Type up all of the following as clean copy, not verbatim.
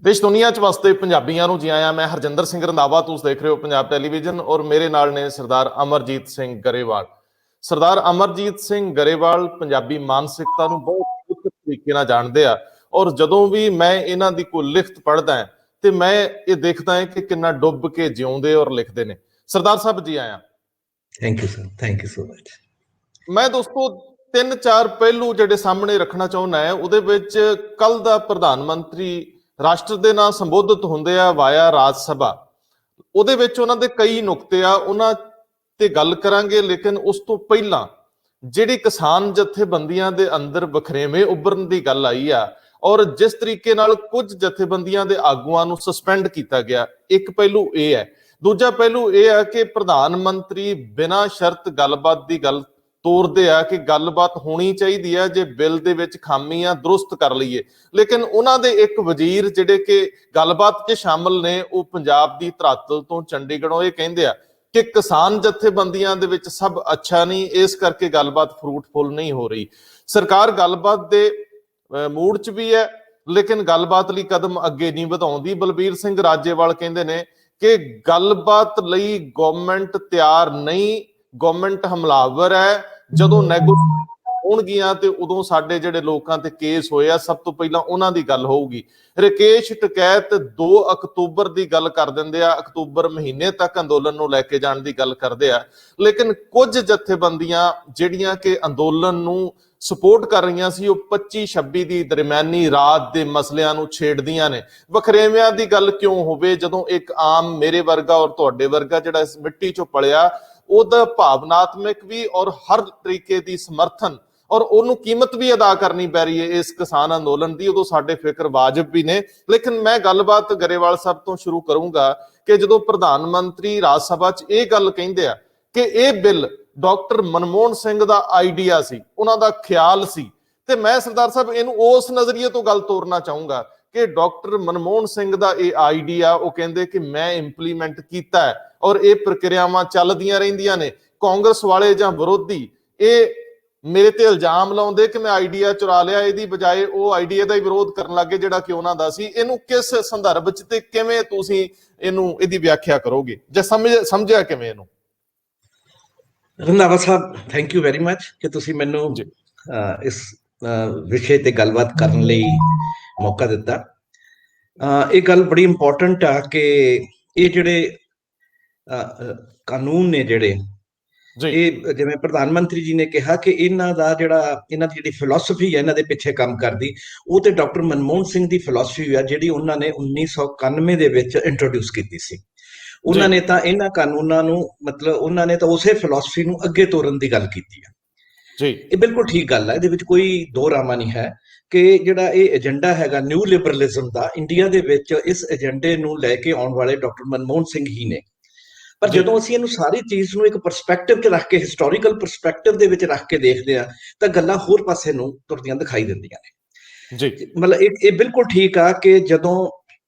ਦੇਸ਼ ਦੁਨੀਆ 'ਚ ਵਸਦੇ ਪੰਜਾਬੀਆਂ ਨੂੰ ਜੀ ਆਇਆਂ। ਮੈਂ ਹਰਜਿੰਦਰ ਸਿੰਘ ਰੰਧਾਵਾ, ਤੁਸੀਂ ਦੇਖ ਰਹੇ ਹੋ ਪੰਜਾਬ ਟੈਲੀਵਿਜ਼ਨ ਔਰ ਮੇਰੇ ਨਾਲ ਨੇ ਸਰਦਾਰ ਅਮਰਜੀਤ ਸਿੰਘ ਗਰੇਵਾਲ। ਸਰਦਾਰ ਅਮਰਜੀਤ ਸਿੰਘ ਗਰੇਵਾਲ ਪੰਜਾਬੀ ਮਾਨਸਿਕਤਾ ਨੂੰ ਬਹੁਤ ਉੱਚ ਤਰੀਕੇ ਨਾਲ ਜਾਣਦੇ ਆ ਔਰ ਜਦੋਂ ਵੀ ਮੈਂ ਇਹਨਾਂ ਦੀ ਕੋਈ ਲਿਖਤ ਪੜ੍ਹਦਾ ਹਾਂ ਤੇ ਮੈਂ ਇਹ ਦੇਖਦਾ ਹਾਂ ਕਿ ਕਿੰਨਾ ਡੁੱਬ ਕੇ ਜਿਉਂਦੇ ਔਰ ਲਿਖਦੇ ਨੇ। ਸਰਦਾਰ ਸਾਹਿਬ ਜੀ ਆਇਆਂ। Thank you sir, thank you so much. ਮੈਂ ਦੋਸਤੋ 3-4 ਪਹਿਲੂ ਜਿਹੜੇ ਸਾਹਮਣੇ ਰੱਖਣਾ ਚਾਹੁੰਦਾ ਹੈ। ਉਹਦੇ ਵਿੱਚ ਕੱਲ ਦਾ ਪ੍ਰਧਾਨ ਮੰਤਰੀ ਰਾਸ਼ਟਰ ਦੇ ਨਾਲ ਸੰਬੋਧਿਤ ਹੁੰਦੇ ਆ ਵਾਇਆ ਰਾਜ ਸਭਾ, ਉਹਦੇ ਵਿੱਚ ਉਹਨਾਂ ਦੇ ਕਈ ਨੁਕਤੇ ਆ, ਉਹਨਾਂ ਤੇ ਗੱਲ ਕਰਾਂਗੇ। ਲੇਕਿਨ ਉਸ ਤੋਂ ਪਹਿਲਾਂ ਜਿਹੜੀ ਕਿਸਾਨ ਜਥੇਬੰਦੀਆਂ ਦੇ ਅੰਦਰ ਵਖਰੇਵੇਂ ਉੱਭਰਨ ਦੀ ਗੱਲ ਆਈ ਆ ਔਰ ਜਿਸ ਤਰੀਕੇ ਨਾਲ ਕੁਝ ਜਥੇਬੰਦੀਆਂ ਦੇ ਆਗੂਆਂ ਨੂੰ ਸਸਪੈਂਡ ਕੀਤਾ ਗਿਆ, ਇੱਕ ਪਹਿਲੂ ਇਹ ਹੈ। ਦੂਜਾ ਪਹਿਲੂ ਇਹ ਹੈ ਕਿ ਪ੍ਰਧਾਨ ਮੰਤਰੀ ਬਿਨਾਂ ਸ਼ਰਤ ਗੱਲਬਾਤ ਦੀ ਗੱਲ ਤੋਰਦੇ ਆ ਕਿ ਗੱਲਬਾਤ ਹੋਣੀ ਚਾਹੀਦੀ ਹੈ, ਜੇ ਬਿੱਲ ਦੇ ਵਿੱਚ ਖਾਮੀਆਂ ਦਰੁਸਤ ਕਰ ਲਈਏ। ਲੇਕਿਨ ਉਹਨਾਂ ਦੇ ਇੱਕ ਵਜ਼ੀਰ ਜਿਹੜੇ ਕਿ ਗੱਲਬਾਤ 'ਚ ਸ਼ਾਮਲ ਨੇ, ਉਹ ਪੰਜਾਬ ਦੀ ਧਰਾਤਲ ਤੋਂ ਚੰਡੀਗੜ੍ਹੋਂ ਇਹ ਕਹਿੰਦੇ ਆ ਕਿ ਕਿਸਾਨ ਜਥੇਬੰਦੀਆਂ ਦੇ ਵਿੱਚ ਸਭ ਅੱਛਾ ਨਹੀਂ, ਇਸ ਕਰਕੇ ਗੱਲਬਾਤ ਫਰੂਟਫੁਲ ਨਹੀਂ ਹੋ ਰਹੀ। ਸਰਕਾਰ ਗੱਲਬਾਤ ਦੇ ਮੂਡ 'ਚ ਵੀ ਹੈ ਲੇਕਿਨ ਗੱਲਬਾਤ ਲਈ ਕਦਮ ਅੱਗੇ ਨਹੀਂ ਵਧਾਉਂਦੀ। ਬਲਬੀਰ ਸਿੰਘ ਰਾਜੇਵਾਲ ਕਹਿੰਦੇ ਨੇ ਕਿ ਗੱਲਬਾਤ ਲਈ ਗਵਰਨਮੈਂਟ ਤਿਆਰ ਨਹੀਂ, ਗਵਰਨਮੈਂਟ ਹਮਲਾਵਰ ਹੈ। ਜਦੋਂ ਨੈਗੋਸ਼ੀਏਸ਼ਨ ਹੋਣਗੀਆਂ ਤੇ ਉਦੋਂ ਸਾਡੇ ਜਿਹੜੇ ਲੋਕਾਂ ਤੇ ਕੇਸ ਹੋਏ ਆ, ਸਭ ਤੋਂ ਪਹਿਲਾਂ ਉਹਨਾਂ ਦੀ ਗੱਲ ਹੋਊਗੀ। ਰਕੇਸ਼ ਟਕੈਤ 2 ਅਕਤੂਬਰ ਦੀ ਗੱਲ ਕਰ ਦਿੰਦੇ ਆ, ਅਕਤੂਬਰ ਮਹੀਨੇ ਤੱਕ ਅੰਦੋਲਨ ਨੂੰ ਲੈ ਕੇ ਜਾਣ ਦੀ ਗੱਲ ਕਰਦੇ ਆ। ਲੇਕਿਨ ਕੁਝ ਜਥੇਬੰਦੀਆਂ ਜਿਹੜੀਆਂ ਕਿ ਅੰਦੋਲਨ ਨੂੰ ਸਪੋਰਟ ਕਰ ਰਹੀਆਂ ਸੀ, ਉਹ 25-26 ਦੀ ਦਰਮਿਆਨੀ ਰਾਤ ਦੇ ਮਸਲਿਆਂ ਨੂੰ ਛੇੜਦੀਆਂ ਨੇ। ਵਖਰੇਵਿਆਂ ਦੀ ਗੱਲ ਕਿਉਂ ਹੋਵੇ ਜਦੋਂ ਇੱਕ ਆਮ ਮੇਰੇ ਵਰਗਾ ਔਰ ਤੁਹਾਡੇ ਵਰਗਾ ਜਿਹੜਾ ਇਸ ਮਿੱਟੀ 'ਚੋਂ ਪਲਿਆ, ਉਹਦਾ ਭਾਵਨਾਤਮਕ ਵੀ ਔਰ ਹਰ ਤਰੀਕੇ ਦੀ ਸਮਰਥਨ ਔਰ ਉਹਨੂੰ ਕੀਮਤ ਵੀ ਅਦਾ ਕਰਨੀ ਪੈ ਰਹੀ ਹੈ ਇਸ ਕਿਸਾਨ ਅੰਦੋਲਨ ਦੀ, ਉਦੋਂ ਸਾਡੇ ਫਿਕਰ ਵਾਜਬ ਵੀ ਨੇ। ਲੇਕਿਨ ਮੈਂ ਗੱਲਬਾਤ ਗਰੇਵਾਲ ਸਾਹਿਬ ਤੋਂ ਸ਼ੁਰੂ ਕਰੂੰਗਾ ਕਿ ਜਦੋਂ ਪ੍ਰਧਾਨ ਮੰਤਰੀ ਰਾਜ ਸਭਾ 'ਚ ਇਹ ਗੱਲ ਕਹਿੰਦੇ ਆ ਕਿ ਇਹ ਬਿੱਲ ਡਾਕਟਰ ਮਨਮੋਹਨ ਸਿੰਘ ਦਾ ਆਈਡੀਆ ਸੀ, ਉਹਨਾਂ ਦਾ ਖਿਆਲ ਸੀ, ਤੇ ਮੈਂ ਸਰਦਾਰ ਸਾਹਿਬ ਇਹਨੂੰ ਉਸ ਨਜ਼ਰੀਏ ਤੋਂ ਗੱਲ ਤੋਰਨਾ ਚਾਹੂੰਗਾ ਕਿ ਡਾਕਟਰ ਮਨਮੋਹਨ ਸਿੰਘ ਦਾ ਇਹ ਆਈਡੀਆ, ਉਹ ਕਹਿੰਦੇ ਕਿ ਮੈਂ ਇੰਪਲੀਮੈਂਟ ਕੀਤਾ ਹੈ ਔਰ ਇਹ ਪ੍ਰਕਿਰਿਆਵਾਂ ਚੱਲਦੀਆਂ ਰਹਿੰਦੀਆਂ ਨੇ। ਕਾਂਗਰਸ ਵਾਲੇ ਜਾਂ ਵਿਰੋਧੀ ਇਹ ਮੇਰੇ ਤੇ ਇਲਜ਼ਾਮ ਲਾਉਂਦੇ ਕਿ ਮੈਂ ਆਈਡੀਆ ਚੁਰਾ ਲਿਆ, ਇਹਦੀ ਬਜਾਏ ਉਹ ਆਈਡੀਆ ਦਾ ਹੀ ਵਿਰੋਧ ਕਰਨ ਲੱਗੇ ਜਿਹੜਾ ਕਿ ਉਹਨਾਂ ਦਾ ਸੀ। ਇਹਨੂੰ ਕਿਸ ਸੰਦਰਭ 'ਚ ਤੇ ਕਿਵੇਂ ਤੁਸੀਂ ਇਹਦੀ ਵਿਆਖਿਆ ਕਰੋਗੇ ਜਾਂ ਸਮਝਿਆ ਕਿਵੇਂ ਇਹਨੂੰ? ਰੰਧਾਵਾ ਸਾਹਿਬ, ਥੈਂਕ ਯੂ ਵੈਰੀ ਮਚ ਕਿ ਤੁਸੀਂ ਮੈਨੂੰ ਇਸ ਵਿਸ਼ੇ ਤੇ ਗੱਲਬਾਤ ਕਰਨ ਲਈ ਮੌਕਾ ਦਿੱਤਾ। ਇਹ ਗੱਲ ਬੜੀ ਇੰਪੋਰਟੈਂਟ ਆ ਕਿ ਇਹ ਜਿਹੜੇ ਕਾਨੂੰਨ ਨੇ ਜਿਹੜੇ ਇਹ, ਜਿਵੇਂ ਪ੍ਰਧਾਨ ਮੰਤਰੀ ਜੀ ਨੇ ਕਿਹਾ ਕਿ ਇਹਨਾਂ ਦੀ ਜਿਹੜੀ ਫਿਲਾਸਫੀ ਹੈ ਇਹਨਾਂ ਦੇ ਪਿੱਛੇ ਕੰਮ ਕਰਦੀ, ਉਹ ਤੇ ਡਾਕਟਰ ਮਨਮੋਹਨ ਸਿੰਘ ਦੀ ਫਿਲਾਸਫੀ ਹੈ ਜਿਹੜੀ ਉਹਨਾਂ ਨੇ 1991 ਦੇ ਵਿੱਚ ਇੰਟਰੋਡਿਊਸ ਕੀਤੀ ਸੀ। ਉਹਨਾਂ ਨੇ ਤਾਂ ਇਹਨਾਂ ਕਾਨੂੰਨਾਂ ਨੂੰ, ਮਤਲਬ ਉਹਨਾਂ ਨੇ ਤਾਂ ਉਸੇ ਫਿਲਾਸਫੀ ਨੂੰ ਅੱਗੇ ਤੋਰਨ ਦੀ ਗੱਲ ਕੀਤੀ ਹੈ ਜੀ। ਇਹ ਬਿਲਕੁਲ ਠੀਕ ਗੱਲ ਹੈ, ਇਹਦੇ ਵਿੱਚ ਕੋਈ ਦੋ ਰਾਮਾ ਨਹੀਂ ਹੈ ਕਿ ਜਿਹੜਾ ਇਹ ਏਜੰਡਾ ਹੈਗਾ ਨਿਊ ਲਿਬਰਲਿਜ਼ਮ ਦਾ, ਇੰਡੀਆ ਦੇ ਵਿੱਚ ਇਸ ਏਜੰਡੇ ਨੂੰ ਲੈ ਕੇ ਆਉਣ ਵਾਲੇ ਡਾਕਟਰ ਮਨਮੋਹਨ ਸਿੰਘ ਹੀ ਨੇ। ਪਰ ਜਦੋਂ ਅਸੀਂ ਇਹਨੂੰ ਸਾਰੀ ਚੀਜ਼ ਨੂੰ ਇੱਕ ਪਰਸਪੈਕਟਿਵ 'ਚ ਰੱਖ ਕੇ, ਹਿਸਟੋਰੀਕਲ ਪਰਸਪੈਕਟਿਵ ਦੇ ਵਿੱਚ ਰੱਖ ਕੇ ਦੇਖਦੇ ਆ ਤਾਂ ਗੱਲਾਂ ਹੋਰ ਪਾਸੇ ਨੂੰ ਤੁਰਦੀਆਂ ਦਿਖਾਈ ਦਿੰਦੀਆਂ ਨੇ ਜੀ। ਮਤਲਬ ਇਹ ਬਿਲਕੁਲ ਠੀਕ ਆ ਕਿ ਜਦੋਂ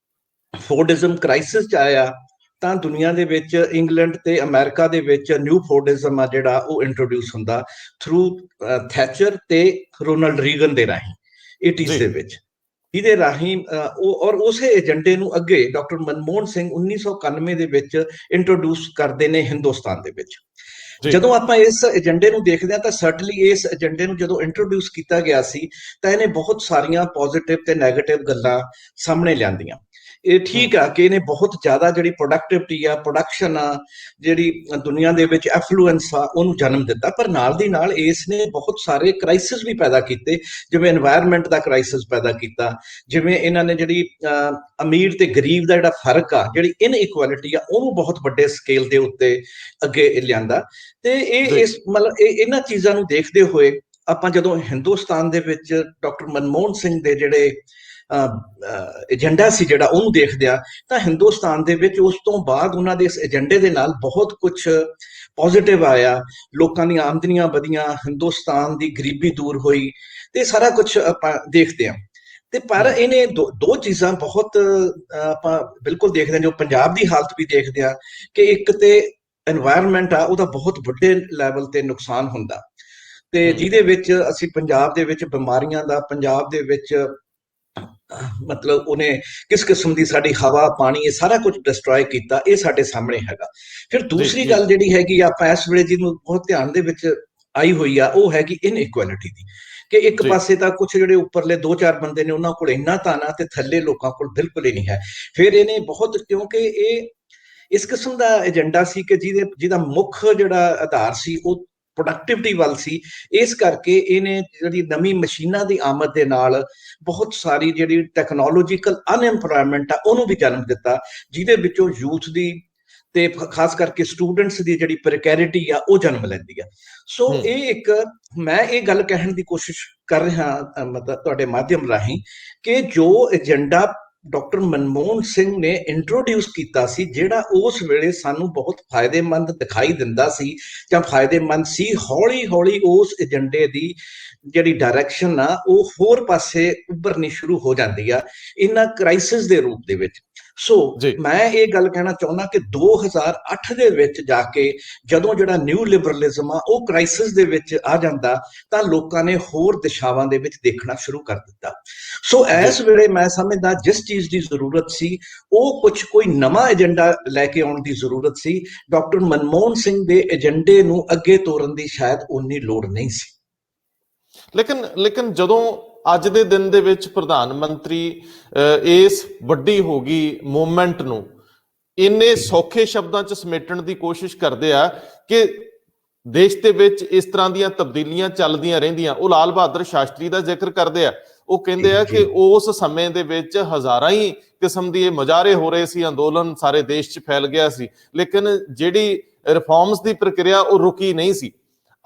ਫੋਰਡਿਜ਼ਮ ਕ੍ਰਾਈਸਿਸ 'ਚ ਆਇਆ ਤਾਂ ਦੁਨੀਆ ਦੇ ਵਿੱਚ, ਇੰਗਲੈਂਡ ਤੇ ਅਮਰੀਕਾ ਦੇ ਵਿੱਚ ਨਿਊ ਫੋਰਡਿਜ਼ਮ ਆ ਜਿਹੜਾ ਉਹ ਇੰਟਰੋਡਿਊਸ ਹੁੰਦਾ ਥਰੂ ਥੈਚਰ ਤੇ ਰੋਨਾਲਡ ਰੀਗਨ ਦੇ ਰਾਹੀਂ 80s ਦੇ ਵਿੱਚ। ਇਹਦੇ ਰਾਹੀਂ ਔਰ ਉਸੇ ਏਜੰਡੇ ਨੂੰ ਅੱਗੇ ਡਾਕਟਰ ਮਨਮੋਹਨ ਸਿੰਘ 1991 ਦੇ ਵਿੱਚ ਇੰਟਰੋਡਿਊਸ ਕਰਦੇ ਨੇ ਹਿੰਦੁਸਤਾਨ ਦੇ ਵਿੱਚ। ਜਦੋਂ ਆਪਾਂ ਇਸ ਏਜੰਡੇ ਨੂੰ ਦੇਖਦੇ ਹਾਂ ਤਾਂ ਸਰਟਨਲੀ ਇਸ ਏਜੰਡੇ ਨੂੰ ਜਦੋਂ ਇੰਟਰੋਡਿਊਸ ਕੀਤਾ ਗਿਆ ਸੀ ਤਾਂ ਇਹਨੇ ਬਹੁਤ ਸਾਰੀਆਂ ਪੋਜ਼ਿਟਿਵ ਤੇ ਨੈਗੇਟਿਵ ਗੱਲਾਂ ਸਾਹਮਣੇ ਲਿਆਂਦੀਆਂ। ਇਹ ਠੀਕ ਆ ਕਿ ਇਹਨੇ ਬਹੁਤ ਜ਼ਿਆਦਾ ਜਿਹੜੀ ਪ੍ਰੋਡਕਟਿਵਿਟੀ ਆ, ਪ੍ਰੋਡਕਸ਼ਨ ਆ, ਜਿਹੜੀ ਦੁਨੀਆ ਦੇ ਵਿੱਚ ਐਫਲੂਐਂਸ ਆ, ਉਹਨੂੰ ਜਨਮ ਦਿੱਤਾ। ਪਰ ਨਾਲ ਦੀ ਨਾਲ ਇਸ ਨੇ ਬਹੁਤ ਸਾਰੇ ਕ੍ਰਾਈਸਿਸ ਵੀ ਪੈਦਾ ਕੀਤੇ, ਜਿਵੇਂ এনवायरमेंट ਦਾ ਕ੍ਰਾਈਸਿਸ ਪੈਦਾ ਕੀਤਾ, ਜਿਵੇਂ ਇਹਨਾਂ ਨੇ ਜਿਹੜੀ ਅਮੀਰ ਤੇ ਗਰੀਬ ਦਾ ਜਿਹੜਾ ਫਰਕ ਆ, ਜਿਹੜੀ ਇਨਇਕੁਐਲਿਟੀ ਆ, ਉਹਨੂੰ ਬਹੁਤ ਵੱਡੇ ਸਕੇਲ ਦੇ ਉੱਤੇ ਅੱਗੇ ਲਿਆਂਦਾ। ਤੇ ਇਸ ਮਤਲਬ ਇਹਨਾਂ ਚੀਜ਼ਾਂ ਨੂੰ ਦੇਖਦੇ ਹੋਏ ਆਪਾਂ ਜਦੋਂ ਹਿੰਦੁਸਤਾਨ ਦੇ ਵਿੱਚ ਡਾਕਟਰ ਮਨਮੋਹਨ ਸਿੰਘ ਦੇ ਜਿਹੜੇ ਏਜੰਡਾ ਸੀ ਜਿਹੜਾ, ਉਹਨੂੰ ਦੇਖਦੇ ਆ ਤਾਂ ਹਿੰਦੁਸਤਾਨ ਦੇ ਵਿੱਚ ਉਸ ਤੋਂ ਬਾਅਦ ਉਹਨਾਂ ਦੇ ਇਸ ਏਜੰਡੇ ਦੇ ਨਾਲ ਬਹੁਤ ਕੁਝ ਪੋਜ਼ਿਟਿਵ ਆਇਆ। ਲੋਕਾਂ ਦੀਆਂ ਆਮਦਨੀਆਂ ਵਧੀਆਂ, ਹਿੰਦੁਸਤਾਨ ਦੀ ਗਰੀਬੀ ਦੂਰ ਹੋਈ ਤੇ ਸਾਰਾ ਕੁਝ ਆਪਾਂ ਦੇਖਦੇ ਹਾਂ। ਤੇ ਪਰ ਇਹਨੇ ਦੋ ਚੀਜ਼ਾਂ ਬਹੁਤ ਆਪਾਂ ਬਿਲਕੁਲ ਦੇਖਦੇ ਹਾਂ, ਜੋ ਪੰਜਾਬ ਦੀ ਹਾਲਤ ਵੀ ਦੇਖਦੇ ਹਾਂ ਕਿ ਇੱਕ ਤੇ এনवायरमेंट ਆ, ਉਹਦਾ ਬਹੁਤ ਵੱਡੇ ਲੈਵਲ ਤੇ ਨੁਕਸਾਨ ਹੁੰਦਾ ਤੇ ਜਿਹਦੇ ਵਿੱਚ ਅਸੀਂ ਪੰਜਾਬ ਦੇ ਵਿੱਚ ਬਿਮਾਰੀਆਂ ਦਾ, ਪੰਜਾਬ ਦੇ ਵਿੱਚ ਮਤਲਬ ਉਹਨੇ ਕਿਸ ਕਿਸਮ ਦੀ ਸਾਡੀ ਹਵਾ ਪਾਣੀ ਇਹ ਸਾਰਾ ਕੁਝ ਡਿਸਟਰੋਏ ਕੀਤਾ, ਇਹ ਸਾਡੇ ਸਾਹਮਣੇ ਹੈਗਾ। ਫਿਰ ਜੀ ਦੂਸਰੀ ਜੀ ਗੱਲ ਜਿਹੜੀ ਹੈਗੀ ਆ, ਆਪਾਂ ਇਸ ਵੇਲੇ ਜਿਹਨੂੰ ਬਹੁਤ ਧਿਆਨ ਦੇ ਵਿੱਚ ਆਈ ਹੋਈ ਆ, ਉਹ ਹੈਗੀ ਇਨਇਕੁਐਲਿਟੀ ਦੀ, ਕਿ ਇੱਕ ਜੀ ਪਾਸੇ ਤਾਂ ਕੁਝ ਜਿਹੜੇ ਉੱਪਰਲੇ 2-4 ਬੰਦੇ ਨੇ ਉਹਨਾਂ ਕੋਲ ਇੰਨਾ ਤਾਣਾ, ਤੇ ਥੱਲੇ ਲੋਕਾਂ ਕੋਲ ਬਿਲਕੁਲ ਹੀ ਨਹੀਂ ਹੈ। ਫਿਰ ਇਹਨੇ ਬਹੁਤ, ਕਿਉਂਕਿ ਇਹ ਇਸ ਕਿਸਮ ਦਾ ਏਜੰਡਾ ਸੀ ਕਿ ਜਿਹਦਾ ਮੁੱਖ ਜਿਹੜਾ ਆਧਾਰ ਸੀ ਉਹ ਪ੍ਰੋਡਕਟਿਵਿਟੀ ਵੱਲ ਸੀ। ਇਸ ਕਰਕੇ ਇਹਨੇ ਜਿਹੜੀ ਨਵੀਂ ਮਸ਼ੀਨਾਂ ਦੀ ਆਮਦ ਦੇ ਨਾਲ ਬਹੁਤ ਸਾਰੀ ਜਿਹੜੀ ਟੈਕਨੋਲੋਜੀਕਲ ਅਨਐਮਪਲੋਇਮੈਂਟ ਆ ਉਹਨੂੰ ਵੀ ਜਨਮ ਦਿੱਤਾ, ਜਿਹਦੇ ਵਿੱਚੋਂ ਯੂਥ ਦੀ ਤੇ ਖਾਸ ਕਰਕੇ ਸਟੂਡੈਂਟਸ ਦੀ ਜਿਹੜੀ ਪ੍ਰੀਕੈਰਿਟੀ ਆ ਉਹ ਜਨਮ ਲੈਂਦੀ ਆ। ਸੋ ਇਹ ਇੱਕ, ਮੈਂ ਇਹ ਗੱਲ ਕਹਿਣ ਦੀ ਕੋਸ਼ਿਸ਼ ਕਰ ਰਿਹਾ ਮਤਲਬ ਤੁਹਾਡੇ ਮਾਧਿਅਮ ਰਾਹੀਂ, ਕਿ ਜੋ ਏਜੰਡਾ ਡਾਕਟਰ ਮਨਮੋਹਨ ਸਿੰਘ ਨੇ ਇੰਟਰੋਡਿਊਸ ਕੀਤਾ ਸੀ, ਜਿਹੜਾ ਉਸ ਵੇਲੇ ਸਾਨੂੰ ਬਹੁਤ ਫਾਇਦੇਮੰਦ ਦਿਖਾਈ ਦਿੰਦਾ ਸੀ ਜਾਂ ਫਾਇਦੇਮੰਦ ਸੀ, ਹੌਲੀ ਹੌਲੀ ਉਸ ਏਜੰਡੇ ਦੀ ਜਿਹੜੀ ਡਾਇਰੈਕਸ਼ਨ ਆ ਉਹ ਹੋਰ ਪਾਸੇ ਉੱਭਰਨੀ ਸ਼ੁਰੂ ਹੋ ਜਾਂਦੀ ਆ ਇਹਨਾਂ ਕ੍ਰਾਈਸਿਸ ਦੇ ਰੂਪ ਦੇ ਵਿੱਚ। ਸੋ ਮੈਂ ਇਹ ਗੱਲ ਕਹਿਣਾ ਚਾਹੁੰਦਾ ਕਿ 2008 ਦੇ ਵਿੱਚ ਜਾ ਕੇ ਜਦੋਂ ਜਿਹੜਾ ਨਿਊ ਲਿਬਰਲਿਜ਼ਮ ਆ ਉਹ ਕ੍ਰਾਈਸਿਸ ਦੇ ਵਿੱਚ ਆ ਜਾਂਦਾ, ਤਾਂ ਲੋਕਾਂ ਨੇ ਹੋਰ ਦਿਸ਼ਾਵਾਂ ਦੇ ਵਿੱਚ ਦੇਖਣਾ ਸ਼ੁਰੂ ਕਰ ਦਿੱਤਾ। ਸੋ ਇਸ ਵੇਲੇ ਮੈਂ ਸਮਝਦਾ ਜਿਸ ਚੀਜ਼ ਦੀ ਜ਼ਰੂਰਤ ਸੀ, ਉਹ ਕੋਈ ਨਵਾਂ ਏਜੰਡਾ ਲੈ ਕੇ ਆਉਣ ਦੀ ਜ਼ਰੂਰਤ ਸੀ। ਡਾਕਟਰ ਮਨਮੋਹਨ ਸਿੰਘ ਦੇ ਏਜੰਡੇ ਨੂੰ ਅੱਗੇ ਤੋਰਨ ਦੀ ਸ਼ਾਇਦ ਉਨੀ ਲੋੜ ਨਹੀਂ ਸੀ। ਲੇਕਿਨ ਜਦੋਂ ਅੱਜ ਦੇ ਦਿਨ ਦੇ ਵਿੱਚ ਪ੍ਰਧਾਨ ਮੰਤਰੀ ਇਸ ਵੱਡੀ ਹੋ ਗਈ ਮੂਵਮੈਂਟ ਨੂੰ ਇੰਨੇ ਸੌਖੇ ਸ਼ਬਦਾਂ 'ਚ ਸਮੇਟਣ ਦੀ ਕੋਸ਼ਿਸ਼ ਕਰਦੇ ਆ ਕਿ ਦੇਸ਼ ਦੇ ਵਿੱਚ ਇਸ ਤਰ੍ਹਾਂ ਦੀਆਂ ਤਬਦੀਲੀਆਂ ਚੱਲਦੀਆਂ ਰਹਿੰਦੀਆਂ, ਉਹ ਲਾਲ ਬਹਾਦਰ ਸ਼ਾਸਤਰੀ ਦਾ ਜ਼ਿਕਰ ਕਰਦੇ ਆ। ਉਹ ਕਹਿੰਦੇ ਆ ਕਿ ਉਸ ਸਮੇਂ ਦੇ ਵਿੱਚ ਹਜ਼ਾਰਾਂ ਹੀ ਕਿਸਮ ਦੀ ਮੁਜ਼ਾਹਰੇ ਹੋ ਰਹੇ ਸੀ, ਅੰਦੋਲਨ ਸਾਰੇ ਦੇਸ਼ 'ਚ ਫੈਲ ਗਿਆ ਸੀ, ਲੇਕਿਨ ਜਿਹੜੀ ਰਿਫਾਰਮਸ ਦੀ ਪ੍ਰਕਿਰਿਆ ਉਹ ਰੁਕੀ ਨਹੀਂ ਸੀ।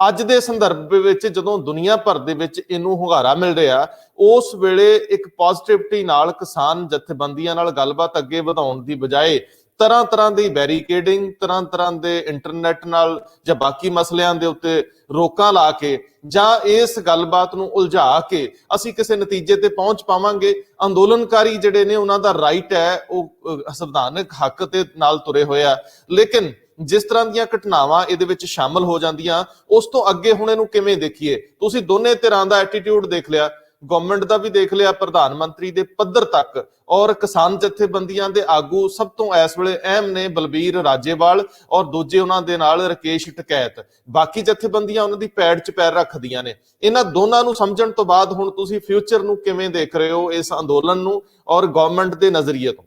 ਅੱਜ ਦੇ ਸੰਦਰਭ ਵਿੱਚ ਜਦੋਂ ਦੁਨੀਆ ਭਰ ਦੇ ਵਿੱਚ ਇਹਨੂੰ ਹੁੰਗਾਰਾ ਮਿਲ ਰਿਹਾ, ਉਸ ਵੇਲੇ ਇੱਕ ਪੋਜ਼ਿਟਿਵਿਟੀ ਨਾਲ ਕਿਸਾਨ ਜਥੇਬੰਦੀਆਂ ਨਾਲ ਗੱਲਬਾਤ ਅੱਗੇ ਵਧਾਉਣ ਦੀ ਬਜਾਏ ਤਰ੍ਹਾਂ ਤਰ੍ਹਾਂ ਦੀ ਬੈਰੀਕੇਡਿੰਗ, ਤਰ੍ਹਾਂ ਤਰ੍ਹਾਂ ਦੇ ਇੰਟਰਨੈਟ ਨਾਲ ਜਾਂ ਬਾਕੀ ਮਸਲਿਆਂ ਦੇ ਉੱਤੇ ਰੋਕਾਂ ਲਾ ਕੇ ਜਾਂ ਇਸ ਗੱਲਬਾਤ ਨੂੰ ਉਲਝਾ ਕੇ ਅਸੀਂ ਕਿਸੇ ਨਤੀਜੇ ਤੇ ਪਹੁੰਚ ਪਾਵਾਂਗੇ। ਅੰਦੋਲਨਕਾਰੀ ਜਿਹੜੇ ਨੇ ਉਹਨਾਂ ਦਾ ਰਾਈਟ ਹੈ, ਉਹ ਸੰਵਿਧਾਨਕ ਹੱਕ ਤੇ ਨਾਲ ਤੁਰੇ ਹੋਏ ਆ, ਲੇਕਿਨ ਜਿਸ ਤਰ੍ਹਾਂ ਦੀਆਂ ਘਟਨਾਵਾਂ ਇਹਦੇ ਵਿੱਚ ਸ਼ਾਮਲ ਹੋ ਜਾਂਦੀਆਂ, ਉਸ ਤੋਂ ਅੱਗੇ ਹੁਣ ਇਹਨੂੰ ਕਿਵੇਂ ਦੇਖੀਏ? ਤੁਸੀਂ ਦੋਨੇ ਧਿਰਾਂ ਦਾ ਐਟੀਟਿਊਡ ਦੇਖ ਲਿਆ, ਗਵਰਨਮੈਂਟ ਦਾ ਵੀ ਦੇਖ ਲਿਆ, ਪ੍ਰਧਾਨ ਮੰਤਰੀ ਦੇ ਪੱਧਰ ਤੱਕ, ਔਰ ਕਿਸਾਨ ਜਥੇਬੰਦੀਆਂ ਦੇ ਆਗੂ ਸਭ ਤੋਂ ਇਸ ਵੇਲੇ ਅਹਿਮ ਨੇ ਬਲਬੀਰ ਰਾਜੇਵਾਲ ਔਰ ਦੂਜੇ ਉਹਨਾਂ ਦੇ ਨਾਲ ਰਕੇਸ਼ ਟਕੈਤ। ਬਾਕੀ ਜਥੇਬੰਦੀਆਂ ਉਹਨਾਂ ਦੀ ਪੈੜ 'ਚ ਪੈਰ ਰੱਖਦੀਆਂ ਨੇ। ਇਹਨਾਂ ਦੋਨਾਂ ਨੂੰ ਸਮਝਣ ਤੋਂ ਬਾਅਦ ਹੁਣ ਤੁਸੀਂ ਫਿਊਚਰ ਨੂੰ ਕਿਵੇਂ ਦੇਖ ਰਹੇ ਹੋ, ਇਸ ਅੰਦੋਲਨ ਨੂੰ ਔਰ ਗਵਰਨਮੈਂਟ ਦੇ ਨਜ਼ਰੀਏ ਤੋਂ?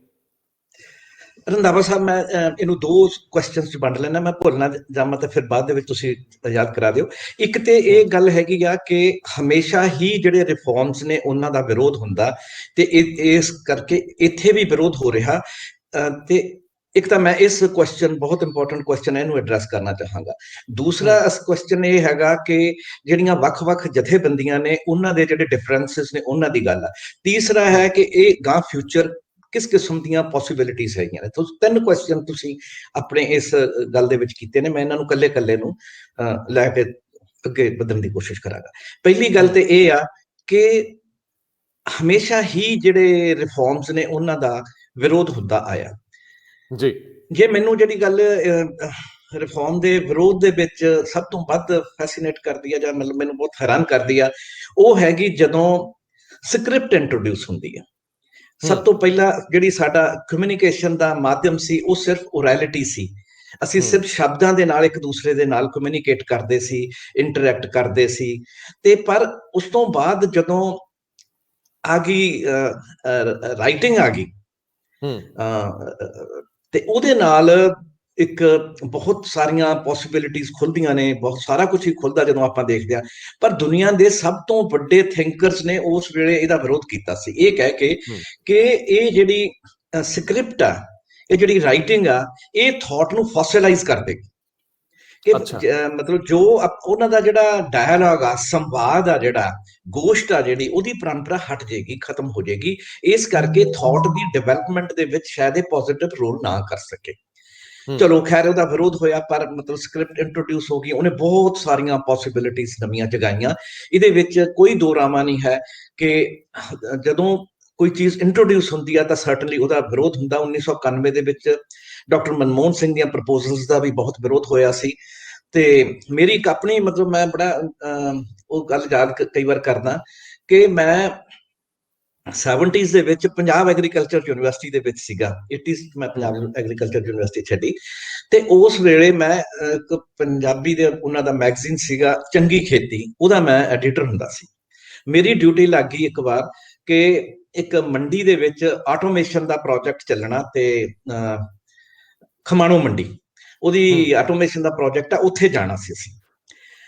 ਰੰਧਾਵਾ ਸਾਹਿਬ, ਮੈਂ ਇਹਨੂੰ 2 ਕੁਐਸਚਨਸ 'ਚ ਵੰਡ ਲੈਣਾ, ਮੈਂ ਭੁੱਲ ਨਾ ਜਾਵਾਂ ਤਾਂ ਫਿਰ ਬਾਅਦ ਦੇ ਵਿੱਚ ਤੁਸੀਂ ਯਾਦ ਕਰਾ ਦਿਓ। ਇੱਕ ਤੇ ਇਹ ਗੱਲ ਹੈਗੀ ਆ ਕਿ ਹਮੇਸ਼ਾ ਹੀ ਜਿਹੜੇ ਰਿਫਾਰਮਸ ਨੇ ਉਹਨਾਂ ਦਾ ਵਿਰੋਧ ਹੁੰਦਾ, ਤੇ ਇਸ ਕਰਕੇ ਇੱਥੇ ਵੀ ਵਿਰੋਧ ਹੋ ਰਿਹਾ। ਤੇ ਇੱਕ ਤਾਂ ਮੈਂ ਇਸ ਕੁਐਸਚਨ, ਬਹੁਤ ਇੰਪੋਰਟੈਂਟ ਕੁਐਸਚਨ ਹੈ, ਇਹਨੂੰ ਐਡਰੈਸ ਕਰਨਾ ਚਾਹਾਂਗਾ। ਦੂਸਰਾ ਕੁਐਸਚਨ ਇਹ ਹੈਗਾ ਕਿ ਜਿਹੜੀਆਂ ਵੱਖ-ਵੱਖ ਜਥੇਬੰਦੀਆਂ ਨੇ ਉਹਨਾਂ ਦੇ ਜਿਹੜੇ ਡਿਫਰੈਂਸਿਸ ਨੇ ਉਹਨਾਂ ਦੀ ਗੱਲ ਆ। ਤੀਸਰਾ ਹੈ ਕਿ ਇਹ ਗਾਂ ਫਿਊਚਰ ਕਿਸ ਕਿਸਮ ਦੀਆਂ ਪੋਸੀਬਿਲਿਟੀਜ਼ ਹੈਗੀਆਂ ਨੇ। 3 ਕੁਐਸਚਨ ਤੁਸੀਂ ਆਪਣੇ ਇਸ ਗੱਲ ਦੇ ਵਿੱਚ ਕੀਤੇ ਨੇ, ਮੈਂ ਇਹਨਾਂ ਨੂੰ ਕੱਲੇ ਨੂੰ ਲੈ ਕੇ ਅੱਗੇ ਵਧਣ ਦੀ ਕੋਸ਼ਿਸ਼ ਕਰਾਂਗਾ। ਪਹਿਲੀ ਗੱਲ ਤੇ ਇਹ ਆ ਕਿ ਹਮੇਸ਼ਾ ਹੀ ਜਿਹੜੇ ਰਿਫਾਰਮਸ ਨੇ ਉਹਨਾਂ ਦਾ ਵਿਰੋਧ ਹੁੰਦਾ ਆਇਆ ਜੀ। ਜੇ ਮੈਨੂੰ ਜਿਹੜੀ ਗੱਲ ਰਿਫਾਰਮ ਦੇ ਵਿਰੋਧ ਦੇ ਵਿੱਚ ਸਭ ਤੋਂ ਵੱਧ ਫੈਸੀਨੇਟ ਕਰਦੀ ਆ ਜਾਂ ਮਤਲਬ ਮੈਨੂੰ ਬਹੁਤ ਹੈਰਾਨ ਕਰਦੀ ਆ, ਉਹ ਹੈਗੀ ਜਦੋਂ ਸਕ੍ਰਿਪਟ ਇੰਟਰੋਡਿਊਸ ਹੁੰਦੀ ਆ। ਸਭ ਤੋਂ ਪਹਿਲਾਂ ਜਿਹੜੀ ਸਾਡਾ ਕਮਿਊਨੀਕੇਸ਼ਨ ਦਾ ਮਾਧਿਅਮ ਸੀ ਉਹ ਸਿਰਫ ਓਰੈਲਿਟੀ ਸੀ। ਅਸੀਂ ਸਿਰਫ ਸ਼ਬਦਾਂ ਦੇ ਨਾਲ ਇੱਕ ਦੂਸਰੇ ਦੇ ਨਾਲ ਕਮਿਊਨੀਕੇਟ ਕਰਦੇ ਸੀ, ਇੰਟਰੈਕਟ ਕਰਦੇ ਸੀ। ਤੇ ਪਰ ਉਸ ਤੋਂ ਬਾਅਦ ਜਦੋਂ ਆ ਗਈ ਰਾਈਟਿੰਗ ਆ ਗਈ, ਤੇ ਉਹਦੇ ਨਾਲ ਇੱਕ ਬਹੁਤ ਸਾਰੀਆਂ ਪੋਸੀਬਿਲਿਟੀਜ਼ ਖੁੱਲਦੀਆਂ ਨੇ, ਬਹੁਤ ਸਾਰਾ ਕੁਝ ਹੀ ਖੁੱਲਦਾ ਜਦੋਂ ਆਪਾਂ ਦੇਖਦੇ ਹਾਂ। ਪਰ ਦੁਨੀਆ ਦੇ ਸਭ ਤੋਂ ਵੱਡੇ ਥਿੰਕਰਸ ਨੇ ਉਸ ਵੇਲੇ ਇਹਦਾ ਵਿਰੋਧ ਕੀਤਾ ਸੀ, ਇਹ ਕਹਿ ਕੇ ਕਿ ਇਹ ਜਿਹੜੀ ਸਕ੍ਰਿਪਟ ਆ, ਇਹ ਜਿਹੜੀ ਰਾਈਟਿੰਗ ਆ, ਇਹ ਥਾਟ ਨੂੰ ਫੋਸਿਲਾਈਜ਼ ਕਰ ਦੇਗੀ। ਕਿ ਮਤਲਬ ਜੋ ਉਹਨਾਂ ਦਾ ਜਿਹੜਾ ਡਾਇਲੋਗ ਆ, ਸੰਵਾਦ ਆ, ਜਿਹੜਾ ਗੋਸ਼ਟ ਆ, ਜਿਹੜੀ ਉਹਦੀ ਪਰੰਪਰਾ ਹਟ ਜਾਏਗੀ, ਖਤਮ ਹੋ ਜਾਏਗੀ। ਇਸ ਕਰਕੇ ਥਾਟ ਦੀ ਡਿਵੈਲਪਮੈਂਟ ਦੇ ਵਿੱਚ ਸ਼ਾਇਦ ਇਹ ਪੋਜ਼ਿਟਿਵ ਰੋਲ ਨਾ ਕਰ ਸਕੇ। ਚਲੋ ਖੈਰ, ਉਹਦਾ ਵਿਰੋਧ ਹੋਇਆ, ਪਰ ਮਤਲਬ ਸਕ੍ਰਿਪਟ ਇੰਟਰੋਡਿਊਸ ਹੋ ਗਈ, ਉਹਨੇ ਬਹੁਤ ਸਾਰੀਆਂ ਪੋਸੀਬਿਲਿਟੀਜ਼ ਨਵੀਆਂ ਜਗਾਈਆਂ। ਇਹਦੇ ਵਿੱਚ ਕੋਈ ਦੋ ਰਾਮਾ ਨਹੀਂ ਹੈ ਕਿ ਜਦੋਂ ਕੋਈ ਚੀਜ਼ ਇੰਟਰੋਡਿਊਸ ਹੁੰਦੀ ਆ ਤਾਂ ਸਰਟਨਲੀ ਉਹਦਾ ਵਿਰੋਧ ਹੁੰਦਾ। 1991 ਦੇ ਵਿੱਚ ਡਾਕਟਰ ਮਨਮੋਹਨ ਸਿੰਘ ਦੀਆਂ ਪ੍ਰਪੋਜ਼ਲਸ ਦਾ ਵੀ ਬਹੁਤ ਵਿਰੋਧ ਹੋਇਆ ਸੀ। ਤੇ ਮੇਰੀ ਇੱਕ ਆਪਣੀ ਮਤਲਬ ਮੈਂ ਬੜਾ ਉਹ ਗੱਲ ਯਾਦ ਕਈ ਵਾਰ ਕਰਦਾ ਕਿ ਮੈਂ 70s ਦੇ ਵਿੱਚ ਪੰਜਾਬ ਐਗਰੀਕਲਚਰ ਯੂਨੀਵਰਸਿਟੀ ਦੇ ਵਿੱਚ ਸੀਗਾ। 80s ਮੈਂ ਪੰਜਾਬ ਐਗਰੀਕਲਚਰ ਯੂਨੀਵਰਸਿਟੀ ਛੱਡੀ ਤੇ ਉਸ ਵੇਲੇ ਮੈਂ ਇੱਕ ਪੰਜਾਬੀ ਦੇ ਉਹਨਾਂ ਦਾ ਮੈਗਜ਼ੀਨ ਸੀਗਾ ਚੰਗੀ ਖੇਤੀ, ਉਹਦਾ ਮੈਂ ਐਡੀਟਰ ਹੁੰਦਾ ਸੀ। ਮੇਰੀ ਡਿਊਟੀ ਲੱਗ ਗਈ ਇੱਕ ਵਾਰ ਕਿ ਇੱਕ ਮੰਡੀ ਦੇ ਵਿੱਚ ਆਟੋਮੇਸ਼ਨ ਦਾ ਪ੍ਰੋਜੈਕਟ ਚੱਲਣਾ ਤੇ ਖਮਾਣੋ ਮੰਡੀ ਉਹਦੀ ਆਟੋਮੇਸ਼ਨ ਦਾ ਪ੍ਰੋਜੈਕਟ ਆ, ਉੱਥੇ ਜਾਣਾ ਸੀ ਅਸੀਂ।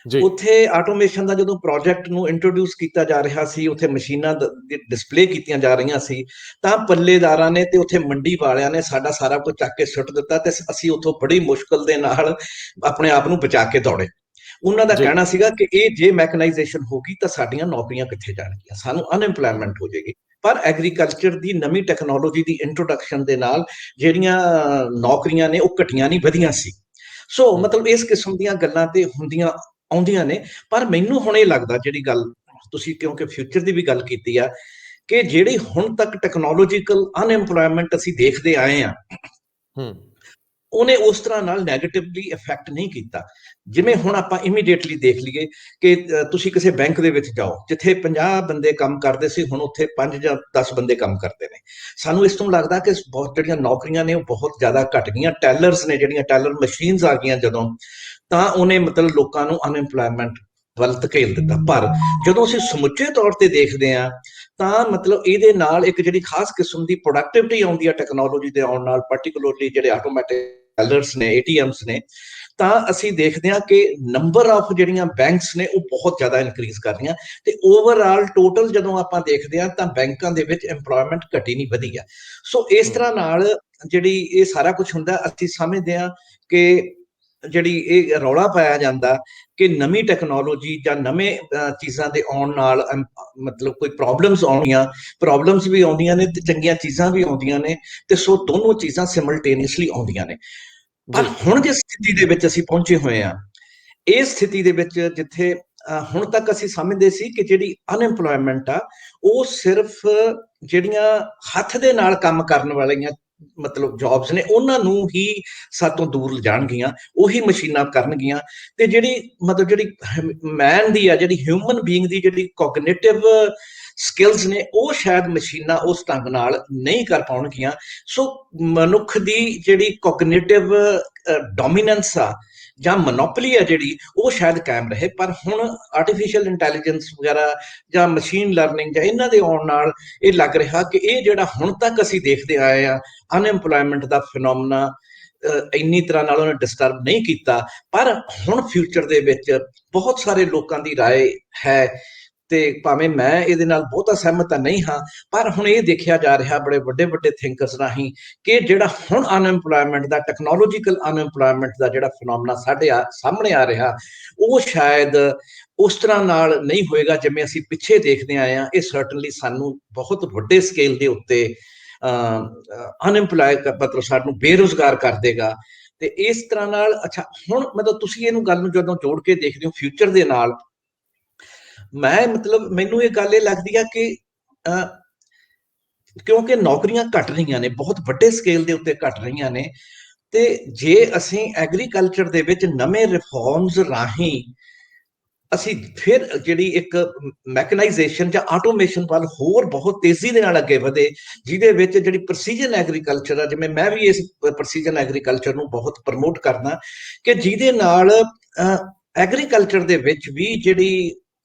ਉੱਥੇ ਆਟੋਮੇਸ਼ਨ ਦਾ ਜਦੋਂ ਪ੍ਰੋਜੈਕਟ ਨੂੰ ਇੰਟਰੋਡਿਊਸ ਕੀਤਾ ਜਾ ਰਿਹਾ ਸੀ, ਉੱਥੇ ਮਸ਼ੀਨਾਂ ਡਿਸਪਲੇ ਕੀਤੀਆਂ ਜਾ ਰਹੀਆਂ ਸੀ, ਤਾਂ ਪੱਲੇਦਾਰਾਂ ਨੇ ਤੇ ਉੱਥੇ ਮੰਡੀ ਵਾਲਿਆਂ ਨੇ ਸਾਡਾ ਸਾਰਾ ਕੁਝ ਚੱਕ ਕੇ ਸੁੱਟ ਦਿੱਤਾ ਤੇ ਅਸੀਂ ਉੱਥੋਂ ਬੜੀ ਮੁਸ਼ਕਲ ਦੇ ਨਾਲ ਆਪਣੇ ਆਪ ਨੂੰ ਬਚਾ ਕੇ ਦੌੜੇ। ਉਹਨਾਂ ਦਾ ਕਹਿਣਾ ਸੀਗਾ ਕਿ ਇਹ ਜੇ ਮੈਕਨਾਈਜੇਸ਼ਨ ਹੋ ਗਈ ਤਾਂ ਸਾਡੀਆਂ ਨੌਕਰੀਆਂ ਕਿੱਥੇ ਜਾਣਗੀਆਂ, ਸਾਨੂੰ ਅਨਐਮਪਲੋਇਮੈਂਟ ਹੋ ਜਾਏਗੀ। ਪਰ ਐਗਰੀਕਲਚਰ ਦੀ ਨਵੀਂ ਟੈਕਨੋਲੋਜੀ ਦੀ ਇੰਟਰੋਡਕਸ਼ਨ ਦੇ ਨਾਲ ਜਿਹੜੀਆਂ ਨੌਕਰੀਆਂ ਨੇ ਉਹ ਘਟੀਆਂ ਨਹੀਂ, ਵਧੀਆਂ ਸੀ। ਸੋ ਮਤਲਬ ਇਸ ਕਿਸਮ ਦੀਆਂ ਗੱਲਾਂ ਤੇ ਹੁੰਦੀਆਂ ਆਉਂਦੀਆਂ ਨੇ। ਪਰ ਮੈਨੂੰ ਹੁਣ ਇਹ ਲੱਗਦਾ, ਜਿਹੜੀ ਗੱਲ ਤੁਸੀਂ ਕਿਉਂਕਿ ਫਿਊਚਰ ਦੀ ਵੀ ਗੱਲ ਕੀਤੀ ਆ, ਕਿ ਜਿਹੜੀ ਹੁਣ ਤੱਕ ਟੈਕਨੋਲੋਜੀਕਲ ਅਨਐਮਪਲੋਇਮੈਂਟ ਅਸੀਂ ਦੇਖਦੇ ਆਏ ਆ, ਉਹਨੇ ਉਸ ਤਰ੍ਹਾਂ ਨਾਲ ਨੈਗੇਟਿਵਲੀ ਇਫੈਕਟ ਨਹੀਂ ਕੀਤਾ। ਜਿਵੇਂ ਹੁਣ ਆਪਾਂ ਇਮੀਡੀਏਟਲੀ ਦੇਖ ਲਈਏ ਕਿ ਤੁਸੀਂ ਕਿਸੇ ਬੈਂਕ ਦੇ ਵਿੱਚ ਜਾਓ, ਜਿੱਥੇ 50 ਬੰਦੇ ਕੰਮ ਕਰਦੇ ਸੀ, ਹੁਣ ਉੱਥੇ 5 ਜਾਂ 10 ਬੰਦੇ ਕੰਮ ਕਰਦੇ ਨੇ। ਸਾਨੂੰ ਇਸ ਤੋਂ ਲੱਗਦਾ ਕਿ ਬਹੁਤ ਜਿਹੜੀਆਂ ਨੌਕਰੀਆਂ ਨੇ ਉਹ ਬਹੁਤ ਜ਼ਿਆਦਾ ਘਟ ਗਈਆਂ। ਟੈਲਰਸ ਨੇ, ਜਿਹੜੀਆਂ ਟੈਲਰ ਮਸ਼ੀਨਸ ਆ ਗਈਆਂ ਜਦੋਂ, ਤਾਂ ਉਹਨੇ ਮਤਲਬ ਲੋਕਾਂ ਨੂੰ ਅਨਐਮਪਲੋਇਮੈਂਟ ਵੱਲ ਧਕੇਲ ਦਿੱਤਾ। ਪਰ ਜਦੋਂ ਅਸੀਂ ਸਮੁੱਚੇ ਤੌਰ ਤੇ ਦੇਖਦੇ ਹਾਂ ਤਾਂ ਮਤਲਬ ਇਹਦੇ ਨਾਲ ਇੱਕ ਜਿਹੜੀ ਖਾਸ ਕਿਸਮ ਦੀ ਪ੍ਰੋਡਕਟਿਵਿਟੀ ਆਉਂਦੀ ਹੈ ਟੈਕਨੋਲੋਜੀ ਦੇ ਆਉਣ ਨਾਲ, ਪਾਰਟਿਕੂਲਰਲੀ ਜਿਹੜੇ ਆਟੋਮੈਟਿਕ ਟੈਲਰਸ ਨੇ, ATMs ਨੇ, ਤਾਂ ਅਸੀਂ ਦੇਖਦੇ ਹਾਂ ਕਿ ਨੰਬਰ ਆਫ ਜਿਹੜੀਆਂ ਬੈਂਕਸ ਨੇ ਉਹ ਬਹੁਤ ਜ਼ਿਆਦਾ ਇਨਕਰੀਜ਼ ਕਰ ਰਹੀਆਂ ਤੇ ਓਵਰਆਲ ਟੋਟਲ ਜਦੋਂ ਆਪਾਂ ਦੇਖਦੇ ਹਾਂ ਤਾਂ ਬੈਂਕਾਂ ਦੇ ਵਿੱਚ ਐਮਪਲੋਇਮੈਂਟ ਘਟੀ ਨਹੀਂ, ਵਧੀ ਆ। ਸੋ ਇਸ ਤਰ੍ਹਾਂ ਨਾਲ ਜਿਹੜੀ ਇਹ ਸਾਰਾ ਕੁਝ ਹੁੰਦਾ, ਅਸੀਂ ਸਮਝਦੇ ਹਾਂ ਕਿ ਜਿਹੜੀ ਇਹ ਰੌਲਾ ਪਾਇਆ ਜਾਂਦਾ ਕਿ ਨਵੀਂ ਟੈਕਨੋਲੋਜੀ ਜਾਂ ਨਵੇਂ ਚੀਜ਼ਾਂ ਦੇ ਆਉਣ ਨਾਲ ਮਤਲਬ ਕੋਈ ਪ੍ਰੋਬਲਮਸ ਵੀ ਆਉਂਦੀਆਂ ਨੇ ਤੇ ਚੰਗੀਆਂ ਚੀਜ਼ਾਂ ਵੀ ਆਉਂਦੀਆਂ ਨੇ, ਤੇ ਸੋ ਦੋਨੋਂ ਚੀਜ਼ਾਂ ਸਿਮਲਟੇਨੀਅਸਲੀ ਆਉਂਦੀਆਂ ਨੇ। ਪਰ ਹੁਣ ਜਿਸ ਸਥਿਤੀ ਦੇ ਵਿੱਚ ਅਸੀਂ ਪਹੁੰਚੇ ਹੋਏ ਆ, ਇਸ ਸਥਿਤੀ ਦੇ ਵਿੱਚ ਜਿੱਥੇ ਹੁਣ ਤੱਕ ਅਸੀਂ ਸਮਝਦੇ ਸੀ ਕਿ ਜਿਹੜੀ ਅਨਐਮਪਲੋਇਮੈਂਟ ਆ ਉਹ ਸਿਰਫ ਜਿਹੜੀਆਂ ਹੱਥ ਦੇ ਨਾਲ ਕੰਮ ਕਰਨ ਵਾਲੀਆਂ ਮਤਲਬ ਜੌਬਸ ਨੇ ਉਹਨਾਂ ਨੂੰ ਹੀ ਸਾਤੋਂ ਦੂਰ ਲਿਜਾਣਗੀਆਂ, ਉਹੀ ਮਸ਼ੀਨਾਂ ਕਰਨਗੀਆਂ। ਤੇ ਜਿਹੜੀ ਮਤਲਬ ਜਿਹੜੀ ਮੈਨ ਦੀ ਆ, ਜਿਹੜੀ ਹਿਊਮਨ ਬੀਇੰਗ ਦੀ ਜਿਹੜੀ ਕੋਗਨੀਟਿਵ ਸਕਿੱਲਸ ਨੇ, ਉਹ ਸ਼ਾਇਦ ਮਸ਼ੀਨਾਂ ਉਸ ਢੰਗ ਨਾਲ ਨਹੀਂ ਕਰ ਪਾਉਣਗੀਆਂ। ਸੋ ਮਨੁੱਖ ਦੀ ਜਿਹੜੀ ਕੋਗਨੀਟਿਵ ਡੋਮੀਨੈਂਸ ਆ ਜਾਂ ਮੋਨੋਪੋਲੀ ਆ ਜਿਹੜੀ, ਉਹ ਸ਼ਾਇਦ ਕਾਇਮ ਰਹੇ। ਪਰ ਹੁਣ ਆਰਟੀਫਿਸ਼ੀਅਲ ਇੰਟੈਲੀਜੈਂਸ ਵਗੈਰਾ ਜਾਂ ਮਸ਼ੀਨ ਲਰਨਿੰਗ ਜਾਂ ਇਹਨਾਂ ਦੇ ਆਉਣ ਨਾਲ ਇਹ ਲੱਗ ਰਿਹਾ ਕਿ ਇਹ ਜਿਹੜਾ ਹੁਣ ਤੱਕ ਅਸੀਂ ਦੇਖਦੇ ਆਏ ਆ ਅਨਐਮਪਲੋਇਮੈਂਟ ਦਾ ਫਿਨੋਮਨਾ, ਇੰਨੀ ਤਰ੍ਹਾਂ ਨਾਲ ਉਹਨੇ ਡਿਸਟਰਬ ਨਹੀਂ ਕੀਤਾ। ਪਰ ਹੁਣ ਫਿਊਚਰ ਦੇ ਵਿੱਚ ਬਹੁਤ ਸਾਰੇ ਲੋਕਾਂ ਦੀ ਰਾਏ ਹੈ, ਤੇ ਭਾਵੇਂ ਮੈਂ ਇਹਦੇ ਨਾਲ ਬਹੁਤਾ ਸਹਿਮਤ ਤਾਂ ਨਹੀਂ ਹਾਂ, ਪਰ ਹੁਣ ਇਹ ਦੇਖਿਆ ਜਾ ਰਿਹਾ ਬੜੇ ਵੱਡੇ ਵੱਡੇ ਥਿੰਕਰਸ ਰਾਹੀਂ ਕਿ ਜਿਹੜਾ ਹੁਣ ਅਨਐਮਪਲੋਇਮੈਂਟ ਦਾ, ਟੈਕਨੋਲੋਜੀਕਲ ਅਨਐਮਪਲੋਇਮੈਂਟ ਦਾ ਜਿਹੜਾ ਫਿਨੋਮਨਾ ਸਾਡੇ ਸਾਹਮਣੇ ਆ ਰਿਹਾ, ਉਹ ਸ਼ਾਇਦ ਉਸ ਤਰ੍ਹਾਂ ਨਾਲ ਨਹੀਂ ਹੋਏਗਾ ਜਿਵੇਂ ਅਸੀਂ ਪਿੱਛੇ ਦੇਖਦੇ ਆਏ ਹਾਂ। ਇਹ ਸਰਟਨਲੀ ਸਾਨੂੰ ਬਹੁਤ ਵੱਡੇ ਸਕੇਲ ਦੇ ਉੱਤੇ ਅਨਐਮਪਲੋਇਡ ਮਤਲਬ ਸਾਨੂੰ ਬੇਰੁਜ਼ਗਾਰ ਕਰ ਦੇਗਾ। ਤੇ ਇਸ ਤਰ੍ਹਾਂ ਨਾਲ ਅੱਛਾ, ਹੁਣ ਮਤਲਬ ਤੁਸੀਂ ਇਹਨੂੰ ਗੱਲ ਨੂੰ ਜਦੋਂ ਜੋੜ ਕੇ ਦੇਖਦੇ ਹੋ ਫਿਊਚਰ ਦੇ ਨਾਲ, ਮੈਂ ਮਤਲਬ ਮੈਨੂੰ ਇਹ ਗੱਲ ਇਹ ਲੱਗਦੀ ਆ ਕਿ ਕਿਉਂਕਿ ਨੌਕਰੀਆਂ ਘਟ ਰਹੀਆਂ ਨੇ, ਬਹੁਤ ਵੱਡੇ ਸਕੇਲ ਦੇ ਉੱਤੇ ਘਟ ਰਹੀਆਂ ਨੇ, ਤੇ ਜੇ ਅਸੀਂ ਐਗਰੀਕਲਚਰ ਦੇ ਵਿੱਚ ਨਵੇਂ ਰਿਫਾਰਮਸ ਰਾਹੀਂ ਅਸੀਂ ਫਿਰ ਜਿਹੜੀ ਇੱਕ ਮੈਕਨਾਈਜੇਸ਼ਨ ਜਾਂ ਆਟੋਮੇਸ਼ਨ ਵੱਲ ਹੋਰ ਬਹੁਤ ਤੇਜ਼ੀ ਦੇ ਨਾਲ ਅੱਗੇ ਵਧੇ, ਜਿਹਦੇ ਵਿੱਚ ਜਿਹੜੀ ਪ੍ਰਸੀਜਨ ਐਗਰੀਕਲਚਰ ਆ, ਜਿਵੇਂ ਮੈਂ ਵੀ ਇਸ ਪ੍ਰਸੀਜਨ ਐਗਰੀਕਲਚਰ ਨੂੰ ਬਹੁਤ ਪ੍ਰਮੋਟ ਕਰਦਾ, ਕਿ ਜਿਹਦੇ ਨਾਲ ਐਗਰੀਕਲਚਰ ਦੇ ਵਿੱਚ ਵੀ ਜਿਹੜੀ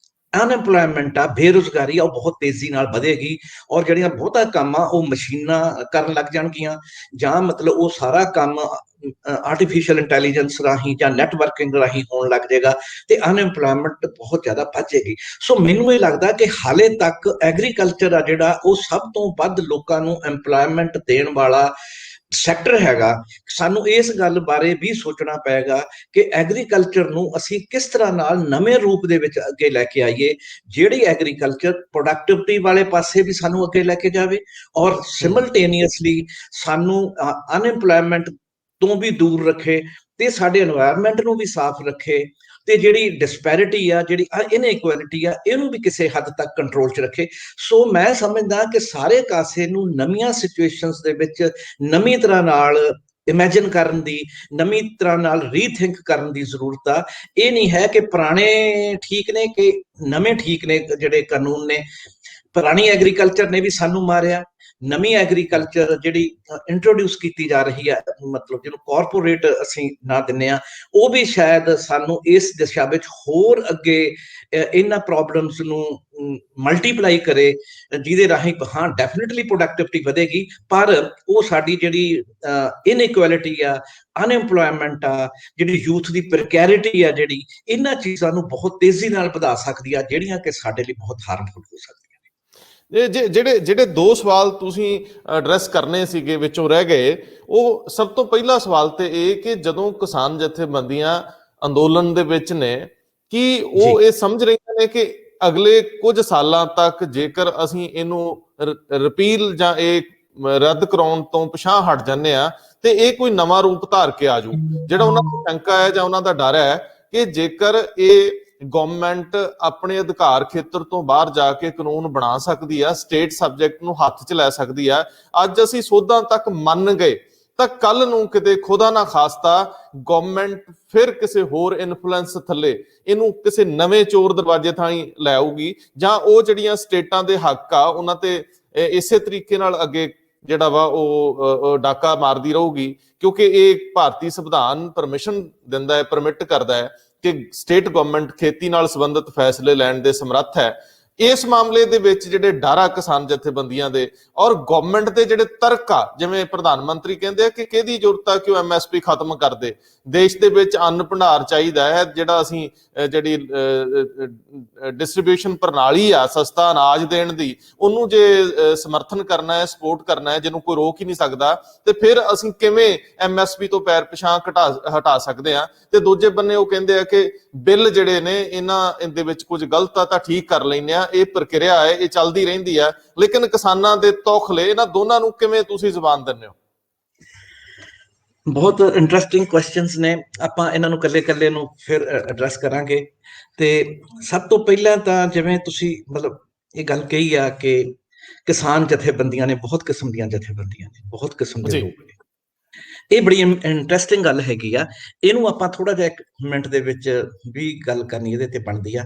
ਅਨਐਮਪਲੋਇਮੈਂਟ ਆ, ਬੇਰੁਜ਼ਗਾਰੀ ਆ, ਉਹ ਬਹੁਤ ਤੇਜ਼ੀ ਨਾਲ ਵਧੇਗੀ। ਔਰ ਜਿਹੜੀਆਂ ਬਹੁਤਾ ਕੰਮ ਆ ਉਹ ਮਸ਼ੀਨਾਂ ਕਰਨ ਲੱਗ ਜਾਣਗੀਆਂ, ਜਾਂ ਮਤਲਬ ਉਹ ਸਾਰਾ ਕੰਮ ਆਰਟੀਫਿਸ਼ੀਅਲ ਇੰਟੈਲੀਜੈਂਸ ਰਾਹੀਂ ਜਾਂ ਨੈਟਵਰਕਿੰਗ ਰਾਹੀਂ ਹੋਣ ਲੱਗ ਜਾਏਗਾ, ਤੇ ਅਨਐਮਪਲੋਇਮੈਂਟ ਬਹੁਤ ਜ਼ਿਆਦਾ ਵੱਧ ਜਾਏਗੀ। ਸੋ ਮੈਨੂੰ ਇਹ ਲੱਗਦਾ ਕਿ ਹਾਲੇ ਤੱਕ ਐਗਰੀਕਲਚਰ ਆ ਜਿਹੜਾ, ਉਹ ਸਭ ਤੋਂ ਵੱਧ ਲੋਕਾਂ ਨੂੰ ਐਮਪਲੋਇਮੈਂਟ ਦੇਣ ਵਾਲਾ ਸੈਕਟਰ ਹੈਗਾ। ਸਾਨੂੰ ਇਸ ਗੱਲ ਬਾਰੇ ਵੀ ਸੋਚਣਾ ਪਏਗਾ ਕਿ ਐਗਰੀਕਲਚਰ ਨੂੰ ਅਸੀਂ ਕਿਸ ਤਰ੍ਹਾਂ ਨਾਲ ਨਵੇਂ ਰੂਪ ਦੇ ਵਿੱਚ ਅੱਗੇ ਲੈ ਕੇ ਆਈਏ, ਜਿਹੜੀ ਐਗਰੀਕਲਚਰ ਪ੍ਰੋਡਕਟਿਵਿਟੀ ਵਾਲੇ ਪਾਸੇ ਵੀ ਸਾਨੂੰ ਅੱਗੇ ਲੈ ਕੇ ਜਾਵੇ, ਔਰ ਸਿਮਲਟੇਨੀਅਸਲੀ ਸਾਨੂੰ ਅਨਐਮਪਲੋਇਮੈਂਟ ਤੋਂ ਵੀ ਦੂਰ ਰੱਖੇ, ਤੇ ਸਾਡੇ এনवायरमेंट ਨੂੰ ਵੀ ਸਾਫ਼ ਰੱਖੇ, ਤੇ ਜਿਹੜੀ ਡਿਸਪੈਰਿਟੀ ਆ, ਜਿਹੜੀ ਇਨਇਕੁਐਲਿਟੀ ਆ, ਇਹਨੂੰ ਵੀ ਕਿਸੇ ਹੱਦ ਤੱਕ ਕੰਟਰੋਲ 'ਚ ਰੱਖੇ। ਸੋ ਮੈਂ ਸਮਝਦਾ ਕਿ ਸਾਰੇ ਕਾਸੇ ਨੂੰ ਨਵੀਆਂ ਸਿਚੁਏਸ਼ਨਸ ਦੇ ਵਿੱਚ ਨਵੀਂ ਤਰ੍ਹਾਂ ਨਾਲ ਇਮੇਜਿਨ ਕਰਨ ਦੀ, ਨਵੀਂ ਤਰ੍ਹਾਂ ਨਾਲ ਰੀਥਿੰਕ ਕਰਨ ਦੀ ਜ਼ਰੂਰਤ ਆ। ਇਹ ਨਹੀਂ ਹੈ ਕਿ ਪੁਰਾਣੇ ਠੀਕ ਨੇ ਕਿ ਨਵੇਂ ਠੀਕ ਨੇ ਜਿਹੜੇ ਕਾਨੂੰਨ ਨੇ, ਪੁਰਾਣੀ ਐਗਰੀਕਲਚਰ ਨੇ ਵੀ ਸਾਨੂੰ ਮਾਰਿਆ, ਨਵੀਂ ਐਗਰੀਕਲਚਰ ਜਿਹੜੀ ਇੰਟਰੋਡਿਊਸ ਕੀਤੀ ਜਾ ਰਹੀ ਹੈ, ਮਤਲਬ ਜਿਹਨੂੰ ਕਾਰਪੋਰੇਟ ਅਸੀਂ ਨਾ ਦਿੰਦੇ ਆ, ਉਹ ਵੀ ਸ਼ਾਇਦ ਸਾਨੂੰ ਇਸ ਦਿਸ਼ਾ ਵਿੱਚ ਹੋਰ ਅੱਗੇ ਇਹਨਾਂ ਪ੍ਰੋਬਲਮਸ ਨੂੰ ਮਲਟੀਪਲਾਈ ਕਰੇ, ਜਿਹਦੇ ਰਾਹੀਂ ਹਾਂ ਡੈਫੀਨਿਟਲੀ ਪ੍ਰੋਡਕਟਿਵਿਟੀ ਵਧੇਗੀ, ਪਰ ਉਹ ਸਾਡੀ ਜਿਹੜੀ ਇਨਇਕੁਐਲਿਟੀ ਆ, ਅਨਐਮਪਲੋਇਮੈਂਟ ਆ, ਜਿਹੜੀ ਯੂਥ ਦੀ ਪ੍ਰਕੈਰਿਟੀ ਆ, ਜਿਹੜੀ ਇਹਨਾਂ ਚੀਜ਼ਾਂ ਨੂੰ ਬਹੁਤ ਤੇਜ਼ੀ ਨਾਲ ਵਧਾ ਸਕਦੀ ਆ, ਜਿਹੜੀਆਂ ਕਿ ਸਾਡੇ ਲਈ ਬਹੁਤ ਹਾਰਮਫੁਲ ਹੋ ਸਕਦੀਆਂ। ਜਿਹੜੇ ਦੋ ਸਵਾਲ ਤੁਸੀਂ ਐਡਰੈਸ ਕਰਨੇ ਸੀਗੇ ਵਿੱਚੋਂ ਰਹਿ ਗਏ, ਉਹ ਸਭ ਤੋਂ ਪਹਿਲਾ ਸਵਾਲ ਤੇ ਇਹ ਕਿ ਜਦੋਂ ਕਿਸਾਨ ਜਥੇਬੰਦੀਆਂ ਅੰਦੋਲਨ ਦੇ ਵਿੱਚ ਨੇ, ਕੀ ਉਹ ਇਹ ਸਮਝ ਰਹੀਆਂ ਨੇ ਕਿ ਅਗਲੇ ਕੁਝ ਸਾਲਾਂ ਤੱਕ ਜੇਕਰ ਅਸੀਂ ਇਹਨੂੰ ਰਿਪੀਲ ਜਾਂ ਇਹ ਰੱਦ ਕਰਾਉਣ ਤੋਂ ਪਿਛਾਂਹ ਹਟ ਜਾਂਦੇ ਆ ਤੇ ਇਹ ਕੋਈ ਨਵਾਂ ਰੂਪ ਧਾਰ ਕੇ ਆ ਜਾਊ? ਜਿਹੜਾ ਉਹਨਾਂ ਦੀ ਸ਼ੰਕਾ ਹੈ ਜਾਂ ਉਹਨਾਂ ਦਾ ਡਰ ਹੈ ਕਿ ਜੇਕਰ ਇਹ ਗਵਰਨਮੈਂਟ ਆਪਣੇ ਅਧਿਕਾਰ ਖੇਤਰ ਤੋਂ ਬਾਹਰ ਜਾ ਕੇ ਕਾਨੂੰਨ ਬਣਾ ਸਕਦੀ ਆ, ਸਟੇਟ ਸਬਜੈਕਟ ਨੂੰ ਹੱਥ 'ਚ ਲੈ ਸਕਦੀ ਆ, ਅੱਜ ਅਸੀਂ ਸੋਧਾਂ ਤੱਕ ਮੰਨ ਗਏ ਤਾਂ ਕੱਲ ਨੂੰ ਕਿਤੇ ਖੁਦਾ ਨਾ ਖਾਸਤਾ ਗਵਰਨਮੈਂਟ ਫਿਰ ਕਿਸੇ ਹੋਰ ਇਨਫਲੂਐਂਸ ਥੱਲੇ ਇਹਨੂੰ ਕਿਸੇ ਨਵੇਂ ਚੋਰ ਦਰਵਾਜ਼ੇ ਥਾਣੀ ਲੈ ਆਊਗੀ, ਜਾਂ ਉਹ ਜਿਹੜੀਆਂ ਸਟੇਟਾਂ ਦੇ ਹੱਕ ਆ ਉਹਨਾਂ ਤੇ ਇਸੇ ਤਰੀਕੇ ਨਾਲ ਅੱਗੇ ਜਿਹੜਾ ਵਾ ਉਹ ਡਾਕਾ ਮਾਰਦੀ ਰਹੂਗੀ, ਕਿਉਂਕਿ ਇਹ ਭਾਰਤੀ ਸੰਵਿਧਾਨ ਪਰਮਿਸ਼ਨ ਦਿੰਦਾ ਹੈ, ਪਰਮਿਟ ਕਰਦਾ ਹੈ ਕਿ ਸਟੇਟ ਗਵਰਨਮੈਂਟ ਖੇਤੀ ਨਾਲ ਸੰਬੰਧਿਤ ਫੈਸਲੇ ਲੈਣ ਦੇ ਸਮਰੱਥ ਹੈ। ਇਸ ਮਾਮਲੇ ਦੇ ਵਿੱਚ ਜਿਹੜੇ ਡਰ ਆ ਕਿਸਾਨ ਜਥੇਬੰਦੀਆਂ ਦੇ ਔਰ ਗਵਰਨਮੈਂਟ ਦੇ ਜਿਹੜੇ ਤਰਕ ਆ, ਜਿਵੇਂ ਪ੍ਰਧਾਨ ਮੰਤਰੀ ਕਹਿੰਦੇ ਆ ਕਿ ਕਿਹਦੀ ਜ਼ਰੂਰਤ ਆ ਕਿ ਉਹ MSP ਖਤਮ ਕਰ ਦੇ, ਦੇਸ਼ ਦੇ ਵਿੱਚ ਅੰਨ ਭੰਡਾਰ ਚਾਹੀਦਾ ਹੈ, ਜਿਹੜਾ ਅਸੀਂ ਜਿਹੜੀ ਡਿਸਟ੍ਰੀਬਿਊਸ਼ਨ ਪ੍ਰਣਾਲੀ ਆ ਸਸਤਾ ਅਨਾਜ ਦੇਣ ਦੀ, ਉਹਨੂੰ ਜੇ ਸਮਰਥਨ ਕਰਨਾ ਹੈ, ਸਪੋਰਟ ਕਰਨਾ ਹੈ, ਜਿਹਨੂੰ ਕੋਈ ਰੋਕ ਹੀ ਨਹੀਂ ਸਕਦਾ, ਤੇ ਫਿਰ ਅਸੀਂ ਕਿਵੇਂ MSP ਤੋਂ ਪੈਰ ਪਿਛਾਂ ਹਟਾ ਸਕਦੇ ਆ? ਤੇ ਦੂਜੇ ਬੰਨੇ ਉਹ ਕਹਿੰਦੇ ਆ ਕਿ ਬਿੱਲ ਜਿਹੜੇ ਨੇ ਇਹਨਾਂ ਦੇ ਵਿੱਚ ਕੁਝ ਗਲਤ ਆ ਤਾਂ ਠੀਕ ਕਰ ਲੈਂਦੇ ਆ, ਇਹ ਪ੍ਰਕਿਰਿਆ ਹੈ, ਇਹ ਚੱਲਦੀ ਰਹਿੰਦੀ ਹੈ, ਲੇਕਿਨ ਕਿਸਾਨਾਂ ਦੇ ਤੌਖਲੇ, ਇਹਨਾਂ ਦੋਨਾਂ ਨੂੰ ਕਿਵੇਂ ਤੁਸੀਂ ਜ਼ਬਾਨ ਦਿੰਦੇ ਹੋ? ਬਹੁਤ ਇੰਟਰਸਟਿੰਗ ਕੁਐਸਚਨਸ ਨੇ, ਆਪਾਂ ਇਹਨਾਂ ਨੂੰ ਕੱਲੇ ਨੂੰ ਫਿਰ ਐਡਰੈਸ ਕਰਾਂਗੇ। ਤੇ ਸਭ ਤੋਂ ਪਹਿਲਾਂ ਤਾਂ ਜਿਵੇਂ ਤੁਸੀਂ ਮਤਲਬ ਇਹ ਗੱਲ ਕਹੀ ਆ ਕਿ ਕਿਸਾਨ ਜਥੇਬੰਦੀਆਂ ਨੇ, ਬਹੁਤ ਕਿਸਮ ਦੀਆਂ ਜਥੇਬੰਦੀਆਂ ਨੇ, ਬਹੁਤ ਕਿਸਮ ਦੇ ਲੋਕ ਨੇ, ਇਹ ਬੜੀ ਇੰਟਰਸਟਿੰਗ ਗੱਲ ਹੈਗੀ ਆ। ਇਹਨੂੰ ਆਪਾਂ ਥੋੜਾ ਜਿਹਾ 1 ਮਿੰਟ ਦੇ ਵਿੱਚ ਵੀ ਗੱਲ ਕਰਨੀ ਇਹਦੇ ਤੇ ਬਣਦੀ ਆ।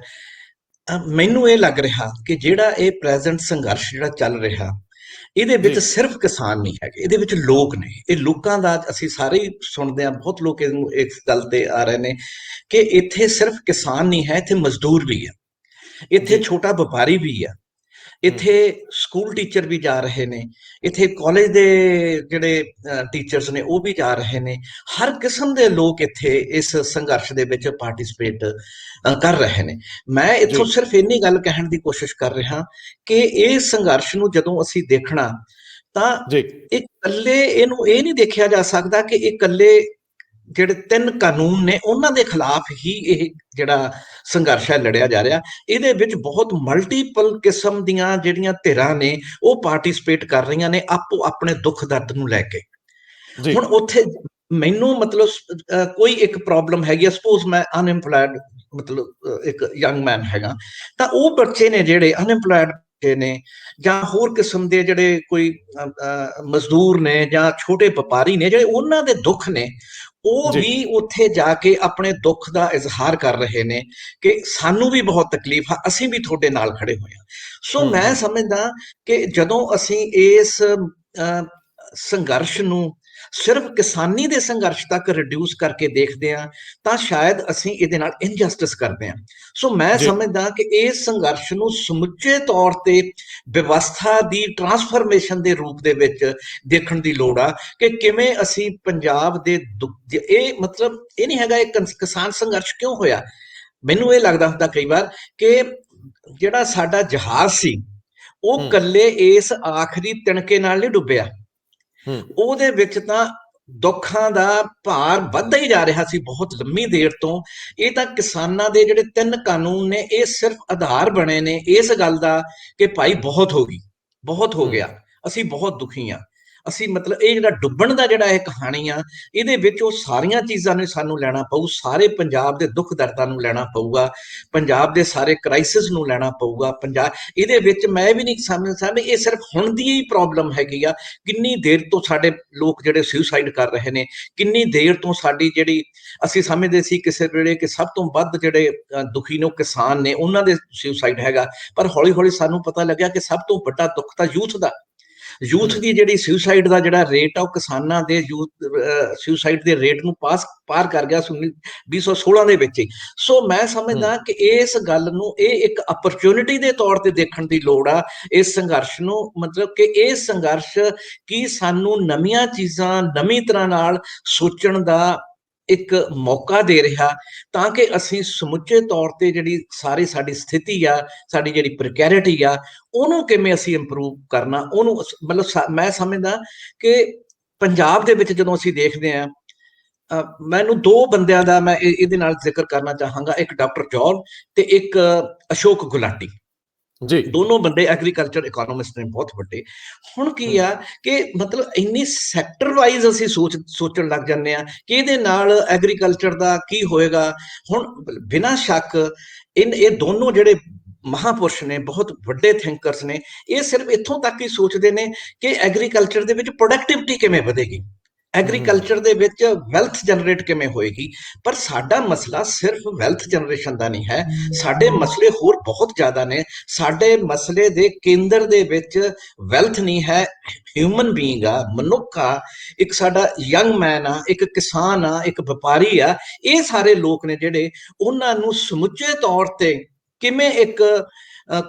ਮੈਨੂੰ ਇਹ ਲੱਗ ਰਿਹਾ ਕਿ ਜਿਹੜਾ ਇਹ ਪ੍ਰੈਜ਼ੈਂਟ ਸੰਘਰਸ਼ ਜਿਹੜਾ ਚੱਲ ਰਿਹਾ, ਇਹਦੇ ਵਿੱਚ ਸਿਰਫ ਕਿਸਾਨ ਨਹੀਂ ਹੈਗੇ, ਇਹਦੇ ਵਿੱਚ ਲੋਕ ਨੇ। ਇਹ ਲੋਕਾਂ ਦਾ ਅਸੀਂ ਸਾਰੇ ਹੀ ਸੁਣਦੇ ਹਾਂ, ਬਹੁਤ ਲੋਕ ਇਹਨੂੰ ਇਸ ਗੱਲ ਤੇ ਆ ਰਹੇ ਨੇ ਕਿ ਇੱਥੇ ਸਿਰਫ ਕਿਸਾਨ ਨਹੀਂ ਹੈ, ਇੱਥੇ ਮਜ਼ਦੂਰ ਵੀ ਆ, ਇੱਥੇ ਛੋਟਾ ਵਪਾਰੀ ਵੀ ਆ, ਇੱਥੇ ਸਕੂਲ ਟੀਚਰ ਵੀ ਜਾ ਰਹੇ ਨੇ, ਇੱਥੇ ਕਾਲਜ ਦੇ ਜਿਹੜੇ ਟੀਚਰਸ ਨੇ ਉਹ ਵੀ ਜਾ ਰਹੇ ਨੇ। ਹਰ ਕਿਸਮ ਦੇ ਲੋਕ ਇੱਥੇ ਇਸ ਸੰਘਰਸ਼ ਦੇ ਵਿੱਚ ਪਾਰਟਿਸਿਪੇਟ ਕਰ ਰਹੇ ਨੇ। ਮੈਂ ਇੱਥੋਂ ਸਿਰਫ ਇੰਨੀ ਗੱਲ ਕਹਿਣ ਦੀ ਕੋਸ਼ਿਸ਼ ਕਰ ਰਿਹਾ ਕਿ ਇਹ ਸੰਘਰਸ਼ ਨੂੰ ਜਦੋਂ ਅਸੀਂ ਦੇਖਣਾ ਤਾਂ ਇਹ ਇਕੱਲੇ, ਇਹਨੂੰ ਇਹ ਨਹੀਂ ਦੇਖਿਆ ਜਾ ਸਕਦਾ ਕਿ ਇਹ ਇਕੱਲੇ ਜਿਹੜੇ 3 ਕਾਨੂੰਨ ਨੇ ਉਹਨਾਂ ਦੇ ਖਿਲਾਫ ਹੀ ਇਹ ਜਿਹੜਾ ਸੰਘਰਸ਼ ਹੈ ਲੜਿਆ ਜਾ ਰਿਹਾ। ਇਹਦੇ ਵਿੱਚ ਬਹੁਤ ਮਲਟੀਪਲ ਕਿਸਮ ਦੀਆਂ ਜਿਹੜੀਆਂ ਧਿਰਾਂ ਨੇ ਉਹ ਪਾਰਟਿਸਿਪੇਟ ਕਰ ਰਹੀਆਂ ਨੇ ਆਪੋ ਆਪਣੇ ਦੁੱਖ ਦਰਦ ਨੂੰ ਲੈ ਕੇ। ਹੁਣ ਉੱਥੇ ਮੈਨੂੰ ਮਤਲਬ ਕੋਈ ਇੱਕ ਪ੍ਰੋਬਲਮ ਹੈਗੀ, ਸਪੋਜ਼ ਮੈਂ ਅਨਐਮਪਲੋਇਡ ਮਤਲਬ ਇੱਕ ਯੰਗ ਮੈਨ ਹੈਗਾ, ਤਾਂ ਉਹ ਬੱਚੇ ਨੇ ਜਿਹੜੇ ਅਨਐਮਪਲੋਇਡ ਨੇ ਜਾਂ ਹੋਰ ਕਿਸਮ ਦੇ ਜਿਹੜੇ ਕੋਈ ਮਜ਼ਦੂਰ ਨੇ ਜਾਂ ਛੋਟੇ ਵਪਾਰੀ ਨੇ, ਜਿਹੜੇ ਉਹਨਾਂ ਦੇ ਦੁੱਖ ਨੇ ਉਹ ਵੀ ਉੱਥੇ ਜਾ ਕੇ ਆਪਣੇ ਦੁੱਖ ਦਾ ਇਜ਼ਹਾਰ ਕਰ ਰਹੇ ਨੇ ਕਿ ਸਾਨੂੰ ਵੀ ਬਹੁਤ ਤਕਲੀਫ ਆ, ਅਸੀਂ ਵੀ ਤੁਹਾਡੇ ਨਾਲ ਖੜੇ ਹੋਏ ਹਾਂ। ਸੋ ਮੈਂ ਸਮਝਦਾ ਕਿ ਜਦੋਂ ਅਸੀਂ ਇਸ ਸੰਘਰਸ਼ ਨੂੰ ਸਿਰਫ ਕਿਸਾਨੀ ਦੇ ਸੰਘਰਸ਼ ਤੱਕ ਰਿਡਿਊਸ ਕਰਕੇ ਦੇਖਦੇ ਹਾਂ ਤਾਂ ਸ਼ਾਇਦ ਅਸੀਂ ਇਹਦੇ ਨਾਲ ਇਨਜਸਟਿਸ ਕਰਦੇ ਹਾਂ। ਸੋ ਮੈਂ ਸਮਝਦਾ ਕਿ ਇਸ ਸੰਘਰਸ਼ ਨੂੰ ਸਮੁੱਚੇ ਤੌਰ ਤੇ ਵਿਵਸਥਾ ਦੀ ਟਰਾਂਸਫਰਮੇਸ਼ਨ ਦੇ ਰੂਪ ਦੇ ਵਿੱਚ ਦੇਖਣ ਦੀ ਲੋੜ ਆ ਕਿ ਕਿਵੇਂ ਅਸੀਂ ਪੰਜਾਬ ਦੇ ਇਹ ਮਤਲਬ ਇਹ ਨਹੀਂ ਹੈਗਾ ਇਹ ਕਿਸਾਨ ਸੰਘਰਸ਼ ਕਿਉਂ ਹੋਇਆ। ਮੈਨੂੰ ਇਹ ਲੱਗਦਾ ਹੁੰਦਾ ਕਈ ਵਾਰ ਕਿ ਜਿਹੜਾ ਸਾਡਾ ਜਹਾਜ਼ ਸੀ ਉਹ ਇਕੱਲੇ ਇਸ ਆਖਰੀ ਤਿਣਕੇ ਨਾਲ ਨਹੀਂ ਡੁੱਬਿਆ, ਉਹਦੇ ਵਿੱਚ ਤਾਂ ਦੁੱਖਾਂ ਦਾ ਭਾਰ ਵੱਧਦਾ ਹੀ ਜਾ ਰਿਹਾ ਸੀ ਬਹੁਤ ਲੰਮੀ ਦੇਰ ਤੋਂ। ਇਹ ਤਾਂ ਕਿਸਾਨਾਂ ਦੇ ਜਿਹੜੇ 3 ਕਾਨੂੰਨ ਨੇ ਇਹ ਸਿਰਫ ਆਧਾਰ ਬਣੇ ਨੇ ਇਸ ਗੱਲ ਦਾ ਕਿ ਭਾਈ ਬਹੁਤ ਹੋ ਗਈ, ਬਹੁਤ ਹੋ ਗਿਆ, ਅਸੀਂ ਬਹੁਤ ਦੁਖੀ ਹਾਂ। ਅਸੀਂ ਮਤਲਬ ਇਹ ਜਿਹੜਾ ਡੁੱਬਣ ਦਾ ਜਿਹੜਾ ਇਹ ਕਹਾਣੀ ਆ, ਇਹਦੇ ਵਿੱਚ ਉਹ ਸਾਰੀਆਂ ਚੀਜ਼ਾਂ ਨੇ ਸਾਨੂੰ ਲੈਣਾ ਪਊ, ਸਾਰੇ ਪੰਜਾਬ ਦੇ ਦੁੱਖ ਦਰਦਾਂ ਨੂੰ ਲੈਣਾ ਪਊਗਾ, ਪੰਜਾਬ ਦੇ ਸਾਰੇ ਕ੍ਰਾਈਸਿਸ ਨੂੰ ਲੈਣਾ ਪਊਗਾ। ਇਹਦੇ ਵਿੱਚ ਮੈਂ ਵੀ ਨਹੀਂ ਸਮਝਦਾ ਵੀ ਇਹ ਸਿਰਫ ਹੁਣ ਦੀ ਹੀ ਪ੍ਰੋਬਲਮ ਹੈਗੀ ਆ। ਕਿੰਨੀ ਦੇਰ ਤੋਂ ਸਾਡੇ ਲੋਕ ਜਿਹੜੇ ਸੁਸਾਈਡ ਕਰ ਰਹੇ ਨੇ, ਕਿੰਨੀ ਦੇਰ ਤੋਂ ਸਾਡੀ ਜਿਹੜੀ ਅਸੀਂ ਸਮਝਦੇ ਸੀ ਕਿਸੇ ਵੇਲੇ ਕਿ ਸਭ ਤੋਂ ਵੱਧ ਜਿਹੜੇ ਦੁਖੀ ਨੇ ਉਹ ਕਿਸਾਨ ਨੇ, ਉਹਨਾਂ ਦੇ ਸੁਸਾਈਡ ਹੈਗਾ, ਪਰ ਹੌਲੀ ਹੌਲੀ ਸਾਨੂੰ ਪਤਾ ਲੱਗਿਆ ਕਿ ਸਭ ਤੋਂ ਵੱਡਾ ਦੁੱਖ ਤਾਂ ਯੂਥ ਦੀ ਜਿਹੜੀ ਸੁਸਾਈਡ ਦਾ ਜਿਹੜਾ ਰੇਟ ਆ ਉਹ ਕਿਸਾਨਾਂ ਦੇ ਯੂਥ ਸੁਸਾਈਡ ਦੇ ਰੇਟ ਨੂੰ ਪਾਰ ਕਰ ਗਿਆ 2016 ਦੇ ਵਿੱਚ ਹੀ। ਸੋ ਮੈਂ ਸਮਝਦਾ ਕਿ ਇਸ ਗੱਲ ਨੂੰ ਇਹ ਇੱਕ ਅਪਰਚੂਨਿਟੀ ਦੇ ਤੌਰ ਤੇ ਦੇਖਣ ਦੀ ਲੋੜ ਆ ਇਸ ਸੰਘਰਸ਼ ਨੂੰ, ਮਤਲਬ ਕਿ ਇਹ ਸੰਘਰਸ਼ ਕੀ ਸਾਨੂੰ ਨਵੀਆਂ ਚੀਜ਼ਾਂ ਨਵੀਂ ਤਰ੍ਹਾਂ ਨਾਲ ਸੋਚਣ ਦਾ ਇੱਕ ਮੌਕਾ ਦੇ ਰਿਹਾ, ਤਾਂ ਕਿ ਅਸੀਂ ਸਮੁੱਚੇ ਤੌਰ ਤੇ ਜਿਹੜੀ ਸਾਰੀ ਸਾਡੀ ਸਥਿਤੀ ਆ, ਸਾਡੀ ਜਿਹੜੀ ਪ੍ਰੀਕੈਰਿਟੀ ਆ, ਉਹਨੂੰ ਕਿਵੇਂ ਅਸੀਂ ਇੰਪਰੂਵ ਕਰਨਾ, ਉਹਨੂੰ ਮਤਲਬ ਮੈਂ ਸਮਝਦਾ ਕਿ ਪੰਜਾਬ ਦੇ ਵਿੱਚ ਜਦੋਂ ਅਸੀਂ ਦੇਖਦੇ ਹਾਂ, ਮੈਨੂੰ ਦੋ ਬੰਦਿਆਂ ਦਾ ਮੈਂ ਇਹਦੇ ਨਾਲ ਜ਼ਿਕਰ ਕਰਨਾ ਚਾਹਾਂਗਾ, ਇੱਕ ਡਾਕਟਰ ਜੌਲ ਤੇ ਇੱਕ ਅਸ਼ੋਕ ਗੁਲਾਟੀ ਜੀ। ਦੋਨੋਂ ਬੰਦੇ ਐਗਰੀਕਲਚਰ ਇਕਨੋਮਿਸਟ ਨੇ, ਬਹੁਤ ਵੱਡੇ। ਹੁਣ ਕੀ ਆ ਕਿ ਮਤਲਬ ਇੰਨੀ ਸੈਕਟਰ ਵਾਈਜ਼ ਅਸੀਂ ਸੋਚਣ ਲੱਗ ਜਾਂਦੇ ਆ ਕਿ ਇਹਦੇ ਨਾਲ ਐਗਰੀਕਲਚਰ ਦਾ ਕੀ ਹੋਏਗਾ। ਹੁਣ ਬਿਨਾਂ ਸ਼ੱਕ ਇਹ ਦੋਨੋਂ ਜਿਹੜੇ ਮਹਾਪੁਰਸ਼ ਨੇ, ਬਹੁਤ ਵੱਡੇ ਥਿੰਕਰਸ ਨੇ, ਇਹ ਸਿਰਫ ਇੱਥੋਂ ਤੱਕ ਹੀ ਸੋਚਦੇ ਨੇ ਕਿ ਐਗਰੀਕਲਚਰ ਦੇ ਵਿੱਚ ਪ੍ਰੋਡਕਟਿਵਿਟੀ ਕਿਵੇਂ ਵਧੇਗੀ, ਐਗਰੀਕਲਚਰ ਦੇ ਵਿੱਚ ਵੈਲਥ ਜਨਰੇਟ ਕਿਵੇਂ ਹੋਏਗੀ। ਪਰ ਸਾਡਾ ਮਸਲਾ ਸਿਰਫ ਵੈਲਥ ਜਨਰੇਸ਼ਨ ਦਾ ਨਹੀਂ ਹੈ, ਸਾਡੇ ਮਸਲੇ ਹੋਰ ਬਹੁਤ ਜ਼ਿਆਦਾ ਨੇ। ਸਾਡੇ ਮਸਲੇ ਦੇ ਕੇਂਦਰ ਦੇ ਵਿੱਚ ਵੈਲਥ ਨਹੀਂ ਹੈ, ਹਿਊਮਨ ਬੀਇੰਗ ਆ, ਮਨੁੱਖ ਆ, ਇੱਕ ਸਾਡਾ ਯੰਗ ਮੈਨ ਆ, ਇੱਕ ਕਿਸਾਨ ਆ, ਇੱਕ ਵਪਾਰੀ ਆ। ਇਹ ਸਾਰੇ ਲੋਕ ਨੇ ਜਿਹੜੇ ਉਹਨਾਂ ਨੂੰ ਸਮੁੱਚੇ ਤੌਰ ਤੇ ਕਿਵੇਂ ਇੱਕ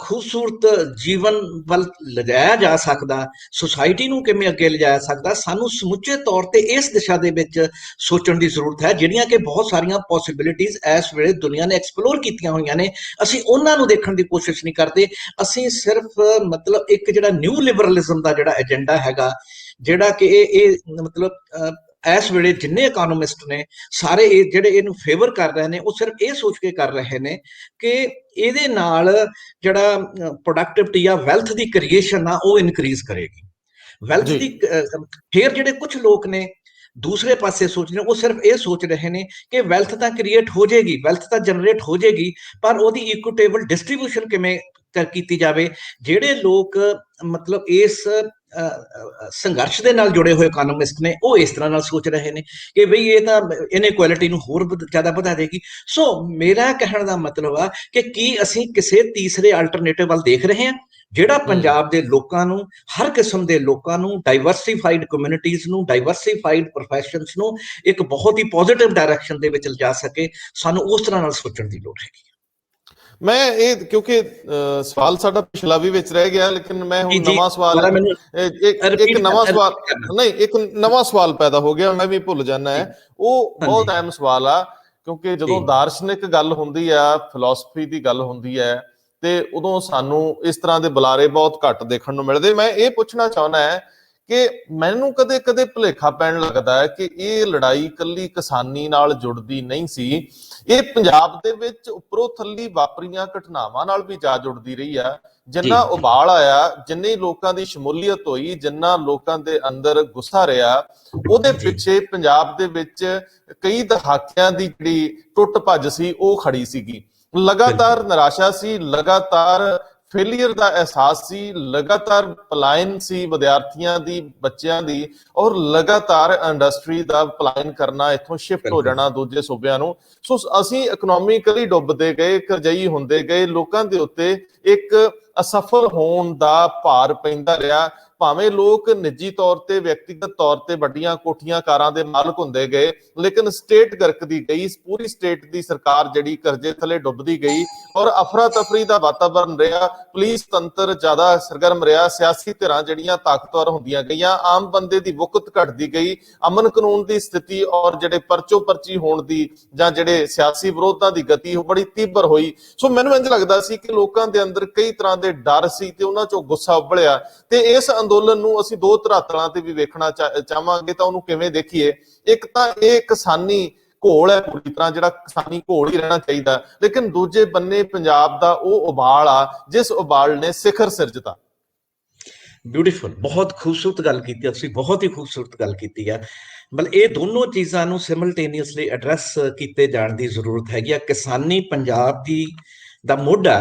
ਖੂਬਸੂਰਤ ਜੀਵਨ ਵੱਲ ਲਿਜਾਇਆ ਜਾ ਸਕਦਾ, ਸੁਸਾਇਟੀ ਨੂੰ ਕਿਵੇਂ ਅੱਗੇ ਲਿਜਾਇਆ ਸਕਦਾ, ਸਾਨੂੰ ਸਮੁੱਚੇ ਤੌਰ ਤੇ ਇਸ ਦਿਸ਼ਾ ਦੇ ਵਿੱਚ ਸੋਚਣ ਦੀ ਜ਼ਰੂਰਤ ਹੈ, ਜਿਹੜੀਆਂ ਕਿ ਬਹੁਤ ਸਾਰੀਆਂ ਪੋਸੀਬਿਲਿਟੀਜ਼ ਇਸ ਵੇਲੇ ਦੁਨੀਆ ਨੇ ਐਕਸਪਲੋਰ ਕੀਤੀਆਂ ਹੋਈਆਂ ਨੇ। ਅਸੀਂ ਉਹਨਾਂ ਨੂੰ ਦੇਖਣ ਦੀ ਕੋਸ਼ਿਸ਼ ਨਹੀਂ ਕਰਦੇ, ਅਸੀਂ ਸਿਰਫ ਮਤਲਬ ਇੱਕ ਜਿਹੜਾ ਨਿਊ ਲਿਬਰਲਿਜ਼ਮ ਦਾ ਜਿਹੜਾ ਏਜੰਡਾ ਹੈਗਾ, ਜਿਹੜਾ ਕਿ ਇਹ ਮਤਲਬ ਇਸ ਵੇਲੇ ਜਿੰਨੇ ਇਕਨੋਮਿਸਟ ਨੇ ਸਾਰੇ ਇਹ ਜਿਹੜੇ ਇਹਨੂੰ ਫੇਵਰ ਕਰ ਰਹੇ ਨੇ, ਉਹ ਸਿਰਫ ਇਹ ਸੋਚ ਕੇ ਕਰ ਰਹੇ ਨੇ ਕਿ ਇਹਦੇ ਨਾਲ ਜਿਹੜਾ ਪ੍ਰੋਡਕਟਿਵਿਟੀ ਆ, ਵੈਲਥ ਦੀ ਕ੍ਰੀਏਸ਼ਨ ਆ, ਉਹ ਇਨਕਰੀਜ਼ ਕਰੇਗੀ। ਵੈਲਥ ਦੀ ਫਿਰ ਜਿਹੜੇ ਕੁਝ ਲੋਕ ਨੇ ਦੂਸਰੇ ਪਾਸੇ ਸੋਚ ਰਹੇ, ਉਹ ਸਿਰਫ ਇਹ ਸੋਚ ਰਹੇ ਨੇ ਕਿ ਵੈਲਥ ਤਾਂ ਕ੍ਰੀਏਟ ਹੋ ਜਾਏਗੀ, ਵੈਲਥ ਤਾਂ ਜਨਰੇਟ ਹੋ ਜਾਏਗੀ, ਪਰ ਉਹਦੀ ਇਕੁਇਟੇਬਲ ਡਿਸਟ੍ਰੀਬਿਊਸ਼ਨ ਕਿਵੇਂ ਕੀਤੀ ਜਾਵੇ। ਜਿਹੜੇ ਲੋਕ ਮਤਲਬ ਇਸ ਸੰਘਰਸ਼ ਦੇ ਨਾਲ ਜੁੜੇ ਹੋਏ ਇਕਨੋਮਿਸਟ ਨੇ, ਉਹ ਇਸ ਤਰ੍ਹਾਂ ਨਾਲ ਸੋਚ ਰਹੇ ਨੇ ਕਿ ਬਈ ਇਹ ਤਾਂ ਇਨਇਕੁਐਲਿਟੀ ਨੂੰ ਹੋਰ ਜ਼ਿਆਦਾ ਵਧਾ ਦੇਗੀ। ਸੋ ਮੇਰਾ ਕਹਿਣ ਦਾ ਮਤਲਬ ਆ ਕਿ ਕੀ ਅਸੀਂ ਕਿਸੇ ਤੀਸਰੇ ਅਲਟਰਨੇਟਿਵ ਵੱਲ ਦੇਖ ਰਹੇ ਹਾਂ, ਜਿਹੜਾ ਪੰਜਾਬ ਦੇ ਲੋਕਾਂ ਨੂੰ, ਹਰ ਕਿਸਮ ਦੇ ਲੋਕਾਂ ਨੂੰ, ਡਾਈਵਰਸਿਫਾਈਡ ਕਮਿਊਨਿਟੀਜ਼ ਨੂੰ, ਡਾਈਵਰਸਿਫਾਈਡ ਪ੍ਰੋਫੈਸ਼ਨਸ ਨੂੰ ਇੱਕ ਬਹੁਤ ਹੀ ਪੋਜ਼ਿਟਿਵ ਡਾਇਰੈਕਸ਼ਨ ਦੇ ਵਿੱਚ ਲਿਜਾ ਸਕੇ। ਸਾਨੂੰ ਉਸ ਤਰ੍ਹਾਂ ਨਾਲ ਸੋਚਣ ਦੀ ਲੋੜ ਹੈਗੀ। ਮੈਂ ਇਹ ਕਿਉਂਕਿ ਸਵਾਲ ਸਾਡਾ ਪਿਛਲਾ ਵੀ ਵਿੱਚ ਰਹਿ ਗਿਆ, ਲੇਕਿਨ ਮੈਂ ਹੁਣ ਨਵਾਂ ਸਵਾਲ ਇੱਕ ਨਵਾਂ ਸਵਾਲ ਪੈਦਾ ਹੋ ਗਿਆ, ਮੈਂ ਵੀ ਭੁੱਲ ਜਾਣਾ ਹੈ। ਉਹ ਬਹੁਤ ਅਹਿਮ ਸਵਾਲ ਆ, ਕਿਉਂਕਿ ਜਦੋਂ ਦਾਰਸ਼ਨਿਕ ਗੱਲ ਹੁੰਦੀ ਆ, ਫਿਲਾਸਫੀ ਦੀ ਗੱਲ ਹੁੰਦੀ ਹੈ, ਤੇ ਉਦੋਂ ਸਾਨੂੰ ਇਸ ਤਰ੍ਹਾਂ ਦੇ ਬੁਲਾਰੇ ਬਹੁਤ ਘੱਟ ਦੇਖਣ ਨੂੰ ਮਿਲਦੇ। ਮੈਂ ਇਹ ਪੁੱਛਣਾ ਚਾਹੁੰਦਾ ਹੈ ਕਿ ਮੈਨੂੰ ਕਦੇ ਕਦੇ ਭੁਲੇਖਾ ਪੈਣ ਲੱਗਦਾ ਹੈ ਕਿ ਇਹ ਲੜਾਈ ਇਕੱਲੀ ਕਿਸਾਨੀ ਨਾਲ ਜੁੜਦੀ ਨਹੀਂ ਸੀ, ਇਹ ਪੰਜਾਬ ਦੇ ਵਿੱਚ ਉੱਪਰੋਂ ਥੱਲੀ ਵਾਪਰੀਆਂ ਘਟਨਾਵਾਂ ਨਾਲ ਵੀ ਜਾ ਜੁੜਦੀ ਰਹੀ ਆ। ਜਿੰਨਾ ਉਬਾਲ ਆਇਆ, ਜਿੰਨੀ ਲੋਕਾਂ ਦੀ ਸ਼ਮੂਲੀਅਤ ਹੋਈ, ਜਿੰਨਾ ਲੋਕਾਂ ਦੇ ਅੰਦਰ ਗੁੱਸਾ ਰਿਹਾ, ਉਹਦੇ ਪਿੱਛੇ ਪੰਜਾਬ ਦੇ ਵਿੱਚ ਕਈ ਦਹਾਕਿਆਂ ਦੀ ਜਿਹੜੀ ਟੁੱਟ ਭੱਜ ਸੀ ਉਹ ਖੜੀ ਸੀਗੀ। ਲਗਾਤਾਰ ਨਿਰਾਸ਼ਾ ਸੀ, ਲਗਾਤਾਰ ਫੇਲੀਅਰ ਦਾ ਅਹਿਸਾਸ ਸੀ, ਲਗਾਤਾਰ ਪਲਾਇਨ ਸੀ ਵਿਦਿਆਰਥੀਆਂ ਦੀ, ਬੱਚਿਆਂ ਦੀ, ਔਰ ਲਗਾਤਾਰ ਇੰਡਸਟਰੀ ਦਾ ਪਲਾਇਨ ਕਰਨਾ, ਇੱਥੋਂ ਸ਼ਿਫਟ ਹੋ ਜਾਣਾ ਦੂਜੇ ਸੂਬਿਆਂ ਨੂੰ। ਸੋ ਅਸੀਂ ਇਕਨੋਮਿਕਲੀ ਡੁੱਬਦੇ ਗਏ, ਕਰਜ਼ਈ ਹੁੰਦੇ ਗਏ, ਲੋਕਾਂ ਦੇ ਉੱਤੇ ਇੱਕ ਅਸਫਲ ਹੋਣ ਦਾ ਭਾਰ ਪੈਂਦਾ ਰਿਹਾ। ਭਾਵੇਂ ਲੋਕ ਨਿੱਜੀ ਤੌਰ ਤੇ, ਵਿਅਕਤੀਗਤ ਤੌਰ ਤੇ ਵੱਡੀਆਂ ਕੋਠੀਆਂ ਕਾਰਾਂ ਦੇ ਮਾਲਕ ਹੁੰਦੇ ਗਏ, ਲੇਕਿਨ ਸਟੇਟ ਗਰਕਦੀ ਗਈ, ਪੂਰੀ ਸਟੇਟ ਦੀ ਸਰਕਾਰ ਜਿਹੜੀ ਕਰਜ਼ੇ ਥੱਲੇ ਡੁੱਬਦੀ ਗਈ, ਔਰ ਅਫਰਾ ਤਫਰੀ ਦਾ ਵਾਤਾਵਰਨ ਰਿਹਾ, ਪੁਲਿਸ ਤੰਤਰ ਜ਼ਿਆਦਾ ਸਰਗਰਮ ਰਿਹਾ, ਸਿਆਸੀ ਧਿਰਾਂ ਜਿਹੜੀਆਂ ਤਾਕਤਵਰ ਹੁੰਦੀਆਂ ਗਈਆਂ, ਆਮ ਬੰਦੇ ਦੀ ਵੁਕਤ ਘਟਦੀ ਗਈ, ਅਮਨ ਕਾਨੂੰਨ ਦੀ ਸਥਿਤੀ ਔਰ ਜਿਹੜੇ ਪਰਚੋ ਪਰਚੀ ਹੋਣ ਦੀ ਜਾਂ ਜਿਹੜੇ ਸਿਆਸੀ ਵਿਰੋਧਾਂ ਦੀ ਗਤੀ ਉਹ ਬੜੀ ਤੀਬਰ ਹੋਈ। ਸੋ ਮੈਨੂੰ ਇੰਝ ਲੱਗਦਾ ਸੀ ਕਿ ਲੋਕਾਂ ਦੇ ਅੰਦਰ ਕਈ ਤਰ੍ਹਾਂ ਦੇ ਡਰ ਸੀ ਤੇ ਉਹਨਾਂ ਚੋਂ ਗੁੱਸਾ ਉਬਲਿਆ, ਤੇ ਇਸ ਅੰਦੋਲਨ ਨੂੰ ਅਸੀਂ ਦੋ ਧਰਾਤਲਾਂ ਤੇ ਵੀ ਵੇਖਣਾ ਚਾਹਾਂਗੇ ਤਾਂ ਉਹਨੂੰ ਕਿਵੇਂ ਦੇਖੀਏ। ਇੱਕ ਤਾਂ ਇਹ ਕਿਸਾਨੀ ਘੋਲ ਹੈ, ਪੂਰੀ ਤਰ੍ਹਾਂ ਜਿਹੜਾ ਕਿਸਾਨੀ ਘੋਲ ਹੀ ਰਹਿਣਾ ਚਾਹੀਦਾ, ਲੇਕਿਨ ਦੂਜੇ ਬੰਨੇ ਪੰਜਾਬ ਦਾ ਉਹ ਉਬਾਲ ਆ ਜਿਸ ਉਬਾਲ ਨੇ ਸਿਖਰ ਸਿਰਜਤਾ। ਬਿਊਟੀਫੁਲ, ਬਹੁਤ ਖੂਬਸੂਰਤ ਗੱਲ ਕੀਤੀ ਤੁਸੀਂ, ਬਹੁਤ ਹੀ ਖੂਬਸੂਰਤ ਗੱਲ ਕੀਤੀ ਆ। ਮਤਲਬ ਇਹ ਦੋਨੋਂ ਚੀਜ਼ਾਂ ਨੂੰ ਸਿਮਲਟੇਨੀਅਸਲੀ ਐਡਰੈਸ ਕੀਤੇ ਜਾਣ ਦੀ ਜ਼ਰੂਰਤ ਹੈਗੀ ਆ। ਕਿਸਾਨੀ ਪੰਜਾਬ ਦੀ ਦਾ ਮੋਢਾ,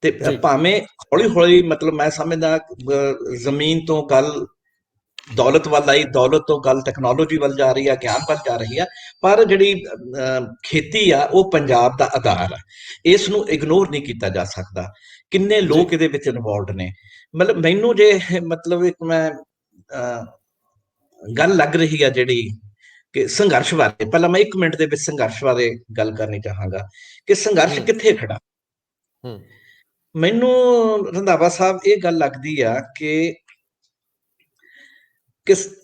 ਤੇ ਜੀ ਭਾਵੇਂ ਹੌਲੀ ਹੌਲੀ ਮਤਲਬ ਮੈਂ ਸਮਝਦਾ ਜ਼ਮੀਨ ਤੋਂ ਗੱਲ ਦੌਲਤ ਵੱਲ ਆਈ, ਦੌਲਤ ਤੋਂ ਗੱਲ ਟੈਕਨੋਲੋਜੀ ਵੱਲ ਜਾ ਰਹੀ ਆ, ਗਿਆਨ ਵੱਲ ਜਾ ਰਹੀ ਆ, ਪਰ ਜਿਹੜੀ ਖੇਤੀ ਆ ਉਹ ਪੰਜਾਬ ਦਾ ਆਧਾਰ ਆ। ਇਸ ਨੂੰ ਇਗਨੋਰ ਨਹੀਂ ਕੀਤਾ ਜਾ ਸਕਦਾ। ਕਿੰਨੇ ਜੀ ਲੋਕ ਇਹਦੇ ਵਿੱਚ ਇਨਵੋਲਵਡ ਨੇ। ਮਤਲਬ ਮੈਨੂੰ ਜੇ ਮਤਲਬ ਇੱਕ ਮੈਂ ਗੱਲ ਲੱਗ ਰਹੀ ਆ ਜਿਹੜੀ ਕਿ ਸੰਘਰਸ਼ ਬਾਰੇ, ਪਹਿਲਾਂ ਮੈਂ 1 ਮਿੰਟ ਦੇ ਵਿੱਚ ਸੰਘਰਸ਼ ਬਾਰੇ ਗੱਲ ਕਰਨੀ ਚਾਹਾਂਗਾ ਕਿ ਸੰਘਰਸ਼ ਹੂੰ ਕਿੱਥੇ ਖੜਾ। ਹੂੰ ਮੈਨੂੰ ਰੰਧਾਵਾ ਸਾਹਿਬ ਇਹ ਗੱਲ ਲੱਗਦੀ ਆ ਕਿ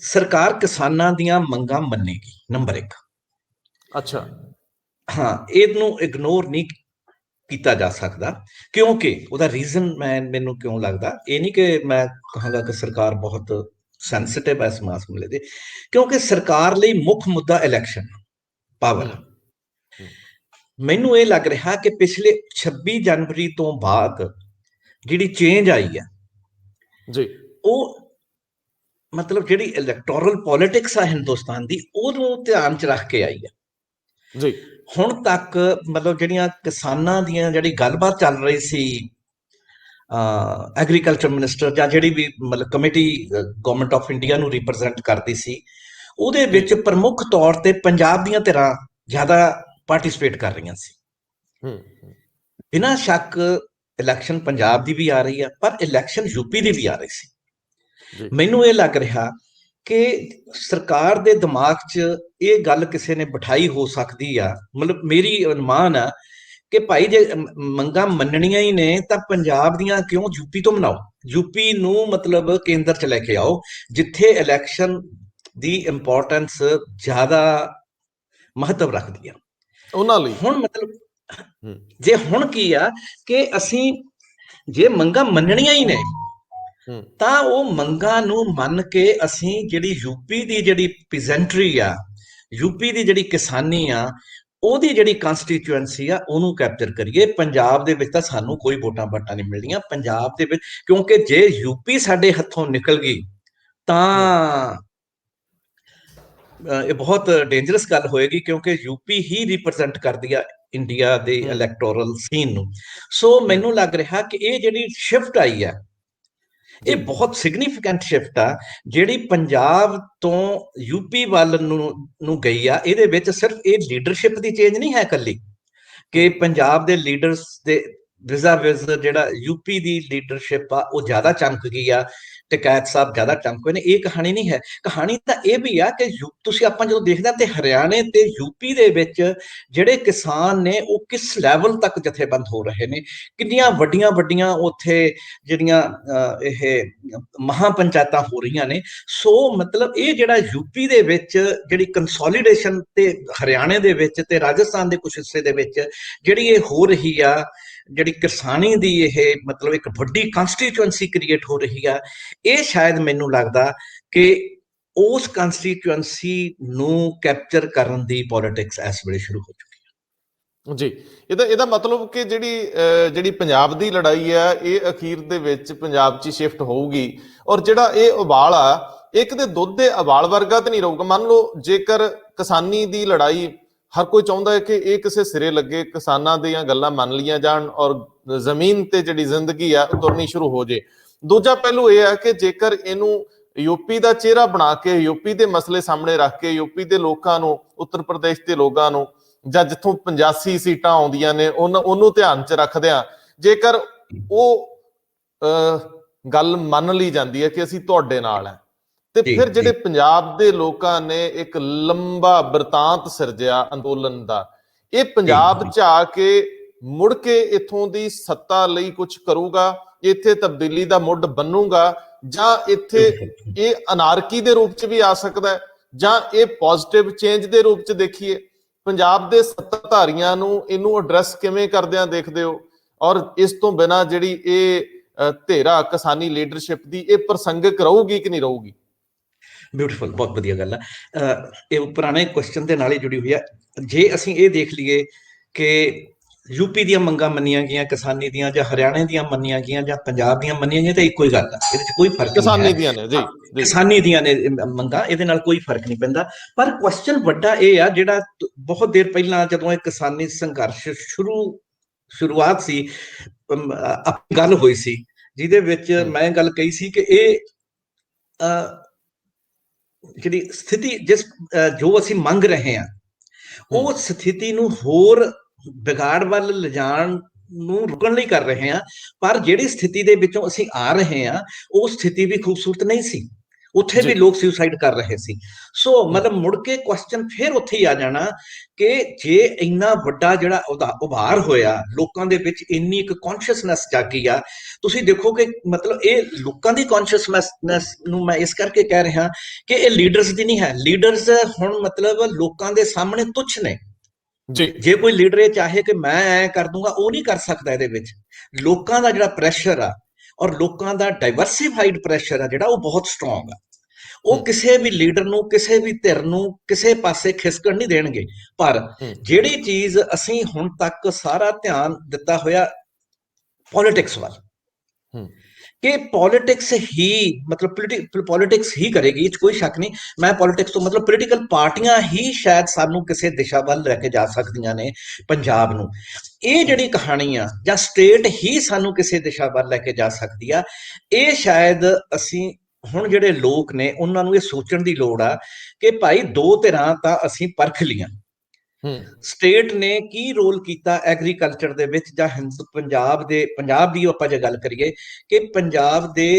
ਸਰਕਾਰ ਕਿਸਾਨਾਂ ਦੀਆਂ ਮੰਗਾਂ ਮੰਨੇਗੀ, ਨੰਬਰ 1। ਅੱਛਾ ਹਾਂ, ਇਹਨੂੰ ਇਗਨੋਰ ਨਹੀਂ ਕੀਤਾ ਜਾ ਸਕਦਾ, ਕਿਉਂਕਿ ਉਹਦਾ ਰੀਜ਼ਨ ਮੈਨੂੰ ਕਿਉਂ ਲੱਗਦਾ, ਇਹ ਨਹੀਂ ਕਿ ਮੈਂ ਕਹਾਂਗਾ ਕਿ ਸਰਕਾਰ ਬਹੁਤ ਸੈਂਸਿਟਿਵ ਹੈ ਇਸ ਮਾਮਲੇ ਦੇ, ਕਿਉਂਕਿ ਸਰਕਾਰ ਲਈ ਮੁੱਖ ਮੁੱਦਾ ਇਲੈਕਸ਼ਨ ਪਾਵਰ। ਹੂੰ ਹੂੰ ਮੈਨੂੰ ਇਹ ਲੱਗ ਰਿਹਾ ਕਿ ਪਿਛਲੇ 26 ਜਨਵਰੀ ਤੋਂ ਬਾਅਦ ਜਿਹੜੀ ਚੇਂਜ ਆਈ ਹੈ, ਜੀ ਉਹ ਮਤਲਬ ਜਿਹੜੀ ਇਲੈਕਟੋਰਲ ਪੋਲਿਟਿਕਸ ਆ ਹਿੰਦੁਸਤਾਨ ਦੀ, ਉਹਨੂੰ ਧਿਆਨ 'ਚ ਰੱਖ ਕੇ ਆਈ ਹੈ। ਜੀ ਹੁਣ ਤੱਕ ਮਤਲਬ ਜਿਹੜੀਆਂ ਕਿਸਾਨਾਂ ਦੀਆਂ ਜਿਹੜੀ ਗੱਲਬਾਤ ਚੱਲ ਰਹੀ ਸੀ, ਐਗਰੀਕਲਚਰ ਮਿਨਿਸਟਰ ਜਾਂ ਜਿਹੜੀ ਵੀ ਮਤਲਬ ਕਮੇਟੀ ਗਵਰਨਮੈਂਟ ਆਫ ਇੰਡੀਆ ਨੂੰ ਰਿਪਰੈਜ਼ੈਂਟ ਕਰਦੀ ਸੀ, ਉਹਦੇ ਜੀ ਵਿੱਚ ਪ੍ਰਮੁੱਖ ਤੌਰ ਤੇ ਪੰਜਾਬ ਦੀਆਂ ਧਿਰਾਂ ਜ਼ਿਆਦਾ ਪਾਰਟਿਸਿਪੇਟ ਕਰ ਰਹੀਆਂ ਸੀ। ਹੂੰ ਬਿਨਾਂ ਸ਼ੱਕ ਇਲੈਕਸ਼ਨ ਪੰਜਾਬ ਦੀ ਵੀ ਆ ਰਹੀ ਆ, ਪਰ ਇਲੈਕਸ਼ਨ ਯੂਪੀ ਦੀ ਵੀ ਆ ਰਹੀ ਸੀ। ਜੀ ਮੈਨੂੰ ਇਹ ਲੱਗ ਰਿਹਾ ਕਿ ਸਰਕਾਰ ਦੇ ਦਿਮਾਗ 'ਚ ਇਹ ਗੱਲ ਕਿਸੇ ਨੇ ਬਿਠਾਈ ਹੋ ਸਕਦੀ ਆ। ਮਤਲਬ ਮੇਰੀ ਅਨੁਮਾਨ ਆ ਕਿ ਭਾਈ ਜੇ ਮੰਗਾਂ ਮੰਨਣੀਆਂ ਹੀ ਨੇ ਤਾਂ ਪੰਜਾਬ ਦੀਆਂ ਕਿਉਂ ਯੂਪੀ ਤੋਂ ਮਨਾਓ, ਯੂਪੀ ਨੂੰ ਮਤਲਬ ਕੇਂਦਰ 'ਚ ਲੈ ਕੇ ਆਓ, ਜਿੱਥੇ ਇਲੈਕਸ਼ਨ ਦੀ ਇੰਪੋਰਟੈਂਸ ਜ਼ਿਆਦਾ ਮਹੱਤਵ ਰੱਖਦੀ ਆ ਉਹਨਾਂ ਲਈ। ਹੁਣ। ਮਤਲਬ ਹੂੰ ਜੇ ਹੁਣ ਕੀ ਆ ਕਿ ਅਸੀਂ ਜੇ ਮੰਗਾਂ ਮੰਨਣੀਆਂ ਹੀ ਨੇ ਹੂੰ ਤਾਂ ਉਹ ਮੰਗਾਂ ਨੂੰ ਮੰਨ ਕੇ ਅਸੀਂ ਜਿਹੜੀ ਯੂਪੀ ਦੀ ਜਿਹੜੀ ਪੀਜੈਂਟਰੀ ਆ, ਯੂਪੀ ਦੀ ਜਿਹੜੀ ਕਿਸਾਨੀ ਆ, ਉਹਦੀ ਜਿਹੜੀ ਕੰਸਟੀਚੁਐਂਸੀ ਆ, ਉਹਨੂੰ ਕੈਪਚਰ ਕਰੀਏ। ਪੰਜਾਬ ਦੇ ਵਿੱਚ ਤਾਂ ਸਾਨੂੰ ਕੋਈ ਵੋਟਾਂ ਵਾਟਾਂ ਨਹੀਂ ਮਿਲਣੀਆਂ ਪੰਜਾਬ ਦੇ ਵਿੱਚ, ਕਿਉਂਕਿ ਜੇ ਯੂਪੀ ਸਾਡੇ ਹੱਥੋਂ ਨਿਕਲ ਗਈ ਹੂੰ ਤਾਂ ਇਹ ਬਹੁਤ ਡੇਂਜਰਸ ਗੱਲ ਹੋਏਗੀ, ਕਿਉਂਕਿ ਯੂਪੀ ਹੀ ਰਿਪਰੈਜ਼ੈਂਟ ਕਰਦੀ ਆ ਇੰਡੀਆ ਦੇ ਹੂੰ ਇਲੈਕਟੋਰਲ ਸੀਨ ਨੂੰ। ਸੋ ਹੂੰ ਮੈਨੂੰ ਲੱਗ ਰਿਹਾ ਕਿ ਇਹ ਜਿਹੜੀ ਸ਼ਿਫਟ ਆਈ ਆ, ਇਹ ਜੀ ਬਹੁਤ ਸਿਗਨੀਫੀਕੈਂਟ ਸ਼ਿਫਟ ਆ ਜਿਹੜੀ ਪੰਜਾਬ ਤੋਂ ਯੂਪੀ ਵੱਲ ਨੂੰ ਗਈ ਆ। ਇਹਦੇ ਵਿੱਚ ਸਿਰਫ ਇਹ ਲੀਡਰਸ਼ਿਪ ਦੀ ਚੇਂਜ ਨਹੀਂ ਹੈ ਇਕੱਲੀ, ਕਿ ਪੰਜਾਬ ਦੇ ਲੀਡਰਸ ਦੇ ਵਿਜ਼ ਜਿਹੜਾ ਯੂਪੀ ਦੀ ਲੀਡਰਸ਼ਿਪ ਆ ਉਹ ਜ਼ਿਆਦਾ ਚਮਕ ਗਈ ਆ, ਟਕੈਤ ਸਾਹਿਬ ਜ਼ਿਆਦਾ ਚਮਕ ਹੋਏ ਨੇ। ਇਹ ਕਹਾਣੀ ਨਹੀਂ ਹੈ। ਕਹਾਣੀ ਤਾਂ ਇਹ ਵੀ ਆ ਕਿ ਤੁਸੀਂ ਆਪਾਂ ਜਦੋਂ ਦੇਖਦੇ ਤੇ ਹਰਿਆਣੇ ਤੇ ਯੂਪੀ ਦੇ ਵਿੱਚ ਜਿਹੜੇ ਕਿਸਾਨ ਨੇ ਉਹ ਕਿਸ ਲੈਵਲ ਤੱਕ ਜਥੇਬੰਦ ਹੋ ਰਹੇ ਨੇ, ਕਿੰਨੀਆਂ ਵੱਡੀਆਂ ਵੱਡੀਆਂ ਉੱਥੇ ਜਿਹੜੀਆਂ ਇਹ ਮਹਾ ਪੰਚਾਇਤਾਂ ਹੋ ਰਹੀਆਂ ਨੇ। ਸੋ ਮਤਲਬ ਇਹ ਜਿਹੜਾ ਯੂਪੀ ਦੇ ਵਿੱਚ ਜਿਹੜੀ ਕੰਸੋਲੀਡੇਸ਼ਨ ਤੇ ਹਰਿਆਣੇ ਦੇ ਵਿੱਚ ਤੇ ਰਾਜਸਥਾਨ ਦੇ ਕੁਝ ਹਿੱਸੇ ਦੇ ਵਿੱਚ ਜਿਹੜੀ ਇਹ ਹੋ ਰਹੀ ਆ, ਜਿਹੜੀ ਕਿਸਾਨੀ ਦੀ ਇਹ ਮਤਲਬ ਇੱਕ ਵੱਡੀ ਕੰਸਟੀਚੁਐਂਸੀ ਕ੍ਰੀਏਟ ਹੋ ਰਹੀ ਆ, ਇਹ ਸ਼ਾਇਦ ਮੈਨੂੰ ਲੱਗਦਾ ਕਿ ਉਸ ਕੰਸਟੀਚੁਐਂਸੀ ਨੂੰ ਕੈਪਚਰ ਕਰਨ ਦੀ ਪੋਲਿਟਿਕਸ ਇਸ ਵੇਲੇ ਸ਼ੁਰੂ ਹੋ ਚੁੱਕੀ ਹੈ। ਜੀ ਇਹਦਾ ਮਤਲਬ ਕਿ ਜਿਹੜੀ ਪੰਜਾਬ ਦੀ ਲੜਾਈ ਆ, ਇਹ ਅਖੀਰ ਦੇ ਵਿੱਚ ਪੰਜਾਬ 'ਚ ਸ਼ਿਫਟ ਹੋਊਗੀ। ਔਰ ਜਿਹੜਾ ਇਹ ਉਬਾਲ ਆ, ਇਹ ਕਿਤੇ ਦੁੱਧ ਦੇ ਉਬਾਲ ਵਰਗਾ ਤਾਂ ਨਹੀਂ ਰਹੂਗਾ। ਮੰਨ ਲਓ ਜੇਕਰ ਕਿਸਾਨੀ ਦੀ ਲੜਾਈ, ਹਰ ਕੋਈ ਚਾਹੁੰਦਾ ਹੈ ਕਿ ਇਹ ਕਿਸੇ ਸਿਰੇ ਲੱਗੇ, ਕਿਸਾਨਾਂ ਦੀਆਂ ਗੱਲਾਂ ਮੰਨ ਲਈਆਂ ਜਾਣ ਔਰ ਜ਼ਮੀਨ ਤੇ ਜਿਹੜੀ ਜ਼ਿੰਦਗੀ ਆ ਉਹ ਤੁਰਨੀ ਸ਼ੁਰੂ ਹੋ ਜੇ। ਦੂਜਾ ਪਹਿਲੂ ਇਹ ਹੈ ਕਿ ਜੇਕਰ ਇਹਨੂੰ ਯੂਪੀ ਦਾ ਚਿਹਰਾ ਬਣਾ ਕੇ, ਯੂਪੀ ਦੇ ਮਸਲੇ ਸਾਹਮਣੇ ਰੱਖ ਕੇ, ਯੂਪੀ ਦੇ ਲੋਕਾਂ ਨੂੰ, ਉੱਤਰ ਪ੍ਰਦੇਸ਼ ਦੇ ਲੋਕਾਂ ਨੂੰ, ਜਾਂ ਜਿੱਥੋਂ 85 ਸੀਟਾਂ ਆਉਂਦੀਆਂ ਨੇ ਉਹਨੂੰ ਧਿਆਨ 'ਚ ਰੱਖਦਿਆਂ ਜੇਕਰ ਉਹ ਗੱਲ ਮੰਨ ਲਈ ਜਾਂਦੀ ਹੈ ਕਿ ਅਸੀਂ ਤੁਹਾਡੇ ਨਾਲ ਹੈ, ਤੇ ਫਿਰ ਜਿਹੜੇ ਪੰਜਾਬ ਦੇ ਲੋਕਾਂ ਨੇ ਇੱਕ ਲੰਬਾ ਬਿਰਤਾਂਤ ਸਿਰਜਿਆ ਅੰਦੋਲਨ ਦਾ, ਇਹ ਪੰਜਾਬ 'ਚ ਆ ਕੇ ਮੁੜ ਕੇ ਇੱਥੋਂ ਦੀ ਸੱਤਾ ਲਈ ਕੁਝ ਕਰੂਗਾ, ਇੱਥੇ ਤਬਦੀਲੀ ਦਾ ਮੁੱਢ ਬਣੂਗਾ, ਜਾਂ ਇੱਥੇ ਇਹ ਅਨਾਰਕੀ ਦੇ ਰੂਪ 'ਚ ਵੀ ਆ ਸਕਦਾ ਹੈ, ਜਾਂ ਇਹ ਪੋਜ਼ਿਟਿਵ ਚੇਂਜ ਦੇ ਰੂਪ 'ਚ ਦੇਖੀਏ। ਪੰਜਾਬ ਦੇ ਸੱਤਾਧਾਰੀਆਂ ਨੂੰ ਇਹਨੂੰ ਐਡਰੈਸ ਕਿਵੇਂ ਕਰਦਿਆਂ ਦੇਖਦੇ ਹੋ? ਔਰ ਇਸ ਤੋਂ ਬਿਨਾਂ ਜਿਹੜੀ ਇਹ ਧੇਰਾ ਕਿਸਾਨੀ ਲੀਡਰਸ਼ਿਪ ਦੀ, ਇਹ ਪ੍ਰਸੰਗਿਕ ਰਹੂਗੀ ਕਿ ਨਹੀਂ ਰਹੂਗੀ? ਬਿਊਟੀਫੁਲ, ਬਹੁਤ ਵਧੀਆ ਗੱਲ ਆ। ਇਹ ਪੁਰਾਣੇ ਕੁਐਸਚਨ ਦੇ ਨਾਲ ਹੀ ਜੁੜੀ ਹੋਈ ਆ। ਜੇ ਅਸੀਂ ਇਹ ਦੇਖ ਲਈਏ ਕਿ यूपी ਦੀਆਂ ਮੰਗਾਂ ਮੰਨੀਆਂ ਗਈਆਂ, ਕਿਸਾਨੀ ਦੀਆਂ ਜਾਂ ਹਰਿਆਣੇ ਦੀਆਂ ਮੰਨੀਆਂ ਗਈਆਂ ਜਾਂ ਪੰਜਾਬ ਦੀਆਂ ਮੰਨੀਆਂ ਗਈਆਂ, ਤਾਂ ਇੱਕੋ ਹੀ ਗੱਲ ਆ, ਇਹਦੇ 'ਚ ਕੋਈ ਫਰਕ ਨਹੀਂ ਹੈ। ਕਿਸਾਨੀ ਦੀਆਂ ਨੇ ਜੀ ਜੀ। ਕਿਸਾਨੀ ਦੀਆਂ ਨੇ ਮੰਗਾਂ, ਇਹਦੇ ਨਾਲ ਕੋਈ ਫਰਕ ਨਹੀਂ ਪੈਂਦਾ। ਪਰ ਕੁਐਸਚਨ ਵੱਡਾ ਇਹ ਆ, ਜਿਹੜਾ ਬਹੁਤ ਦੇਰ ਪਹਿਲਾਂ ਜਦੋਂ ਇਹ ਕਿਸਾਨੀ ਸੰਘਰਸ਼ ਸ਼ੁਰੂਆਤ ਸੀ, ਆਪਣੀ ਗੱਲ ਹੋਈ ਸੀ, ਜਿਹਦੇ ਵਿੱਚ ਮੈਂ ਗੱਲ ਕਹੀ ਸੀ ਕਿ ਇਹ ਜਿਹੜੀ ਸਥਿਤੀ ਜੋ ਅਸੀਂ ਮੰਗ ਰਹੇ ਹਾਂ, ਉਹ ਸਥਿਤੀ ਨੂੰ ਹੋਰ ਵਿਗਾੜ ਵੱਲ ਲਿਜਾਣ ਨੂੰ ਰੁਕਣ ਲਈ ਕਰ ਰਹੇ ਹਾਂ। ਪਰ ਜਿਹੜੀ ਸਥਿਤੀ ਦੇ ਵਿੱਚੋਂ ਅਸੀਂ ਆ ਰਹੇ ਹਾਂ, ਉਹ ਸਥਿਤੀ ਵੀ ਖੂਬਸੂਰਤ ਨਹੀਂ ਸੀ, ਉੱਥੇ ਵੀ ਲੋਕ ਸੁਸਾਈਡ ਕਰ ਰਹੇ ਸੀ। ਸੋ ਮਤਲਬ ਮੁੜ ਕੇ ਕੁਐਸਚਨ ਫਿਰ ਉੱਥੇ ਹੀ ਆ ਜਾਣਾ ਕਿ ਜੇ ਇੰਨਾ ਵੱਡਾ ਜਿਹੜਾ ਉਭਾਰ ਹੋਇਆ, ਲੋਕਾਂ ਦੇ ਵਿੱਚ ਇੰਨੀ ਇੱਕ ਕੌਨਸ਼ੀਅਸਨੈਸ ਜਾਗੀ ਆ, ਤੁਸੀਂ ਦੇਖੋ ਕਿ ਮਤਲਬ ਇਹ ਲੋਕਾਂ ਦੀ ਕੌਨਸ਼ੀਅਸਨੈਸ ਨੂੰ ਮੈਂ ਇਸ ਕਰਕੇ ਕਹਿ ਰਿਹਾ ਕਿ ਇਹ ਲੀਡਰਸ ਦੀ ਨਹੀਂ ਹੈ। ਲੀਡਰਸ ਹੁਣ ਮਤਲਬ ਲੋਕਾਂ ਦੇ ਸਾਹਮਣੇ ਤੁੱਛ ਨੇ ਜੀ। ਜੇ ਕੋਈ ਲੀਡਰ ਇਹ ਚਾਹੇ ਕਿ ਮੈਂ ਐ ਕਰ ਦੂੰਗਾ, ਉਹ ਨਹੀਂ ਕਰ ਸਕਦਾ। ਇਹਦੇ ਵਿੱਚ ਲੋਕਾਂ ਦਾ ਜਿਹੜਾ ਪ੍ਰੈਸ਼ਰ ਆ, ਔਰ ਲੋਕਾਂ ਦਾ ਡਾਈਵਰਸਿਫਾਈਡ ਪ੍ਰੈਸ਼ਰ ਆ ਜਿਹੜਾ, ਉਹ ਬਹੁਤ ਸਟਰੋਂਗ ਆ। ਉਹ ਕਿਸੇ ਵੀ ਲੀਡਰ ਨੂੰ, ਕਿਸੇ ਵੀ ਧਿਰ ਨੂੰ ਕਿਸੇ ਪਾਸੇ ਖਿਸਕਣ ਨਹੀਂ ਦੇਣਗੇ। ਪਰ ਜਿਹੜੀ ਚੀਜ਼ ਅਸੀਂ ਹੁਣ ਤੱਕ ਸਾਰਾ ਧਿਆਨ ਦਿੱਤਾ ਹੋਇਆ ਪੋਲਿਟਿਕਸ ਵੱਲ, ਕਿ ਪੋਲਿਟਿਕਸ ਹੀ ਮਤਲਬ ਪੋਲਿਟਿਕਸ ਹੀ ਕਰੇਗੀ, ਕੋਈ ਸ਼ੱਕ ਨਹੀਂ। ਮੈਂ ਪੋਲਿਟਿਕਸ ਤੋਂ ਮਤਲਬ ਪੋਲੀਟੀਕਲ ਪਾਰਟੀਆਂ ਹੀ ਸ਼ਾਇਦ ਸਾਨੂੰ ਕਿਸੇ ਦਿਸ਼ਾ ਵੱਲ ਲੈ ਕੇ ਜਾ ਸਕਦੀਆਂ ਨੇ ਪੰਜਾਬ ਨੂੰ। ਇਹ ਜਿਹੜੀ ਕਹਾਣੀ ਆ, ਜਾਂ ਸਟੇਟ ਹੀ ਸਾਨੂੰ ਕਿਸੇ ਦਿਸ਼ਾ ਵੱਲ ਲੈ ਕੇ ਜਾ ਸਕਦੀ ਆ, ਇਹ ਸ਼ਾਇਦ ਅਸੀਂ ਹੁਣ ਜਿਹੜੇ ਲੋਕ ਨੇ ਉਹਨਾਂ ਨੂੰ ਇਹ ਸੋਚਣ ਦੀ ਲੋੜ ਆ ਕਿ ਭਾਈ ਦੋ ਧਿਰਾਂ ਤਾਂ ਅਸੀਂ ਪਰਖ ਲੀਆਂ। ਸਟੇਟ ਨੇ ਕੀ ਰੋਲ ਕੀਤਾ ਐਗਰੀਕਲਚਰ ਦੇ ਵਿੱਚ, ਜਾਂ ਪੰਜਾਬ ਦੀ ਆਪਾਂ ਜੇ ਗੱਲ ਕਰੀਏ ਕਿ ਪੰਜਾਬ ਦੇ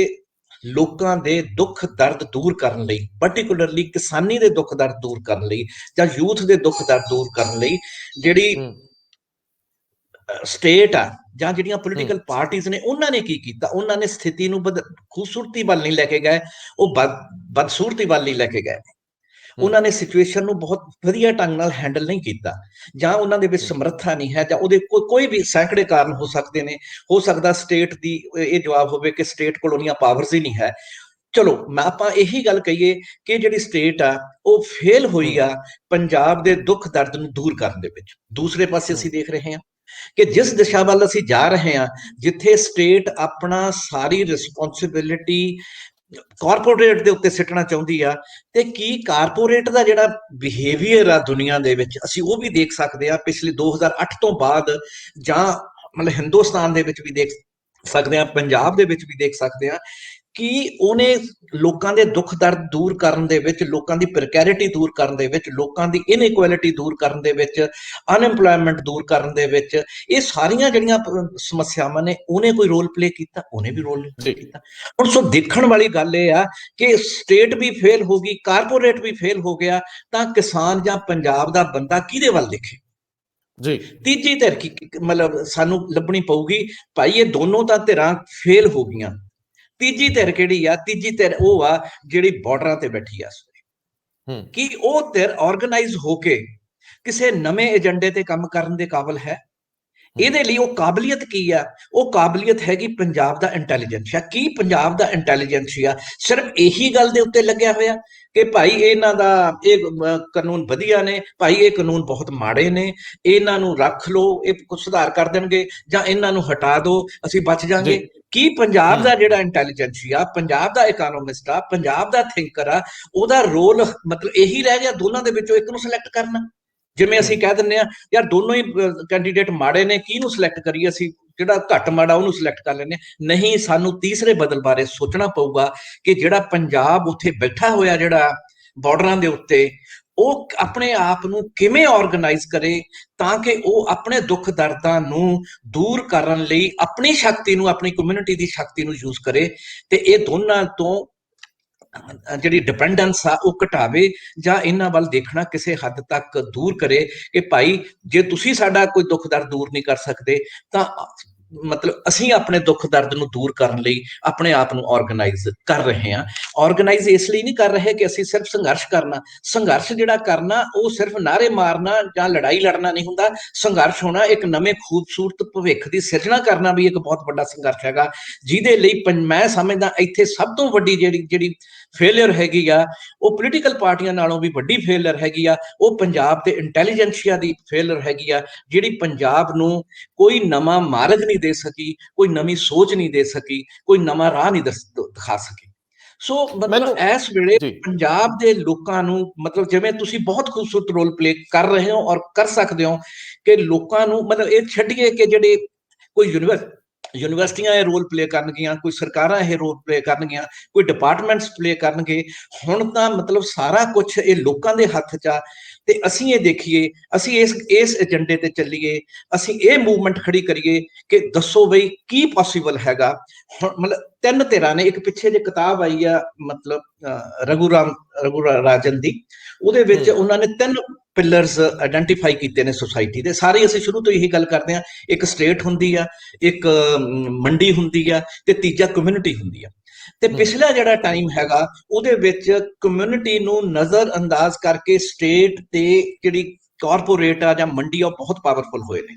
ਲੋਕਾਂ ਦੇ ਦੁੱਖ ਦਰਦ ਦੂਰ ਕਰਨ ਲਈ, ਪਾਰਟਿਕੂਲਰਲੀ ਕਿਸਾਨੀ ਦੇ ਦੁੱਖ ਦਰਦ ਦੂਰ ਕਰਨ ਲਈ, ਜਾਂ ਯੂਥ ਦੇ ਦੁੱਖ ਦਰਦ ਦੂਰ ਕਰਨ ਲਈ ਜਿਹੜੀ ਸਟੇਟ ਆ, ਜਾਂ ਜਿਹੜੀਆਂ ਪੋਲੀਟੀਕਲ ਪਾਰਟੀਆਂ ਨੇ, ਉਹਨਾਂ ਨੇ ਕੀ ਕੀਤਾ? ਉਹਨਾਂ ਨੇ ਸਥਿਤੀ ਨੂੰ ਖੂਬਸੂਰਤੀ ਵੱਲ ਨਹੀਂ ਲੈ ਕੇ ਗਏ, ਉਹ ਬਦਸੂਰਤੀ ਵੱਲ ਨਹੀਂ ਲੈ ਕੇ ਗਏ। ਉਹਨਾਂ ਨੇ ਸਿਚੁਏਸ਼ਨ ਨੂੰ ਬਹੁਤ ਵਧੀਆ ਢੰਗ ਨਾਲ ਹੈਂਡਲ ਨਹੀਂ ਕੀਤਾ, ਜਾਂ ਉਹਨਾਂ ਦੇ ਵਿੱਚ ਸਮਰੱਥਾ ਨਹੀਂ ਹੈ, ਜਾਂ ਉਹਦੇ ਕੋਈ ਵੀ ਸੈਂਕੜੇ ਕਾਰਨ ਹੋ ਸਕਦੇ ਨੇ। ਹੋ ਸਕਦਾ ਸਟੇਟ ਦੀ ਇਹ ਜਵਾਬ ਹੋਵੇ ਕਿ ਸਟੇਟ ਕੋਲ ਉਹਨੀਆਂ ਪਾਵਰਸ ਹੀ ਨਹੀਂ ਹੈ। ਚਲੋ ਆਪਾਂ ਇਹੀ ਗੱਲ ਕਹੀਏ ਕਿ ਜਿਹੜੀ ਸਟੇਟ ਆ ਉਹ ਫੇਲ ਹੋਈ ਆ ਪੰਜਾਬ ਦੇ ਦੁੱਖ ਦਰਦ ਨੂੰ ਦੂਰ ਕਰਨ ਦੇ ਵਿੱਚ। ਦੂਸਰੇ ਪਾਸੇ ਅਸੀਂ ਦੇਖ ਰਹੇ ਹਾਂ ਕਿ ਜਿਸ ਦਿਸ਼ਾ ਵੱਲ ਅਸੀਂ ਜਾ ਰਹੇ ਹਾਂ, ਜਿੱਥੇ ਸਟੇਟ ਆਪਣਾ ਸਾਰੀ ਰਿਸਪੌਂਸਿਬਿਲਿਟੀ ਕਾਰਪੋਰੇਟ ਦੇ ਉੱਤੇ ਸਿੱਟਣਾ ਚਾਹੁੰਦੀ ਆ, ਤੇ ਕੀ ਕਾਰਪੋਰੇਟ ਦਾ ਜਿਹੜਾ ਬਿਹੇਵੀਅਰ ਆ ਦੁਨੀਆ ਦੇ ਵਿੱਚ, ਅਸੀਂ ਉਹ ਵੀ ਦੇਖ ਸਕਦੇ ਆ ਪਿਛਲੇ 2008 ਤੋਂ ਬਾਅਦ, ਜਾਂ ਮਤਲਬ ਹਿੰਦੁਸਤਾਨ ਦੇ ਵਿੱਚ ਵੀ ਦੇਖ ਸਕਦੇ ਆ, ਪੰਜਾਬ ਦੇ ਵਿੱਚ ਵੀ ਦੇਖ ਸਕਦੇ ਆ ਕਿ ਉਹਨੇ ਲੋਕਾਂ ਦੇ ਦੁੱਖ ਦਰਦ ਦੂਰ ਕਰਨ ਦੇ ਵਿੱਚ, ਲੋਕਾਂ ਦੀ ਪ੍ਰੀਕੈਰਿਟੀ ਦੂਰ ਕਰਨ ਦੇ ਵਿੱਚ, ਲੋਕਾਂ ਦੀ ਇਨਇਕੁਐਲਿਟੀ ਦੂਰ ਕਰਨ ਦੇ ਵਿੱਚ, ਅਨਐਮਪਲੋਇਮੈਂਟ ਦੂਰ ਕਰਨ ਦੇ ਵਿੱਚ, ਇਹ ਸਾਰੀਆਂ ਜਿਹੜੀਆਂ ਸਮੱਸਿਆਵਾਂ ਨੇ, ਉਹਨੇ ਕੋਈ ਰੋਲ ਪਲੇ ਕੀਤਾ? ਉਹਨੇ ਵੀ ਰੋਲ ਪਲੇ ਕੀਤਾ। ਹੁਣ ਸੋ ਦੇਖਣ ਵਾਲੀ ਗੱਲ ਇਹ ਆ ਕਿ ਸਟੇਟ ਵੀ ਫੇਲ ਹੋ ਗਈ, ਕਾਰਪੋਰੇਟ ਵੀ ਫੇਲ ਹੋ ਗਿਆ, ਤਾਂ ਕਿਸਾਨ ਜਾਂ ਪੰਜਾਬ ਦਾ ਬੰਦਾ ਕਿਹਦੇ ਵੱਲ ਦੇਖੇ ਜੀ? ਤੀਜੀ ਧਿਰ ਕੀ ਮਤਲਬ ਸਾਨੂੰ ਲੱਭਣੀ ਪਊਗੀ। ਭਾਈ ਇਹ ਦੋਨੋਂ ਤਾਂ ਧਿਰਾਂ ਫੇਲ ਹੋ ਗਈਆਂ, ਤੀਜੀ ਧਿਰ ਕਿਹੜੀ ਆ? ਤੀਜੀ ਧਿਰ ਉਹ ਆ ਜਿਹੜੀ ਬਾਰਡਰਾਂ ਤੇ ਬੈਠੀ ਆ। ਕੀ ਉਹ ਧਿਰ ਆਰਗੇਨਾਈਜ਼ ਹੋ ਕੇ ਕਿਸੇ ਨਵੇਂ ਏਜੰਡੇ ਤੇ ਕੰਮ ਕਰਨ ਦੇ ਕਾਬਿਲ ਹੈ? ਇਹਦੇ ਲਈ ਉਹ ਕਾਬਲੀਅਤ ਕੀ ਆ? ਉਹ ਕਾਬਲੀਅਤ ਹੈਗੀ ਪੰਜਾਬ ਦਾ ਇੰਟੈਲੀਜੈਂਸ ਆ। ਕੀ ਪੰਜਾਬ ਦਾ ਇੰਟੈਲੀਜੈਂਸ ਆ ਸਿਰਫ ਇਹੀ ਗੱਲ ਦੇ ਉੱਤੇ ਲੱਗਿਆ ਹੋਇਆ ਕਿ ਭਾਈ ਇਹਨਾਂ ਦਾ ਇਹ ਕਾਨੂੰਨ ਵਧੀਆ ਨੇ, ਭਾਈ ਇਹ ਕਾਨੂੰਨ ਬਹੁਤ ਮਾੜੇ ਨੇ, ਇਹਨਾਂ ਨੂੰ ਰੱਖ ਲਓ, ਇਹ ਕੁਝ ਸੁਧਾਰ ਕਰ ਦੇਣਗੇ, ਜਾਂ ਇਹਨਾਂ ਨੂੰ ਹਟਾ ਦਿਓ, ਅਸੀਂ ਬਚ ਜਾਾਂਗੇ? ਕੀ ਪੰਜਾਬ ਦਾ ਜਿਹੜਾ ਇੰਟੈਲੀਜੈਂਸ ਆ, ਪੰਜਾਬ ਦਾ ਇਕਨੋਮਿਸਟ ਆ, ਪੰਜਾਬ ਦਾ ਥਿੰਕਰ ਆ, ਉਹਦਾ ਰੋਲ ਮਤਲਬ ਇਹੀ ਰਹਿ ਗਿਆ ਦੋਨਾਂ ਦੇ ਵਿੱਚੋਂ ਇੱਕ ਨੂੰ ਸਿਲੈਕਟ ਕਰਨਾ? ਜਿਵੇਂ ਅਸੀਂ ਕਹਿ ਦਿੰਦੇ ਆ ਯਾਰ ਦੋਨੋਂ ਹੀ ਕੈਂਡੀਡੇਟ ਮਾੜੇ ਨੇ, ਕਿਹਨੂੰ ਸਿਲੈਕਟ ਕਰੀਏ? ਅਸੀਂ ਜਿਹੜਾ ਘੱਟ ਮਾੜਾ ਉਹਨੂੰ ਸਿਲੈਕਟ ਕਰ ਲੈਂਦੇ। ਨਹੀਂ, ਸਾਨੂੰ ਤੀਸਰੇ ਬਦਲ ਬਾਰੇ ਸੋਚਣਾ ਪਊਗਾ ਕਿ ਜਿਹੜਾ ਪੰਜਾਬ ਉੱਥੇ ਬੈਠਾ ਹੋਇਆ, ਜਿਹੜਾ ਬਾਰਡਰਾਂ ਦੇ ਉੱਤੇ, ਉਹ ਆਪਣੇ ਆਪ ਨੂੰ ਕਿਵੇਂ ਆਰਗੇਨਾਈਜ਼ ਕਰੇ ਤਾਂ ਕਿ ਉਹ ਆਪਣੇ ਦੁੱਖ ਦਰਦਾਂ ਨੂੰ ਦੂਰ ਕਰਨ ਲਈ ਆਪਣੀ ਸ਼ਕਤੀ ਨੂੰ, ਆਪਣੀ ਕਮਿਊਨਿਟੀ ਦੀ ਸ਼ਕਤੀ ਨੂੰ ਯੂਜ਼ ਕਰੇ, ਤੇ ਇਹ ਦੋਨਾਂ ਤੋਂ ਜਿਹੜੀ ਡਿਪੈਂਡੈਂਸ ਆ ਉਹ ਘਟਾਵੇ, ਜਾਂ ਇਹਨਾਂ ਵੱਲ ਦੇਖਣਾ ਕਿਸੇ ਹੱਦ ਤੱਕ ਦੂਰ ਕਰੇ ਕਿ ਭਾਈ ਜੇ ਤੁਸੀਂ ਸਾਡਾ ਕੋਈ ਦੁੱਖ ਦਰਦ ਦੂਰ ਨਹੀਂ ਕਰ ਸਕਦੇ, ਤਾਂ ਮਤਲਬ ਅਸੀਂ ਆਪਣੇ ਦੁੱਖ ਦਰਦ ਨੂੰ ਦੂਰ ਕਰਨ ਲਈ ਆਪਣੇ ਆਪ ਨੂੰ ਆਰਗੇਨਾਈਜ਼ ਕਰ ਰਹੇ ਹਾਂ। ਆਰਗੇਨਾਈਜ਼ ਇਸ ਲਈ ਨਹੀਂ ਕਰ ਰਹੇ ਕਿ ਅਸੀਂ ਸਿਰਫ ਸੰਘਰਸ਼ ਜਿਹੜਾ ਕਰਨਾ ਉਹ ਸਿਰਫ ਨਾਅਰੇ ਮਾਰਨਾ ਜਾਂ ਲੜਾਈ ਲੜਨਾ ਨਹੀਂ ਹੁੰਦਾ। ਸੰਘਰਸ਼ ਹੋਣਾ ਇੱਕ ਨਵੇਂ ਖੂਬਸੂਰਤ ਭਵਿੱਖ ਦੀ ਸਿਰਜਣਾ ਕਰਨਾ ਵੀ ਇੱਕ ਬਹੁਤ ਵੱਡਾ ਸੰਘਰਸ਼ ਹੈਗਾ, ਜਿਹਦੇ ਲਈ ਮੈਂ ਸਮਝਦਾ ਇੱਥੇ ਸਭ ਤੋਂ ਵੱਡੀ ਜਿਹੜੀ ਫੇਲਿਅਰ ਹੈਗੀ ਆ ਉਹ ਪੋਲੀਟੀਕਲ ਪਾਰਟੀਆਂ ਨਾਲੋਂ ਵੀ ਵੱਡੀ ਫੇਲਿਅਰ ਹੈਗੀ ਆ, ਉਹ ਪੰਜਾਬ ਦੇ ਇੰਟੈਲੀਜੈਂਸੀਆ ਦੀ ਫੇਲਿਅਰ ਹੈਗੀ ਆ, ਜਿਹੜੀ ਪੰਜਾਬ ਨੂੰ ਕੋਈ ਨਵਾਂ ਮਾਰਗ ਨਹੀਂ ਦੇ ਸਕੀ, ਕੋਈ ਨਵੀਂ ਸੋਚ ਨਹੀਂ ਦੇ ਸਕੀ, ਕੋਈ ਨਵਾਂ ਰਾਹ ਨਹੀਂ ਦਿਖਾ ਸਕੀ। ਸੋ ਮਤਲਬ ਇਸ ਵੇਲੇ ਪੰਜਾਬ ਦੇ ਲੋਕਾਂ ਨੂੰ ਮਤਲਬ ਜਿਵੇਂ ਤੁਸੀਂ ਬਹੁਤ ਖੂਬਸੂਰਤ ਰੋਲ ਪਲੇ ਕਰ ਰਹੇ ਹੋ ਔਰ ਕਰ ਸਕਦੇ ਹੋ ਕਿ ਲੋਕਾਂ ਨੂੰ ਮਤਲਬ ਇਹ ਛੱਡੀਏ ਕਿ ਜਿਹੜੇ ਕੋਈ ਯੂਨੀਵਰਸਿਟੀਆਂ ਇਹ ਰੋਲ ਪਲੇ ਕਰਨਗੀਆਂ, ਕੋਈ ਸਰਕਾਰਾਂ ਇਹ ਰੋਲ ਪਲੇ ਕਰਨਗੀਆਂ, ਕੋਈ ਡਿਪਾਰਟਮੈਂਟਸ ਪਲੇ ਕਰਨਗੇ। ਹੁਣ ਤਾਂ ਮਤਲਬ ਸਾਰਾ ਕੁਝ ਇਹ ਲੋਕਾਂ ਦੇ ਹੱਥ 'ਚ ਆ ਤੇ ਅਸੀਂ ਇਹ ਦੇਖੀਏ, ਅਸੀਂ ਇਸ ਏਜੰਡੇ ਤੇ ਚੱਲੀਏ, ਅਸੀਂ ਇਹ ਮੂਵਮੈਂਟ ਖੜੀ ਕਰੀਏ ਕਿ ਦੱਸੋ ਬਈ ਕੀ ਪੋਸੀਬਲ ਹੈਗਾ। ਹੁਣ ਮਤਲਬ 3 ਧਿਰਾਂ ਨੇ, ਇੱਕ ਪਿੱਛੇ ਜੇ ਕਿਤਾਬ ਆਈ ਆ ਮਤਲਬ ਰਘੂ ਰਾਜਨ ਦੀ, ਉਹਦੇ ਵਿੱਚ ਉਹਨਾਂ ਨੇ 3 ਪਿਲਰਸ ਆਇਡੈਂਟੀਫਾਈ ਕੀਤੇ ਨੇ ਸੋਸਾਇਟੀ ਦੇ। ਸਾਰੇ ਅਸੀਂ ਸ਼ੁਰੂ ਤੋਂ ਇਹੀ ਗੱਲ ਕਰਦੇ ਹਾਂ, ਇੱਕ ਸਟੇਟ ਹੁੰਦੀ ਆ, ਇੱਕ ਮੰਡੀ ਹੁੰਦੀ ਆ ਤੇ ਤੀਜਾ ਕਮਿਊਨਿਟੀ ਹੁੰਦੀ ਆ। ਤੇ ਪਿਛਲਾ ਜਿਹੜਾ ਟਾਈਮ ਹੈਗਾ ਉਹਦੇ ਵਿੱਚ ਕਮਿਊਨਿਟੀ ਨੂੰ ਨਜ਼ਰ ਅੰਦਾਜ਼ ਕਰਕੇ ਸਟੇਟ ਤੇ ਜਿਹੜੀ ਕਾਰਪੋਰੇਟ ਆ ਜਾਂ ਮੰਡੀ ਆ ਬਹੁਤ ਪਾਵਰਫੁਲ ਹੋਏ ਨੇ।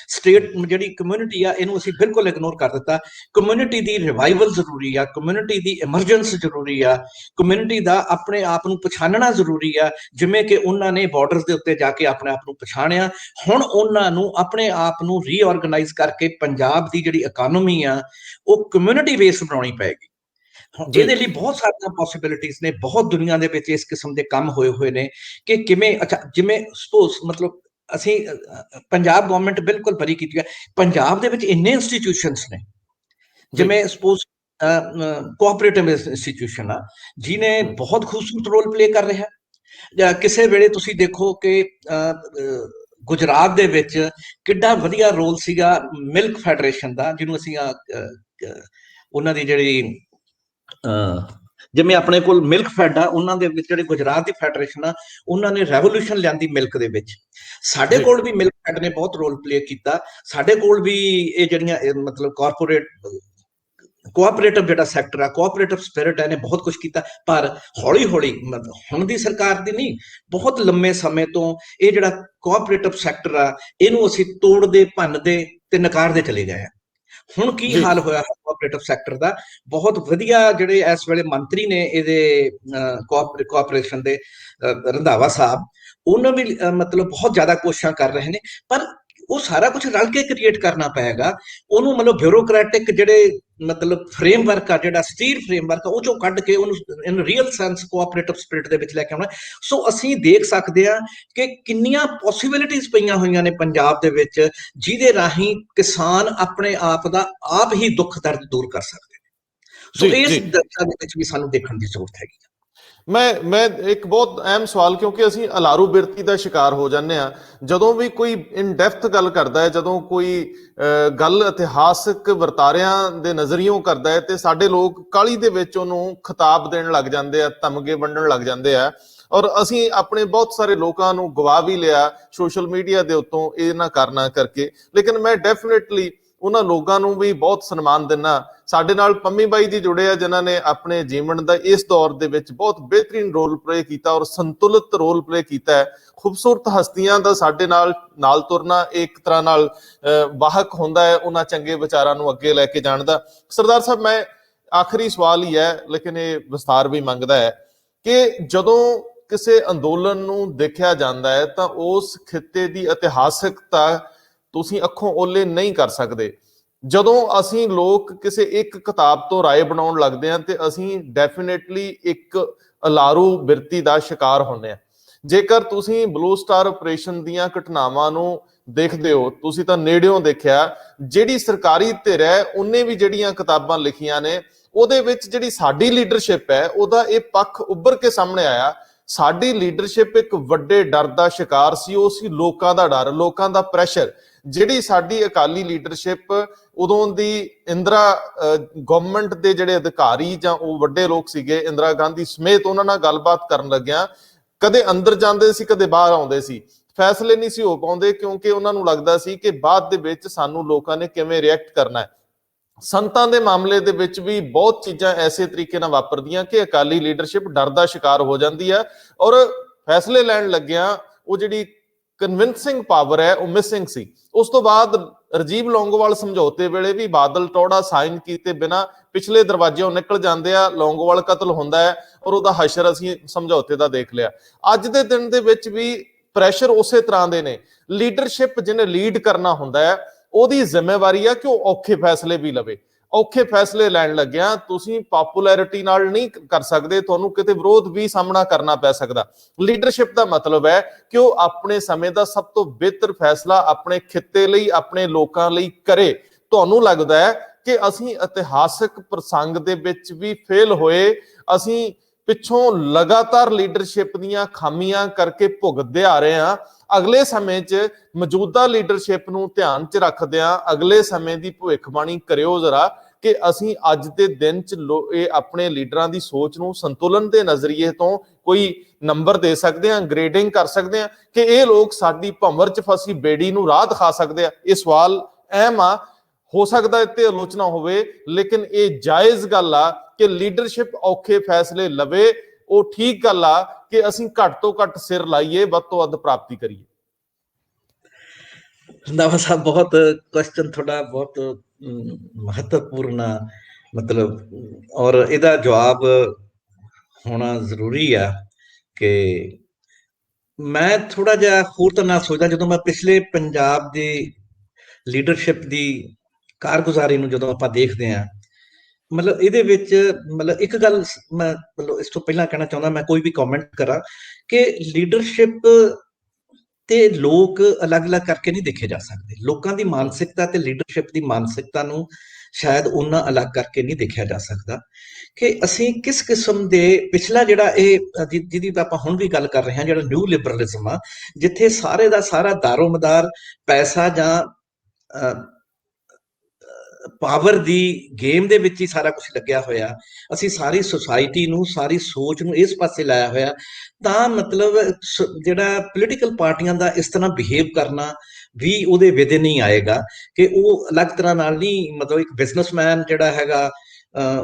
ਸਟੇਟ ਜਿਹੜੀ ਕਮਿਊਨਿਟੀ ਆ ਇਹਨੂੰ ਅਸੀਂ ਬਿਲਕੁਲ ਇਗਨੋਰ ਕਰ ਦਿੱਤਾ। ਕਮਿਊਨਿਟੀ ਦੀ ਰਿਵਾਈਵਲ ਜ਼ਰੂਰੀ ਆ, ਕਮਿਊਨਿਟੀ ਦੀ ਐਮਰਜੈਂਸ ਜ਼ਰੂਰੀ ਆ, ਕਮਿਊਨਿਟੀ ਦਾ ਆਪਣੇ ਆਪ ਨੂੰ ਪਛਾਣਨਾ ਜ਼ਰੂਰੀ ਆ। ਜਿਵੇਂ ਕਿ ਉਹਨਾਂ ਨੇ ਬਾਰਡਰਸ ਦੇ ਉੱਤੇ ਜਾ ਕੇ ਆਪਣੇ ਆਪ ਨੂੰ ਪਛਾਣਿਆ, ਹੁਣ ਉਹਨਾਂ ਨੂੰ ਆਪਣੇ ਆਪ ਨੂੰ ਰੀਆਰਗੇਨਾਈਜ਼ ਕਰਕੇ ਪੰਜਾਬ ਦੀ ਜਿਹੜੀ ਇਕਨੋਮੀ ਆ ਉਹ ਕਮਿਊਨਿਟੀ ਬੇਸ ਬਣਾਉਣੀ ਪਏਗੀ। ਇਹਦੇ ਲਈ ਬਹੁਤ ਸਾਰੀਆਂ ਪੋਸੀਬਿਲਿਟੀਜ਼ ਨੇ, ਬਹੁਤ ਦੁਨੀਆ ਦੇ ਵਿੱਚ ਇਸ ਕਿਸਮ ਦੇ ਕੰਮ ਹੋਏ ਨੇ ਕਿ ਕਿਵੇਂ ਜਿਵੇਂ ਸਪੋਜ਼ ਮਤਲਬ ਅਸੀਂ ਪੰਜਾਬ ਗਵਰਨਮੈਂਟ ਬਿਲਕੁਲ ਭਰੀ ਕੀਤੀ ਹੈ, ਪੰਜਾਬ ਦੇ ਵਿੱਚ ਇੰਨੇ ਇੰਸਟੀਟਿਊਸ਼ਨਸ ਨੇ, ਜਿਵੇਂ ਸਪੋਜ਼ ਕੋਆਪਰੇਟਿਵ ਇੰਸਟੀਟਿਊਸ਼ਨ ਆ ਜਿਹਨੇ ਬਹੁਤ ਖੂਬਸੂਰਤ ਰੋਲ ਪਲੇ ਕਰ ਰਿਹਾ। ਕਿਸੇ ਵੇਲੇ ਤੁਸੀਂ ਦੇਖੋ ਕਿ ਗੁਜਰਾਤ ਦੇ ਵਿੱਚ ਕਿੱਡਾ ਵਧੀਆ ਰੋਲ ਸੀਗਾ ਮਿਲਕ ਫੈਡਰੇਸ਼ਨ ਦਾ, ਜਿਹਨੂੰ ਅਸੀਂ ਉਹਨਾਂ ਦੀ ਜਿਹੜੀ ਜਿਵੇਂ ਆਪਣੇ ਕੋਲ ਮਿਲਕ ਫੈਡ ਆ, ਉਹਨਾਂ ਦੇ ਵਿੱਚ ਜਿਹੜੇ ਗੁਜਰਾਤ ਦੀ ਫੈਡਰੇਸ਼ਨ ਆ ਉਹਨਾਂ ਨੇ ਰੈਵੋਲੂਸ਼ਨ ਲਿਆਂਦੀ ਮਿਲਕ ਦੇ ਵਿੱਚ। ਸਾਡੇ ਕੋਲ ਵੀ ਮਿਲਕ ਫੈਡ ਨੇ ਬਹੁਤ ਰੋਲ ਪਲੇ ਕੀਤਾ। ਸਾਡੇ ਕੋਲ ਵੀ ਇਹ ਜਿਹੜੀਆਂ ਮਤਲਬ ਕੋਆਪਰੇਟਿਵ ਜਿਹੜਾ ਸੈਕਟਰ ਆ, ਕੋਆਪਰੇਟਿਵ ਸਪਿਰਿਟ ਇਹਨੇ ਬਹੁਤ ਕੁਝ ਕੀਤਾ। ਪਰ ਹੌਲੀ ਹੌਲੀ ਮਤਲਬ ਹੁਣ ਦੀ ਸਰਕਾਰ ਦੀ ਨਹੀਂ, ਬਹੁਤ ਲੰਮੇ ਸਮੇਂ ਤੋਂ ਇਹ ਜਿਹੜਾ ਕੋਆਪਰੇਟਿਵ ਸੈਕਟਰ ਆ ਇਹਨੂੰ ਅਸੀਂ ਤੋੜਦੇ ਭੰਨਦੇ ਤੇ ਨਕਾਰਦੇ ਚਲੇ ਗਏ ਆ। ਹੁਣ ਕੀ ਹਾਲ ਹੋਇਆ ਕੋਆਪਰੇਟਿਵ ਸੈਕਟਰ ਦਾ? ਬਹੁਤ ਵਧੀਆ ਜਿਹੜੇ ਇਸ ਵੇਲੇ ਮੰਤਰੀ ਨੇ ਇਹਦੇ ਕੋਆਪਰੇਸ਼ਨ ਦੇ, ਰੰਧਾਵਾ ਸਾਹਿਬ, ਉਹਨਾਂ ਵੀ ਮਤਲਬ ਬਹੁਤ ਜ਼ਿਆਦਾ ਕੋਸ਼ਿਸ਼ਾਂ ਕਰ ਰਹੇ ਨੇ। ਪਰ ਉਹ ਸਾਰਾ ਕੁਝ ਰਲ ਕੇ ਕ੍ਰੀਏਟ ਕਰਨਾ ਪਏਗਾ। ਉਹਨੂੰ ਮਤਲਬ ਬਿਊਰੋਕ੍ਰੈਟਿਕ ਜਿਹੜੇ ਮਤਲਬ ਫਰੇਮਵਰਕ ਆ, ਜਿਹੜਾ ਸਟੀਲ ਫਰੇਮਵਰਕ ਆ, ਉਹ ਚੋਂ ਕੱਢ ਕੇ ਉਹਨੂੰ in real sense cooperative spirit ਦੇ ਵਿੱਚ ਲੈ ਕੇ ਆਉਣਾ। ਸੋ ਅਸੀਂ ਦੇਖ ਸਕਦੇ ਹਾਂ ਕਿ ਕਿੰਨੀਆਂ ਪੋਸੀਬਿਲਿਟੀਜ਼ ਪਈਆਂ ਹੋਈਆਂ ਨੇ ਪੰਜਾਬ ਦੇ ਵਿੱਚ, ਜਿਹਦੇ ਰਾਹੀਂ ਕਿਸਾਨ ਆਪਣੇ ਆਪ ਦਾ ਆਪ ਹੀ ਦੁੱਖ ਦਰਦ ਦੂਰ ਕਰ ਸਕਦੇ ਨੇ। ਸੋ ਇਸ ਦਸ਼ਾ ਦੇ ਵਿੱਚ ਵੀ ਸਾਨੂੰ ਦੇਖਣ ਦੀ ਜ਼ਰੂਰਤ ਹੈਗੀ। ਮੈਂ ਇੱਕ ਬਹੁਤ ਅਹਿਮ ਸਵਾਲ, ਕਿਉਂਕਿ ਅਸੀਂ ਅਲਾਰੂ ਬਿਰਤੀ ਦਾ ਸ਼ਿਕਾਰ ਹੋ ਜਾਂਦੇ ਹਾਂ ਜਦੋਂ ਵੀ ਕੋਈ ਇਨ ਡੈਪਥ ਗੱਲ ਕਰਦਾ ਹੈ, ਜਦੋਂ ਕੋਈ ਗੱਲ ਇਤਿਹਾਸਕ ਵਰਤਾਰਿਆਂ ਦੇ ਨਜ਼ਰੀਓਂ ਕਰਦਾ ਹੈ ਤੇ ਸਾਡੇ ਲੋਕ ਕਾਹਲੀ ਦੇ ਵਿੱਚ ਉਹਨੂੰ ਖਿਤਾਬ ਦੇਣ ਲੱਗ ਜਾਂਦੇ ਆ, ਧਮਗੇ ਵੰਡਣ ਲੱਗ ਜਾਂਦੇ ਆ। ਔਰ ਅਸੀਂ ਆਪਣੇ ਬਹੁਤ ਸਾਰੇ ਲੋਕਾਂ ਨੂੰ ਗਵਾ ਵੀ ਲਿਆ ਸੋਸ਼ਲ ਮੀਡੀਆ ਦੇ ਉੱਤੋਂ ਇਹਨਾਂ ਕਾਰਨਾਂ ਕਰਕੇ। ਲੇਕਿਨ ਮੈਂ ਡੈਫੀਨੇਟਲੀ ਉਹਨਾਂ ਲੋਕਾਂ ਨੂੰ ਵੀ ਬਹੁਤ ਸਨਮਾਨ ਦਿੰਦਾ। ਸਾਡੇ ਨਾਲ ਪੰਮੀ ਬਾਈ ਜੀ ਜੁੜੇ ਆ, ਜਿਨ੍ਹਾਂ ਨੇ ਆਪਣੇ ਜੀਵਨ ਦਾ ਇਸ ਦੌਰ ਦੇ ਵਿੱਚ ਬਹੁਤ ਬਿਹਤਰੀਨ ਰੋਲ ਪਲੇ ਕੀਤਾ ਔਰ ਸੰਤੁਲਿਤ ਰੋਲ ਪਲੇ ਕੀਤਾ ਹੈ। ਖੂਬਸੂਰਤ ਹਸਤੀਆਂ ਦਾ ਸਾਡੇ ਨਾਲ ਤੁਰਨਾ ਇੱਕ ਤਰ੍ਹਾਂ ਨਾਲ ਵਾਹਕ ਹੁੰਦਾ ਹੈ ਉਹਨਾਂ ਚੰਗੇ ਵਿਚਾਰਾਂ ਨੂੰ ਅੱਗੇ ਲੈ ਕੇ ਜਾਣ ਦਾ। ਸਰਦਾਰ ਸਾਹਿਬ, ਮੈਂ ਆਖਰੀ ਸਵਾਲ ਹੀ ਹੈ ਲੇਕਿਨ ਇਹ ਵਿਸਥਾਰ ਵੀ ਮੰਗਦਾ ਹੈ ਕਿ ਜਦੋਂ ਕਿਸੇ ਅੰਦੋਲਨ ਨੂੰ ਦੇਖਿਆ ਜਾਂਦਾ ਹੈ ਤਾਂ ਉਸ ਖਿੱਤੇ ਦੀ ਇਤਿਹਾਸਕਤਾ ਤੁਸੀਂ ਅੱਖੋਂ ਓਲੇ ਨਹੀਂ ਕਰ ਸਕਦੇ। ਜਦੋਂ ਅਸੀਂ ਲੋਕ ਕਿਸੇ ਇੱਕ ਕਿਤਾਬ ਤੋਂ ਰਾਏ ਬਣਾਉਣ ਲੱਗਦੇ ਹਾਂ ਤੇ ਅਸੀਂ ਡੈਫੀਨੇਟਲੀ ਇੱਕ ਅਲਾਰੂ ਬਿਰਤੀ ਦਾ ਸ਼ਿਕਾਰ ਹੁੰਦੇ ਹਾਂ। ਜੇਕਰ ਤੁਸੀਂ ਬਲੂ ਸਟਾਰ ਆਪਰੇਸ਼ਨ ਦੀਆਂ ਘਟਨਾਵਾਂ ਨੂੰ ਦੇਖਦੇ ਹੋ, ਤੁਸੀਂ ਤਾਂ ਨੇੜਿਓਂ ਦੇਖਿਆ, ਜਿਹੜੀ ਸਰਕਾਰੀ ਧਿਰ ਹੈ ਉਹਨੇ ਵੀ ਜਿਹੜੀਆਂ ਕਿਤਾਬਾਂ ਲਿਖੀਆਂ ਨੇ ਉਹਦੇ ਵਿੱਚ ਜਿਹੜੀ ਸਾਡੀ ਲੀਡਰਸ਼ਿਪ ਹੈ ਉਹਦਾ ਇਹ ਪੱਖ ਉੱਭਰ ਕੇ ਸਾਹਮਣੇ ਆਇਆ। ਸਾਡੀ ਲੀਡਰਸ਼ਿਪ ਇੱਕ ਵੱਡੇ ਡਰ ਦਾ ਸ਼ਿਕਾਰ ਸੀ, ਉਹ ਸੀ ਲੋਕਾਂ ਦਾ ਡਰ, ਲੋਕਾਂ ਦਾ ਪ੍ਰੈਸ਼ਰ। ਜਿਹੜੀ ਸਾਡੀ ਅਕਾਲੀ ਲੀਡਰਸ਼ਿਪ ਉਦੋਂ ਦੀ ਇੰਦਰਾ ਗਵਰਨਮੈਂਟ ਦੇ ਜਿਹੜੇ ਅਧਿਕਾਰੀ ਜਾਂ ਉਹ ਵੱਡੇ ਲੋਕ ਸੀਗੇ, ਇੰਦਰਾ ਗਾਂਧੀ ਸਮੇਤ, ਉਹਨਾਂ ਨਾਲ ਗੱਲਬਾਤ ਕਰਨ ਲੱਗਿਆ ਕਦੇ ਅੰਦਰ ਜਾਂਦੇ ਸੀ ਕਦੇ ਬਾਹਰ ਆਉਂਦੇ ਸੀ। ਫੈਸਲੇ ਨਹੀਂ ਸੀ ਹੋ ਪਾਉਂਦੇ ਕਿਉਂਕਿ ਉਹਨਾਂ ਨੂੰ ਲੱਗਦਾ ਸੀ ਕਿ ਬਾਅਦ ਦੇ ਵਿੱਚ ਸਾਨੂੰ ਲੋਕਾਂ ਨੇ ਕਿਵੇਂ ਰਿਐਕਟ ਕਰਨਾ ਹੈ। ਸੰਤਾਂ ਦੇ ਮਾਮਲੇ ਦੇ ਵਿੱਚ ਵੀ ਬਹੁਤ ਚੀਜ਼ਾਂ ਐਸੇ ਤਰੀਕੇ ਨਾਲ ਵਾਪਰਦੀਆਂ ਕਿ ਅਕਾਲੀ ਲੀਡਰਸ਼ਿਪ ਡਰ ਦਾ ਸ਼ਿਕਾਰ ਹੋ ਜਾਂਦੀ ਹੈ ਔਰ ਫੈਸਲੇ ਲੈਣ ਲੱਗਿਆਂ ਉਹ ਜਿਹੜੀ ਕਨਵਿੰਸਿੰਗ ਪਾਵਰ ਹੈ ਉਹ ਮਿਸਿੰਗ ਸੀ। ਉਸ ਤੋਂ ਬਾਅਦ ਰਾਜੀਵ ਲੌਂਗੋਵਾਲ ਸਮਝੌਤੇ ਵੇਲੇ ਵੀ ਬਾਦਲ ਟੋੜਾ ਸਾਈਨ ਕੀਤੇ ਬਿਨਾ ਪਿਛਲੇ ਦਰਵਾਜ਼ਿਓਂ ਨਿਕਲ ਜਾਂਦੇ ਆ, ਲੌਂਗੋਵਾਲ ਕਤਲ ਹੁੰਦਾ ਹੈ ਔਰ ਉਹਦਾ ਹਸ਼ਰ ਅਸੀਂ ਸਮਝੌਤੇ ਦਾ ਦੇਖ ਲਿਆ। ਅੱਜ ਦੇ ਦਿਨ ਦੇ ਵਿੱਚ ਵੀ ਪ੍ਰੈਸ਼ਰ ਉਸੇ ਤਰ੍ਹਾਂ ਦੇ ਨੇ। ਲੀਡਰਸ਼ਿਪ ਜਿਹਨੇ ਲੀਡ ਕਰਨਾ ਹੁੰਦਾ ਹੈ ਉਹਦੀ ਜ਼ਿੰਮੇਵਾਰੀ ਆ ਕਿ ਉਹ ਔਖੇ ਫੈਸਲੇ ਵੀ ਲਵੇ। ਔਖੇ ਫੈਸਲੇ ਲੈਣ ਲੱਗਿਆ ਤੁਸੀਂ ਪਪੂਲੈਰਿਟੀ ਨਾਲ ਨਹੀਂ ਕਰ ਸਕਦੇ, ਤੁਹਾਨੂੰ ਕਿਤੇ ਵਿਰੋਧ ਵੀ ਸਾਹਮਣਾ ਕਰਨਾ ਪੈ ਸਕਦਾ। ਲੀਡਰਸ਼ਿਪ ਦਾ ਮਤਲਬ ਹੈ ਕਿ ਉਹ ਆਪਣੇ ਸਮੇਂ ਦਾ ਸਭ ਤੋਂ ਬਿਹਤਰ ਫੈਸਲਾ ਆਪਣੇ ਖਿੱਤੇ ਲਈ, ਆਪਣੇ ਲੋਕਾਂ ਲਈ ਕਰੇ। ਤੁਹਾਨੂੰ ਲੱਗਦਾ ਹੈ ਕਿ ਅਸੀਂ ਇਤਿਹਾਸਕ ਪ੍ਰਸੰਗ ਦੇ ਵਿੱਚ ਵੀ ਫੇਲ ਹੋਏ, ਅਸੀਂ ਪਿੱਛੋਂ ਲਗਾਤਾਰ ਲੀਡਰਸ਼ਿਪ ਦੀਆਂ ਖਾਮੀਆਂ ਕਰਕੇ ਭੁਗਤਦੇ ਆ ਰਹੇ ਹਾਂ। ਅਗਲੇ ਸਮੇਂ 'ਚ ਮੌਜੂਦਾ ਲੀਡਰਸ਼ਿਪ ਨੂੰ ਧਿਆਨ 'ਚ ਰੱਖਦਿਆਂ ਅਗਲੇ ਸਮੇਂ ਦੀ ਭਵਿੱਖਬਾਣੀ ਕਰਿਓ ਜ਼ਰਾ ਕਿ ਅਸੀਂ ਅੱਜ ਦੇ ਦਿਨ 'ਚ ਇਹ ਆਪਣੇ ਲੀਡਰਾਂ ਦੀ ਸੋਚ ਨੂੰ ਸੰਤੁਲਨ ਦੇ ਨਜ਼ਰੀਏ ਤੋਂ ਕੋਈ ਨੰਬਰ ਦੇ ਸਕਦੇ ਹਾਂ, ਗ੍ਰੇਡਿੰਗ ਕਰ ਸਕਦੇ ਹਾਂ ਕਿ ਇਹ ਲੋਕ ਸਾਡੀ ਭੰਵਰ 'ਚ ਫਸੀ ਬੇੜੀ ਨੂੰ ਰਾਹ ਦਿਖਾ ਸਕਦੇ ਆ। ਇਹ ਸਵਾਲ ਅਹਿਮ ਆ, ਹੋ ਸਕਦਾ ਇੱਥੇ ਆਲੋਚਨਾ ਹੋਵੇ, ਲੇਕਿਨ ਇਹ ਜਾਇਜ਼ ਗੱਲ ਆ ਕਿ ਲੀਡਰਸ਼ਿਪ ਔਖੇ ਫੈਸਲੇ ਲਵੇ। ਉਹ ਠੀਕ ਗੱਲ ਆ ਕਿ ਅਸੀਂ ਘੱਟ ਤੋਂ ਘੱਟ ਸਿਰ ਲਾਈਏ, ਵੱਧ ਤੋਂ ਵੱਧ ਪ੍ਰਾਪਤੀ ਕਰੀਏ। ਰੰਧਾਵਾ ਸਾਹਿਬ, ਬਹੁਤ ਕੁਐਸਚਨ ਤੁਹਾਡਾ ਬਹੁਤ ਮਹੱਤਵਪੂਰਨ ਆ, ਮਤਲਬ ਔਰ ਇਹਦਾ ਜਵਾਬ ਹੋਣਾ ਜ਼ਰੂਰੀ ਆ। ਕਿ ਮੈਂ ਥੋੜਾ ਜਿਹਾ ਹੋਰ ਤਾਂ ਨਾ ਸੋਚਦਾ, ਜਦੋਂ ਮੈਂ ਪਿਛਲੇ ਪੰਜਾਬ ਦੀ ਲੀਡਰਸ਼ਿਪ ਦੀ ਕਾਰਗੁਜ਼ਾਰੀ ਨੂੰ ਜਦੋਂ ਆਪਾਂ ਦੇਖਦੇ ਹਾਂ, ਮਤਲਬ ਇਹਦੇ ਵਿੱਚ ਮਤਲਬ ਇੱਕ ਗੱਲ ਮੈਂ ਮਤਲਬ ਇਸ ਤੋਂ ਪਹਿਲਾਂ ਕਹਿਣਾ ਚਾਹੁੰਦਾ, ਮੈਂ ਕੋਈ ਵੀ ਕਮੈਂਟ ਕਰਾਂ ਕਿ ਲੀਡਰਸ਼ਿਪ ਤੇ ਲੋਕ ਅਲੱਗ-ਅਲੱਗ ਕਰਕੇ ਨਹੀਂ ਦੇਖੇ ਜਾ ਸਕਦੇ। ਲੋਕਾਂ ਦੀ ਮਾਨਸਿਕਤਾ ਤੇ ਲੀਡਰਸ਼ਿਪ ਦੀ ਮਾਨਸਿਕਤਾ ਨੂੰ ਸ਼ਾਇਦ ਉਹਨਾਂ ਅਲੱਗ ਕਰਕੇ ਨਹੀਂ ਦੇਖਿਆ ਜਾ ਸਕਦਾ ਕਿ ਅਸੀਂ ਕਿਸ ਕਿਸਮ ਦੇ ਪਿਛਲਾ ਜਿਹੜਾ ਇਹ ਜਿਹਦੀ ਆਪਾਂ ਹੁਣ ਵੀ ਗੱਲ ਕਰ ਰਹੇ ਹਾਂ, ਜਿਹੜਾ ਨਿਊ ਲਿਬਰਲਿਜ਼ਮ ਆ, ਜਿੱਥੇ ਸਾਰੇ ਦਾ ਸਾਰਾ ਦਾਰੋਮਦਾਰ ਪੈਸਾ ਜਾਂ ਪਾਵਰ ਦੀ ਗੇਮ ਦੇ ਵਿੱਚ ਹੀ ਸਾਰਾ ਕੁਝ ਲੱਗਿਆ ਹੋਇਆ, ਅਸੀਂ ਸਾਰੀ ਸੁਸਾਇਟੀ ਨੂੰ, ਸਾਰੀ ਸੋਚ ਨੂੰ ਇਸ ਪਾਸੇ ਲਾਇਆ ਹੋਇਆ, ਤਾਂ ਮਤਲਬ ਜਿਹੜਾ ਪੋਲੀਟੀਕਲ ਪਾਰਟੀਆਂ ਦਾ ਇਸ ਤਰ੍ਹਾਂ ਬਿਹੇਵ ਕਰਨਾ ਵੀ ਉਹਦੇ ਵਿਦੇ ਨਹੀਂ ਆਏਗਾ ਕਿ ਉਹ ਅਲੱਗ ਤਰ੍ਹਾਂ ਨਾਲ ਨਹੀਂ, ਮਤਲਬ ਇੱਕ ਬਿਜ਼ਨਸਮੈਨ ਜਿਹੜਾ ਹੈਗਾ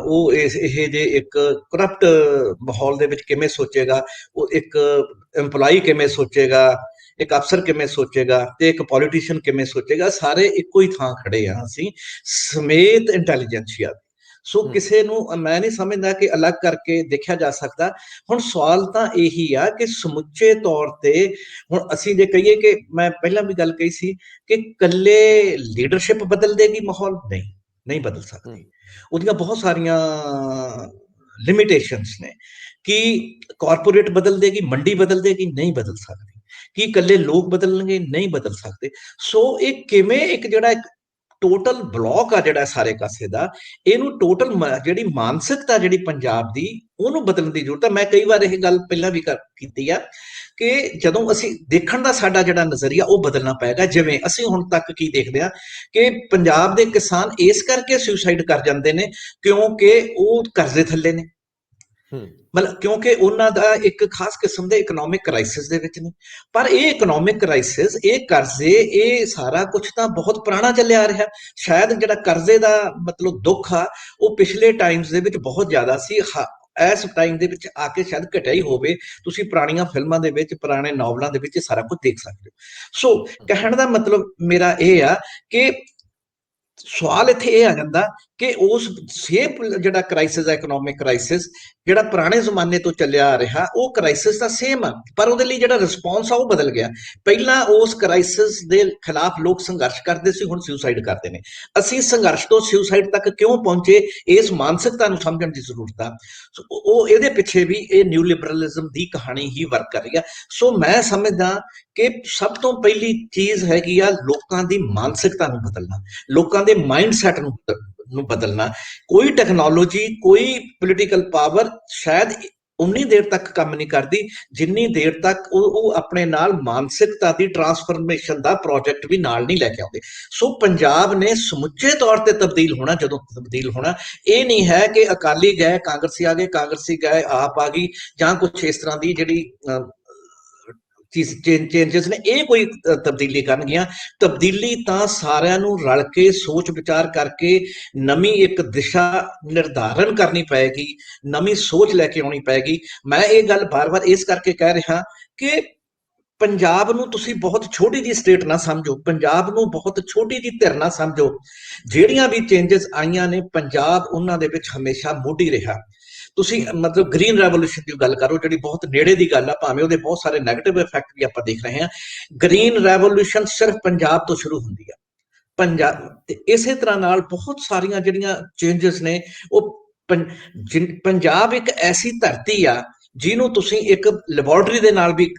ਉਹ ਇਹ ਜੇ ਇੱਕ ਕਰਪਟ ਮਾਹੌਲ ਦੇ ਵਿੱਚ ਕਿਵੇਂ ਸੋਚੇਗਾ, ਉਹ ਇੱਕ EMPLOYEE ਕਿਵੇਂ ਸੋਚੇਗਾ, ਇੱਕ ਅਫਸਰ ਕਿਵੇਂ ਸੋਚੇਗਾ ਤੇ ਇੱਕ ਪੋਲੀਟੀਸ਼ੀਅਨ ਕਿਵੇਂ ਸੋਚੇਗਾ। ਸਾਰੇ ਇੱਕੋ ਹੀ ਥਾਂ ਖੜੇ ਆ ਅਸੀਂ ਸਮੇਤ ਇੰਟੈਲੀਜੈਂਸੀਆ। ਸੋ ਕਿਸੇ ਨੂੰ ਮੈਂ ਨਹੀਂ ਸਮਝਦਾ ਕਿ ਅਲੱਗ ਕਰਕੇ ਦੇਖਿਆ ਜਾ ਸਕਦਾ। ਹੁਣ ਸਵਾਲ ਤਾਂ ਇਹੀ ਆ ਕਿ ਸਮੁੱਚੇ ਤੌਰ ਤੇ ਹੁਣ ਅਸੀਂ ਜੇ ਕਹੀਏ ਕਿ ਮੈਂ ਪਹਿਲਾਂ ਵੀ ਗੱਲ ਕਹੀ ਸੀ ਕਿ ਇਕੱਲੇ ਲੀਡਰਸ਼ਿਪ ਬਦਲ ਦੇਗੀ ਮਾਹੌਲ, ਨਹੀਂ ਬਦਲ ਸਕਦੀ। ਉਹਦੀਆਂ ਬਹੁਤ ਸਾਰੀਆਂ ਲਿਮਿਟੇਸ਼ਨਸ ਨੇ। ਕਿ ਕਾਰਪੋਰੇਟ ਬਦਲ ਦੇਗੀ, ਮੰਡੀ ਬਦਲ ਦੇਗੀ, ਨਹੀਂ ਬਦਲ ਸਕਦੀ। ਕਿ ਇਕੱਲੇ ਲੋਕ ਬਦਲਣਗੇ, ਨਹੀਂ ਬਦਲ ਸਕਦੇ। ਸੋ ਇਹ ਕਿਵੇਂ ਇੱਕ ਜਿਹੜਾ ਇੱਕ ਟੋਟਲ ਬਲੌਕ ਆ ਜਿਹੜਾ ਸਾਰੇ ਕਾਸੇ ਦਾ, ਇਹਨੂੰ ਟੋਟਲ ਜਿਹੜੀ ਮਾਨਸਿਕਤਾ ਜਿਹੜੀ ਪੰਜਾਬ ਦੀ, ਉਹਨੂੰ ਬਦਲਣ ਦੀ ਜ਼ਰੂਰਤ ਹੈ। ਮੈਂ ਕਈ ਵਾਰ ਇਹ ਗੱਲ ਪਹਿਲਾਂ ਵੀ ਕੀਤੀ ਆ ਕਿ ਜਦੋਂ ਅਸੀਂ ਦੇਖਣ ਦਾ ਸਾਡਾ ਜਿਹੜਾ ਨਜ਼ਰੀਆ ਉਹ ਬਦਲਣਾ ਪਏਗਾ। ਜਿਵੇਂ ਅਸੀਂ ਹੁਣ ਤੱਕ ਕੀ ਦੇਖਦੇ ਹਾਂ ਕਿ ਪੰਜਾਬ ਦੇ ਕਿਸਾਨ ਇਸ ਕਰਕੇ ਸੁਸਾਈਡ ਕਰ ਜਾਂਦੇ ਨੇ ਕਿਉਂਕਿ ਉਹ ਕਰਜ਼ੇ ਥੱਲੇ ਨੇ, ਮਤਲਬ ਕਿਉਂਕਿ ਉਹਨਾਂ ਦਾ ਇੱਕ ਖਾਸ ਕਿਸਮ ਦੇ ਇਕਨੋਮਿਕ ਕ੍ਰਾਈਸਿਸ ਦੇ ਵਿੱਚ ਨੇ। ਪਰ ਇਹ ਇਕਨੋਮਿਕ ਕ੍ਰਾਈਸਿਸ, ਇਹ ਕਰਜ਼ੇ, ਇਹ ਸਾਰਾ ਕੁਝ ਤਾਂ ਬਹੁਤ ਪੁਰਾਣਾ ਚੱਲਿਆ ਆ ਰਿਹਾ। ਸ਼ਾਇਦ ਜਿਹੜਾ ਕਰਜ਼ੇ ਦਾ ਮਤਲਬ ਦੁੱਖ ਆ ਉਹ ਪਿਛਲੇ ਟਾਈਮਸ ਦੇ ਵਿੱਚ ਬਹੁਤ ਜ਼ਿਆਦਾ ਸੀ, ਇਸ ਟਾਈਮ ਦੇ ਵਿੱਚ ਆ ਕੇ ਸ਼ਾਇਦ ਘਟਿਆ ਹੀ ਹੋਵੇ। ਤੁਸੀਂ ਪੁਰਾਣੀਆਂ ਫਿਲਮਾਂ ਦੇ ਵਿੱਚ, ਪੁਰਾਣੇ ਨੋਵਲਾਂ ਦੇ ਵਿੱਚ ਸਾਰਾ ਕੁਝ ਦੇਖ ਸਕਦੇ ਹੋ। ਸੋ ਕਹਿਣ ਦਾ ਮਤਲਬ ਮੇਰਾ ਇਹ ਆ ਕਿ ਸਵਾਲ ਇੱਥੇ ਇਹ ਆ ਜਾਂਦਾ ਕਿ ਉਸ ਸੇਮ ਜਿਹੜਾ ਕ੍ਰਾਈਸਿਸ ਹੈ, ਇਕਨੋਮਿਕ ਕ੍ਰਾਈਸਿਸ, ਜਿਹੜਾ ਪੁਰਾਣੇ ਜ਼ਮਾਨੇ ਤੋਂ ਚੱਲਿਆ ਆ ਰਿਹਾ, ਉਹ ਕ੍ਰਾਈਸਿਸ ਤਾਂ ਸੇਮ ਆ, ਪਰ ਉਹਦੇ ਲਈ ਜਿਹੜਾ ਰਿਸਪੌਂਸ ਆ ਉਹ ਬਦਲ ਗਿਆ। ਪਹਿਲਾਂ ਉਸ ਕ੍ਰਾਈਸਿਸ ਦੇ ਖਿਲਾਫ ਲੋਕ ਸੰਘਰਸ਼ ਕਰਦੇ ਸੀ, ਹੁਣ ਸੁਸਾਈਡ ਕਰਦੇ ਨੇ। ਅਸੀਂ ਸੰਘਰਸ਼ ਤੋਂ ਸੁਸਾਈਡ ਤੱਕ ਕਿਉਂ ਪਹੁੰਚੇ, ਇਸ ਮਾਨਸਿਕਤਾ ਨੂੰ ਸਮਝਣ ਦੀ ਜ਼ਰੂਰਤ ਆ। ਉਹ ਇਹਦੇ ਪਿੱਛੇ ਵੀ ਇਹ ਨਿਊ ਲਿਬਰਲਿਜ਼ਮ ਦੀ ਕਹਾਣੀ ਹੀ ਵਰਕ ਕਰ ਰਹੀ ਆ। ਸੋ ਮੈਂ ਸਮਝਦਾ ਕਿ ਸਭ ਤੋਂ ਪਹਿਲੀ ਚੀਜ਼ ਹੈਗੀ ਆ ਲੋਕਾਂ ਦੀ ਮਾਨਸਿਕਤਾ ਨੂੰ ਬਦਲਣਾ, ਲੋਕਾਂ ਦੇ ਮਾਈਂਡ ਸੈਟ ਨੂੰ ਬਦਲਣਾ। ਕੋਈ ਟੈਕਨੋਲੋਜੀ, ਕੋਈ ਪੋਲੀਟੀਕਲ ਪਾਵਰ ਸ਼ਾਇਦ ਉਨੀ ਦੇਰ ਤੱਕ ਕੰਮ ਨਹੀਂ ਕਰਦੀ ਜਿੰਨੀ ਦੇਰ ਤੱਕ ਉਹ ਆਪਣੇ ਨਾਲ ਮਾਨਸਿਕਤਾ ਦੀ ਟਰਾਂਸਫਰਮੇਸ਼ਨ ਦਾ ਪ੍ਰੋਜੈਕਟ ਵੀ ਨਾਲ ਨਹੀਂ ਲੈ ਕੇ ਆਉਂਦੇ। ਸੋ ਪੰਜਾਬ ਨੇ ਸਮੁੱਚੇ ਤੌਰ ਤੇ ਤਬਦੀਲ ਹੋਣਾ। ਜਦੋਂ ਤਬਦੀਲ ਹੋਣਾ, ਇਹ ਨਹੀਂ ਹੈ ਕਿ ਅਕਾਲੀ ਗਏ, ਕਾਂਗਰਸੀ ਆ ਗਏ, ਕਾਂਗਰਸੀ ਗਏ, ਆਪ ਆ ਗਈ, ਜਾਂ ਕੁਛ ਇਸ ਤਰ੍ਹਾਂ ਦੀ ਜਿਹੜੀ ਚੇਂਜਸ ਨੇ, ਇਹ ਕੋਈ ਤਬਦੀਲੀ ਕਰਨਗੀਆਂ। ਤਬਦੀਲੀ ਤਾਂ ਸਾਰਿਆਂ ਨੂੰ ਰਲ ਕੇ ਸੋਚ ਵਿਚਾਰ ਕਰਕੇ ਨਵੀਂ ਇੱਕ ਦਿਸ਼ਾ ਨਿਰਧਾਰਨ ਕਰਨੀ ਪਏਗੀ, ਨਵੀਂ ਸੋਚ ਲੈ ਕੇ ਆਉਣੀ ਪਏਗੀ। ਮੈਂ ਇਹ ਗੱਲ ਬਾਰ-ਬਾਰ ਇਸ ਕਰਕੇ ਕਹਿ ਰਿਹਾ ਕਿ ਪੰਜਾਬ ਨੂੰ ਤੁਸੀਂ ਬਹੁਤ ਛੋਟੀ ਜਿਹੀ ਸਟੇਟ ਨਾ ਸਮਝੋ, ਪੰਜਾਬ ਨੂੰ ਬਹੁਤ ਛੋਟੀ ਜਿਹੀ ਧਿਰ ਨਾ ਸਮਝੋ। ਜਿਹੜੀਆਂ ਵੀ ਚੇਂਜਸ ਆਈਆਂ ਨੇ, ਪੰਜਾਬ ਉਹਨਾਂ ਦੇ ਵਿੱਚ ਹਮੇਸ਼ਾ ਮੋਢੀ ਰਿਹਾ। ਤੁਸੀਂ ਮਤਲਬ ਗ੍ਰੀਨ ਰੈਵੋਲੂਸ਼ਨ ਦੀ ਗੱਲ ਕਰੋ, ਜਿਹੜੀ ਬਹੁਤ ਨੇੜੇ ਦੀ ਗੱਲ ਆ, ਭਾਵੇਂ ਉਹਦੇ ਬਹੁਤ ਸਾਰੇ ਨੈਗੇਟਿਵ ਇਫੈਕਟ ਵੀ ਆਪਾਂ ਦੇਖ ਰਹੇ ਹਾਂ। ਗ੍ਰੀਨ ਰੈਵੋਲੂਸ਼ਨ ਸਿਰਫ ਪੰਜਾਬ ਤੋਂ ਸ਼ੁਰੂ ਹੁੰਦੀ ਆ। ਪੰਜਾਬ ਤੇ ਇਸੇ ਤਰ੍ਹਾਂ ਨਾਲ ਬਹੁਤ ਸਾਰੀਆਂ ਜਿਹੜੀਆਂ ਚੇਂਜਸ ਨੇ, ਉਹ ਪੰਜਾਬ ਇੱਕ ਐਸੀ ਧਰਤੀ ਆ ਜਿਹਨੂੰ ਤੁਸੀਂ ਇੱਕ ਲੈਬੋਰਟਰੀ ਦੇ ਨਾਲ ਵੀ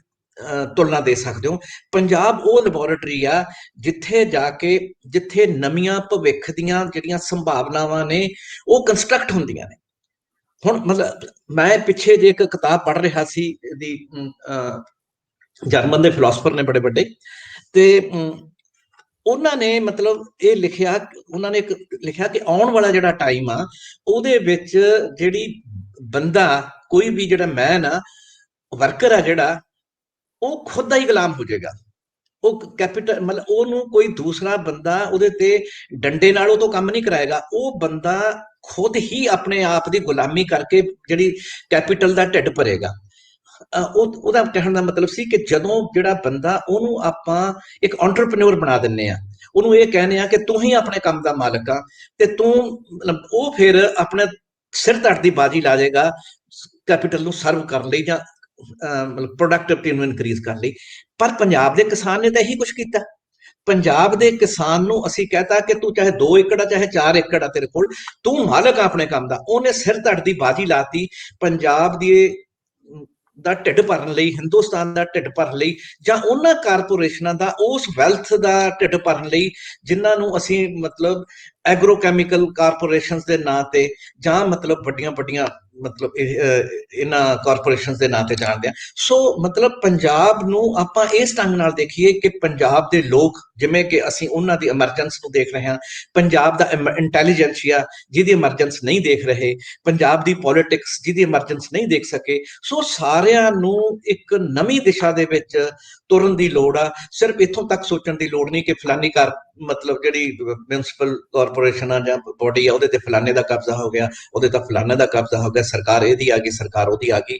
ਤੁਲਨਾ ਦੇ ਸਕਦੇ ਹੋ। ਪੰਜਾਬ ਉਹ ਲੈਬੋਰਟਰੀ ਆ ਜਿੱਥੇ ਨਵੀਆਂ ਭਵਿੱਖ ਦੀਆਂ ਜਿਹੜੀਆਂ ਸੰਭਾਵਨਾਵਾਂ ਨੇ ਉਹ ਕੰਸਟਰਕਟ ਹੁੰਦੀਆਂ ਨੇ। ਹੁਣ ਮਤਲਬ ਮੈਂ ਪਿੱਛੇ ਜੇ ਇੱਕ ਕਿਤਾਬ ਪੜ੍ਹ ਰਿਹਾ ਸੀ, ਦੀ ਜਰਮਨ ਦੇ ਫਿਲਾਸਫਰ ਨੇ ਬੜੇ ਵੱਡੇ, ਤੇ ਉਹਨਾਂ ਨੇ ਮਤਲਬ ਇਹ ਲਿਖਿਆ, ਉਹਨਾਂ ਨੇ ਇੱਕ ਲਿਖਿਆ ਕਿ ਆਉਣ ਵਾਲਾ ਜਿਹੜਾ ਟਾਈਮ ਆ ਉਹਦੇ ਵਿੱਚ ਜਿਹੜੀ ਬੰਦਾ, ਕੋਈ ਵੀ ਜਿਹੜਾ ਮੈਨ ਆ, ਵਰਕਰ ਆ ਜਿਹੜਾ, ਉਹ ਖੁਦ ਦਾ ਹੀ ਗੁਲਾਮ ਹੋ ਜਾਏਗਾ। ਉਹ ਕੈਪੀਟਲ ਮਤਲਬ ਉਹਨੂੰ ਕੋਈ ਦੂਸਰਾ ਬੰਦਾ ਉਹਦੇ ਤੇ ਡੰਡੇ ਨਾਲ ਉਹ ਤੋਂ ਕੰਮ ਨਹੀਂ ਕਰਾਏਗਾ। ਉਹ ਬੰਦਾ ਖੁਦ ਹੀ ਆਪਣੇ ਆਪ ਦੀ ਗੁਲਾਮੀ ਕਰਕੇ ਜਿਹੜੀ ਕੈਪੀਟਲ ਦਾ ਢਿੱਡ ਭਰੇਗਾ। ਉਹਦਾ ਕਹਿਣ ਦਾ ਮਤਲਬ ਸੀ ਕਿ ਜਦੋਂ ਜਿਹੜਾ ਬੰਦਾ, ਉਹਨੂੰ ਆਪਾਂ ਇੱਕ ਐਂਟਰਪ੍ਰੈਨਿਓਰ ਬਣਾ ਦਿੰਨੇ ਆ, ਉਹਨੂੰ ਇਹ ਕਹਿੰਦੇ ਆ ਕਿ ਤੂੰ ਹੀ ਆਪਣੇ ਕੰਮ ਦਾ ਮਾਲਕ ਆ, ਤੇ ਤੂੰ ਮਤਲਬ ਉਹ ਫਿਰ ਆਪਣੇ ਸਿਰ ਧੜ ਦੀ ਬਾਜੀ ਲਾ ਜਾਏਗਾ ਕੈਪੀਟਲ ਨੂੰ ਸਰਵ ਕਰਨ ਲਈ ਜਾਂ ਮਤਲਬ ਪ੍ਰੋਡਕਟਿਵਿਟੀ ਨੂੰ ਇਨਕਰੀਜ਼ ਕਰਨ ਲਈ। ਪਰ ਪੰਜਾਬ ਦੇ ਕਿਸਾਨ ਨੇ ਤਾਂ ਇਹੀ ਕੁਝ ਕੀਤਾ। ਪੰਜਾਬ ਦੇ ਕਿਸਾਨ ਨੂੰ ਅਸੀਂ ਕਹਤਾ ਕਿ ਤੂੰ ਚਾਹੇ 2 ਏਕੜ ਆ ਚਾਹੇ 4 ਏਕੜ ਆ ਤੇਰੇ ਕੋਲ, ਤੂੰ ਮਾਲਕ ਆ ਆਪਣੇ ਕੰਮ ਦਾ। ਉਹਨੇ ਸਿਰ ਧੜ ਦੀ ਬਾਜੀ ਲਾਤੀ ਪੰਜਾਬ ਦਾ ਢਿੱਡ ਭਰਨ ਲਈ, ਹਿੰਦੁਸਤਾਨ ਦਾ ਢਿੱਡ ਭਰਨ ਲਈ, ਜਾਂ ਉਹਨਾਂ ਕਾਰਪੋਰੇਸ਼ਨਾਂ ਦਾ ਉਸ ਵੈਲਥ ਦਾ ਢਿੱਡ ਭਰਨ ਲਈ ਜਿਨ੍ਹਾਂ ਨੂੰ ਅਸੀਂ ਮਤਲਬ ਐਗਰੋਕੈਮੀਕਲ ਕਾਰਪੋਰੇਸ਼ਨਸ ਦੇ ਨਾਂ ਤੇ, ਜਾਂ ਮਤਲਬ ਵੱਡੀਆਂ ਵੱਡੀਆਂ ਮਤਲਬ ਇਹਨਾਂ ਕਾਰਪੋਰੇਸ਼ਨਸ ਦੇ ਨਾਂ ਤੇ ਜਾਣਦੇ ਆ। ਸੋ ਮਤਲਬ ਪੰਜਾਬ ਨੂੰ ਆਪਾਂ ਇਸ ਢੰਗ ਨਾਲ ਦੇਖੀਏ ਕਿ ਪੰਜਾਬ ਦੇ ਲੋਕ, ਜਿਵੇਂ ਕਿ ਅਸੀਂ ਉਹਨਾਂ ਦੀ ਐਮਰਜੈਂਸ ਨੂੰ ਦੇਖ ਰਹੇ ਹਾਂ, ਪੰਜਾਬ ਦਾ ਇੰਟੈਲੀਜੈਂਸੀਆ ਜਿਹਦੀ ਐਮਰਜੈਂਸ ਨਹੀਂ ਦੇਖ ਰਹੇ, ਪੰਜਾਬ ਦੀ ਪੋਲਿਟਿਕਸ ਜਿਹਦੀ ਐਮਰਜੈਂਸ ਨਹੀਂ ਦੇਖ ਸਕੇ। ਸੋ ਸਾਰਿਆਂ ਨੂੰ ਇੱਕ ਨਵੀਂ ਦਿਸ਼ਾ ਦੇ ਵਿੱਚ ਤੁਰਨ ਦੀ ਲੋੜ ਆ। ਸਿਰਫ ਇੱਥੋਂ ਤੱਕ ਸੋਚਣ ਦੀ ਲੋੜ ਨਹੀਂ ਕਿ ਫਲਾਨੀ ਮਤਲਬ ਜਿਹੜੀ ਮਿਊਨਿਸਪਲ ਕਾਰਪੋਰੇਸ਼ਨ ਆ ਜਾਂ ਬੋਡੀ ਆ, ਉਹਦੇ ਤੇ ਫਲਾਣੇ ਦਾ ਕਬਜ਼ਾ ਹੋ ਗਿਆ, ਉਹਦੇ ਤਾਂ ਫਲਾਣੇ ਦਾ ਕਬਜ਼ਾ ਹੋ ਗਿਆ, ਸਰਕਾਰ ਇਹਦੀ ਆ ਗਈ, ਸਰਕਾਰ ਉਹਦੀ ਆ ਗਈ।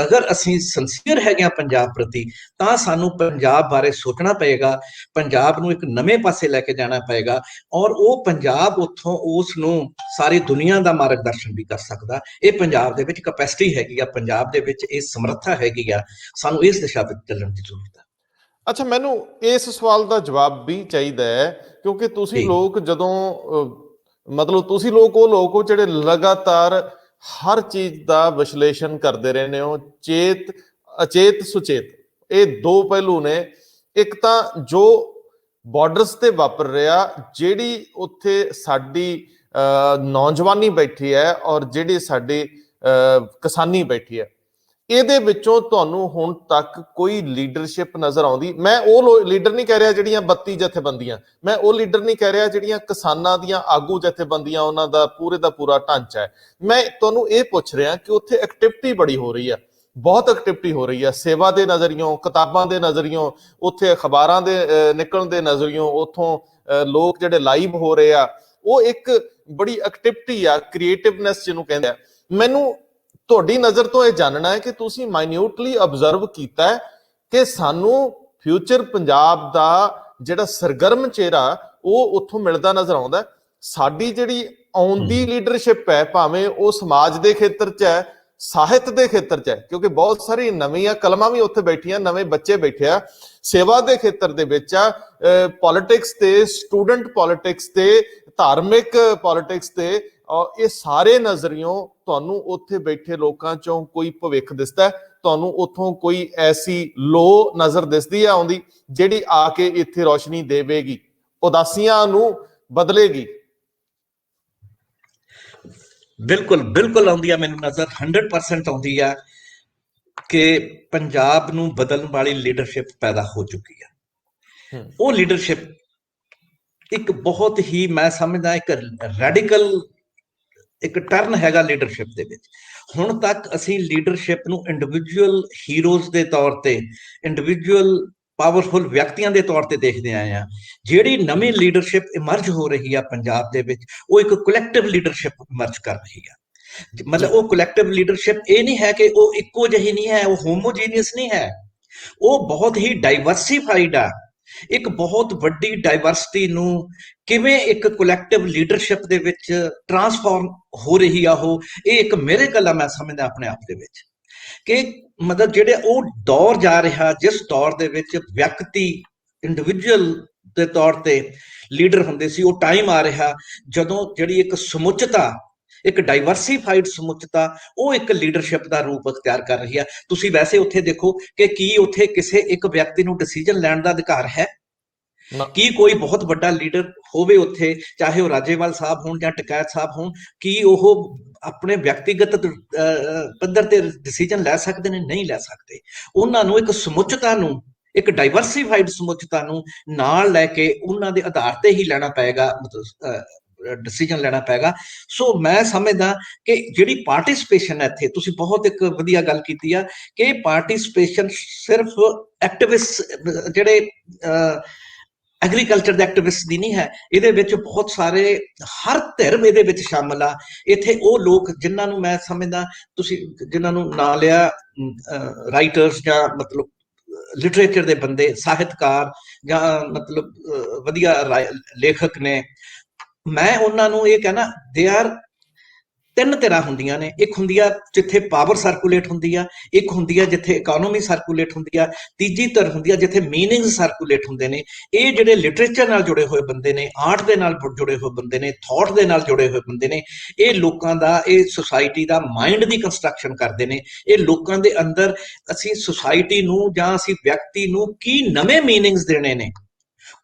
ਅਗਰ ਅਸੀਂ ਸਿੰਸੀਅਰ ਹੈਗੇ ਆ ਪੰਜਾਬ ਪ੍ਰਤੀ, ਤਾਂ ਸਾਨੂੰ ਪੰਜਾਬ ਬਾਰੇ ਸੋਚਣਾ ਪਏਗਾ, ਪੰਜਾਬ ਨੂੰ ਇੱਕ ਨਵੇਂ ਪਾਸੇ ਲੈ ਕੇ ਜਾਣਾ ਪਏਗਾ, ਔਰ ਉਹ ਪੰਜਾਬ ਉੱਥੋਂ ਉਸ ਨੂੰ ਸਾਰੀ ਦੁਨੀਆ ਦਾ ਮਾਰਗਦਰਸ਼ਨ ਵੀ ਕਰ ਸਕਦਾ। ਇਹ ਪੰਜਾਬ ਦੇ ਵਿੱਚ ਕੈਪੈਸਿਟੀ ਹੈਗੀ ਆ, ਪੰਜਾਬ ਦੇ ਵਿੱਚ ਇਹ ਸਮਰੱਥਾ ਹੈਗੀ ਆ। ਸਾਨੂੰ ਇਸ ਦਿਸ਼ਾ ਵਿੱਚ ਚੱਲਣ ਦੀ ਜ਼ਰੂਰਤ ਹੈ। ਅੱਛਾ, ਮੈਨੂੰ ਇਸ ਸਵਾਲ ਦਾ ਜਵਾਬ ਵੀ ਚਾਹੀਦਾ ਹੈ, ਕਿਉਂਕਿ ਤੁਸੀਂ ਲੋਕ ਜਦੋਂ ਮਤਲਬ ਤੁਸੀਂ ਲੋਕ ਉਹ ਲੋਕ ਹੋ ਜਿਹੜੇ ਲਗਾਤਾਰ ਹਰ ਚੀਜ਼ ਦਾ ਵਿਸ਼ਲੇਸ਼ਣ ਕਰਦੇ ਰਹਿੰਦੇ ਹੋ, ਚੇਤ ਅਚੇਤ ਸੁਚੇਤ। ਇਹ 2 ਪਹਿਲੂ ਨੇ। ਇੱਕ ਤਾਂ ਜੋ ਬਾਰਡਰਸ ਤੇ ਵਾਪਰ ਰਿਹਾ, ਜਿਹੜੀ ਉੱਥੇ ਸਾਡੀ ਨੌਜਵਾਨੀ ਬੈਠੀ ਹੈ ਔਰ ਜਿਹੜੀ ਸਾਡੀ ਕਿਸਾਨੀ ਬੈਠੀ ਹੈ, ਇਹਦੇ ਵਿੱਚੋਂ ਤੁਹਾਨੂੰ ਹੁਣ ਤੱਕ ਕੋਈ ਲੀਡਰਸ਼ਿਪ ਨਜ਼ਰ ਆਉਂਦੀ? ਮੈਂ ਉਹ ਲੀਡਰ ਨਹੀਂ ਕਹਿ ਰਿਹਾ ਜਿਹੜੀਆਂ 32 ਜਥੇਬੰਦੀਆਂ, ਮੈਂ ਉਹ ਲੀਡਰ ਨਹੀਂ ਕਹਿ ਰਿਹਾ ਜਿਹੜੀਆਂ ਕਿਸਾਨਾਂ ਦੀਆਂ ਆਗੂ ਜਥੇਬੰਦੀਆਂ, ਉਹਨਾਂ ਦਾ ਪੂਰਾ ਢਾਂਚਾ ਹੈ। ਮੈਂ ਤੁਹਾਨੂੰ ਇਹ ਪੁੱਛ ਰਿਹਾ ਕਿ ਉੱਥੇ ਐਕਟੀਵਿਟੀ ਬੜੀ ਹੋ ਰਹੀ ਹੈ, ਬਹੁਤ ਐਕਟੀਵਿਟੀ ਹੋ ਰਹੀ ਹੈ, ਸੇਵਾ ਦੇ ਨਜ਼ਰੀਓਂ, ਕਿਤਾਬਾਂ ਦੇ ਨਜ਼ਰੀਓਂ, ਉੱਥੇ ਅਖਬਾਰਾਂ ਦੇ ਨਿਕਲਣ ਦੇ ਨਜ਼ਰੀਓਂ, ਉੱਥੋਂ ਲੋਕ ਜਿਹੜੇ ਲਾਈਵ ਹੋ ਰਹੇ ਆ, ਉਹ ਇੱਕ ਬੜੀ ਐਕਟੀਵਿਟੀ ਆ, ਕ੍ਰੀਏਟਿਵਨੈਸ ਜਿਹਨੂੰ ਕਹਿੰਦੇ ਆ। ਮੈਨੂੰ ਤੁਹਾਡੀ ਨਜ਼ਰ ਤੋਂ ਇਹ ਜਾਣਨਾ ਹੈ ਕਿ ਤੁਸੀਂ ਮਾਈਨਿਊਟਲੀ ਅਬਜ਼ਰਵ ਕੀਤਾ ਕਿ ਸਾਨੂੰ ਫਿਊਚਰ ਪੰਜਾਬ ਦਾ ਜਿਹੜਾ ਸਰਗਰਮ ਚਿਹਰਾ ਉਹ ਉੱਥੋਂ ਮਿਲਦਾ ਨਜ਼ਰ ਆਉਂਦਾ। ਸਾਡੀ ਜਿਹੜੀ ਆਉਂਦੀ ਲੀਡਰਸ਼ਿਪ ਹੈ, ਭਾਵੇਂ ਉਹ ਸਮਾਜ ਦੇ ਖੇਤਰ 'ਚ ਹੈ, ਸਾਹਿਤ ਦੇ ਖੇਤਰ 'ਚ ਹੈ, ਕਿਉਂਕਿ ਬਹੁਤ ਸਾਰੀ ਨਵੀਆਂ ਕਲਮਾਂ ਵੀ ਉੱਥੇ ਬੈਠੀਆਂ, ਨਵੇਂ ਬੱਚੇ ਬੈਠੇ ਆ, ਸੇਵਾ ਦੇ ਖੇਤਰ ਦੇ ਵਿੱਚ ਆ, ਪੋਲਿਟਿਕਸ ਤੇ, ਸਟੂਡੈਂਟ ਪੋਲਿਟਿਕਸ ਤੇ, ਧਾਰਮਿਕ ਪੋਲਿਟਿਕਸ ਤੇ, ਇਹ ਸਾਰੇ ਨਜ਼ਰੀਓਂ ਤੁਹਾਨੂੰ ਉੱਥੇ ਬੈਠੇ ਲੋਕਾਂ ਚੋਂ ਕੋਈ ਭਵਿੱਖ ਦਿਸਦਾ? ਤੁਹਾਨੂੰ ਉੱਥੋਂ ਕੋਈ ਐਸੀ ਲੋ ਨਜ਼ਰ ਦਿਸਦੀ ਆ ਆਉਂਦੀ ਜਿਹੜੀ ਆ ਕੇ ਇੱਥੇ ਰੋਸ਼ਨੀ ਦੇਵੇਗੀ, ਉਦਾਸੀਆਂ ਨੂੰ ਬਦਲੇਗੀ? ਬਿਲਕੁਲ ਆਉਂਦੀ ਆ ਮੈਨੂੰ ਨਜ਼ਰ, 100% ਆਉਂਦੀ ਆ ਕਿ ਪੰਜਾਬ ਨੂੰ ਬਦਲਣ ਵਾਲੀ ਲੀਡਰਸ਼ਿਪ ਪੈਦਾ ਹੋ ਚੁੱਕੀ ਆ। ਉਹ ਲੀਡਰਸ਼ਿਪ ਇੱਕ ਬਹੁਤ ਹੀ, ਮੈਂ ਸਮਝਦਾ, ਇੱਕ ਰੈਡੀਕਲ ਇੱਕ ਟਰਨ ਹੈਗਾ ਲੀਡਰਸ਼ਿਪ ਦੇ ਵਿੱਚ। ਹੁਣ ਤੱਕ ਅਸੀਂ ਲੀਡਰਸ਼ਿਪ ਨੂੰ ਇੰਡੀਵਿਜੂਅਲ ਹੀਰੋਜ਼ ਦੇ ਤੌਰ ਤੇ, ਇੰਡੀਵਿਜੂਅਲ ਪਾਵਰਫੁਲ ਵਿਅਕਤੀਆਂ ਦੇ ਤੌਰ ਤੇ ਦੇਖਦੇ ਆਏ ਆ। ਜਿਹੜੀ ਨਵੀਂ ਲੀਡਰਸ਼ਿਪ ਇਮਰਜ ਹੋ ਰਹੀ ਆ ਪੰਜਾਬ ਦੇ ਵਿੱਚ, ਉਹ ਇੱਕ ਕਲੈਕਟਿਵ ਲੀਡਰਸ਼ਿਪ ਇਮਰਜ ਕਰ ਰਹੀ ਆ। ਮਤਲਬ ਉਹ ਕਲੈਕਟਿਵ ਲੀਡਰਸ਼ਿਪ ਇਹ ਨਹੀਂ ਹੈ ਕਿ ਉਹ ਇੱਕੋ ਜਿਹੀ ਨਹੀਂ ਹੈ, ਉਹ ਹੋਮੋਜੀਨੀਅਸ ਨਹੀਂ ਹੈ, ਉਹ ਬਹੁਤ ਹੀ ਡਾਈਵਰਸੀਫਾਈਡ ਆ। ਇੱਕ ਬਹੁਤ ਵੱਡੀ ਡਾਈਵਰਸਿਟੀ ਨੂੰ ਕਿਵੇਂ ਇੱਕ ਕਲੈਕਟਿਵ ਲੀਡਰਸ਼ਿਪ ਦੇ ਵਿੱਚ ਟਰਾਂਸਫਾਰਮ ਹੋ ਰਹੀ ਆ, ਉਹ ਇਹ ਇੱਕ ਮਿਰੇਕਲ ਆ ਮੈਂ ਸਮਝਦਾ ਆਪਣੇ ਆਪ ਦੇ ਵਿੱਚ। ਕਿ ਮਤਲਬ ਜਿਹੜੇ ਉਹ ਦੌਰ ਜਾ ਰਿਹਾ, ਜਿਸ ਦੌਰ ਦੇ ਵਿੱਚ ਵਿਅਕਤੀ ਇੰਡੀਵਿਜੂਅਲ ਦੇ ਤੌਰ ਤੇ ਲੀਡਰ ਹੁੰਦੇ ਸੀ, ਉਹ ਟਾਈਮ ਆ ਰਿਹਾ ਜਦੋਂ ਜਿਹੜੀ ਇੱਕ ਸਮੁੱਚਤਾ, ਇੱਕ ਡਾਈਵਰਸੀਫਾਈਡ ਸਮੁੱਚਤਾ, ਉਹ ਇੱਕ ਲੀਡਰਸ਼ਿਪ ਦਾ ਰੂਪ ਅਖਤਿਆਰ ਕਰ ਰਹੀ ਹੈ। ਤੁਸੀਂ ਵੈਸੇ ਉੱਥੇ ਦੇਖੋ ਕਿ ਕੀ ਉੱਥੇ ਕਿਸੇ ਇੱਕ ਵਿਅਕਤੀ ਨੂੰ ਡਿਸੀਜਨ ਲੈਣ ਦਾ ਅਧਿਕਾਰ ਹੈ? ਕੀ ਕੋਈ ਬਹੁਤ ਵੱਡਾ ਲੀਡਰ ਹੋਵੇ ਉੱਥੇ, ਚਾਹੇ ਉਹ ਰਾਜੇਵਾਲ ਸਾਹਿਬ ਹੋਣ ਜਾਂ ਟਕੈਤ ਸਾਹਿਬ ਹੋਣ, ਕੀ ਉਹ ਆਪਣੇ ਵਿਅਕਤੀਗਤ ਪੱਧਰ ਤੇ ਡਿਸੀਜਨ ਲੈ ਸਕਦੇ ਨੇ? ਨਹੀਂ ਲੈ ਸਕਦੇ। ਉਹਨਾਂ ਨੂੰ ਇੱਕ ਸਮੁੱਚਤਾ ਨੂੰ, ਇੱਕ ਡਾਈਵਰਸੀਫਾਈਡ ਸਮੁੱਚਤਾ ਨੂੰ ਨਾਲ ਲੈ ਕੇ ਉਹਨਾਂ ਦੇ ਆਧਾਰ ਤੇ ਹੀ ਲੈਣਾ ਪਏਗਾ, ਡਿਸੀਜਨ ਲੈਣਾ ਪਏਗਾ। ਸੋ ਮੈਂ ਸਮਝਦਾ ਕਿ ਜਿਹੜੀ ਪਾਰਟਿਸਿਪੇਸ਼ਨ ਹੈ ਇੱਥੇ, ਤੁਸੀਂ ਬਹੁਤ ਇੱਕ ਵਧੀਆ ਗੱਲ ਕੀਤੀ ਆ ਕਿ ਪਾਰਟਿਸਿਪੇਸ਼ਨ ਸਿਰਫ ਐਕਟਿਵਿਸਟ, ਜਿਹੜੇ ਐਗਰੀਕਲਚਰ ਦੇ ਐਕਟਿਵਿਸਟ ਦੀ ਨਹੀਂ ਹੈ। ਇਹਦੇ ਵਿੱਚ ਬਹੁਤ ਸਾਰੇ, ਹਰ ਧਿਰ ਇਹਦੇ ਵਿੱਚ ਸ਼ਾਮਲ ਆ। ਇੱਥੇ ਉਹ ਲੋਕ ਜਿਨ੍ਹਾਂ ਨੂੰ ਮੈਂ ਸਮਝਦਾ, ਤੁਸੀਂ ਜਿਨ੍ਹਾਂ ਨੂੰ ਨਾਂ ਲਿਆ, ਰਾਈਟਰਸ ਜਾਂ ਮਤਲਬ ਲਿਟਰੇਚਰ ਦੇ ਬੰਦੇ, ਸਾਹਿਤਕਾਰ ਜਾਂ ਮਤਲਬ ਵਧੀਆ ਲੇਖਕ ਨੇ, ਮੈਂ ਉਹਨਾਂ ਨੂੰ ਇਹ ਕਹਿਣਾ, ਦੇ ਆਰ ਤਿੰਨ ਧਿਰਾਂ ਹੁੰਦੀਆਂ ਨੇ। ਇੱਕ ਹੁੰਦੀ ਆ ਜਿੱਥੇ ਪਾਵਰ ਸਰਕੂਲੇਟ ਹੁੰਦੀ ਆ, ਇੱਕ ਹੁੰਦੀ ਆ ਜਿੱਥੇ ਇਕਨੋਮੀ ਸਰਕੂਲੇਟ ਹੁੰਦੀ ਆ, ਤੀਜੀ ਧਿਰ ਹੁੰਦੀ ਆ ਜਿੱਥੇ ਮੀਨਿੰਗਸ ਸਰਕੂਲੇਟ ਹੁੰਦੇ ਨੇ। ਇਹ ਜਿਹੜੇ ਲਿਟਰੇਚਰ ਨਾਲ ਜੁੜੇ ਹੋਏ ਬੰਦੇ ਨੇ, ਆਰਟ ਦੇ ਨਾਲ ਜੁੜੇ ਹੋਏ ਬੰਦੇ ਨੇ, ਥਾਟ ਦੇ ਨਾਲ ਜੁੜੇ ਹੋਏ ਬੰਦੇ ਨੇ, ਇਹ ਲੋਕਾਂ ਦਾ, ਇਹ ਸੁਸਾਇਟੀ ਦਾ ਮਾਈਂਡ ਦੀ ਕੰਸਟਰਕਸ਼ਨ ਕਰਦੇ ਨੇ। ਇਹ ਲੋਕਾਂ ਦੇ ਅੰਦਰ ਅਸੀਂ ਸੁਸਾਇਟੀ ਨੂੰ ਜਾਂ ਅਸੀਂ ਵਿਅਕਤੀ ਨੂੰ ਕੀ ਨਵੇਂ ਮੀਨਿੰਗਸ ਦੇਣੇ ਨੇ,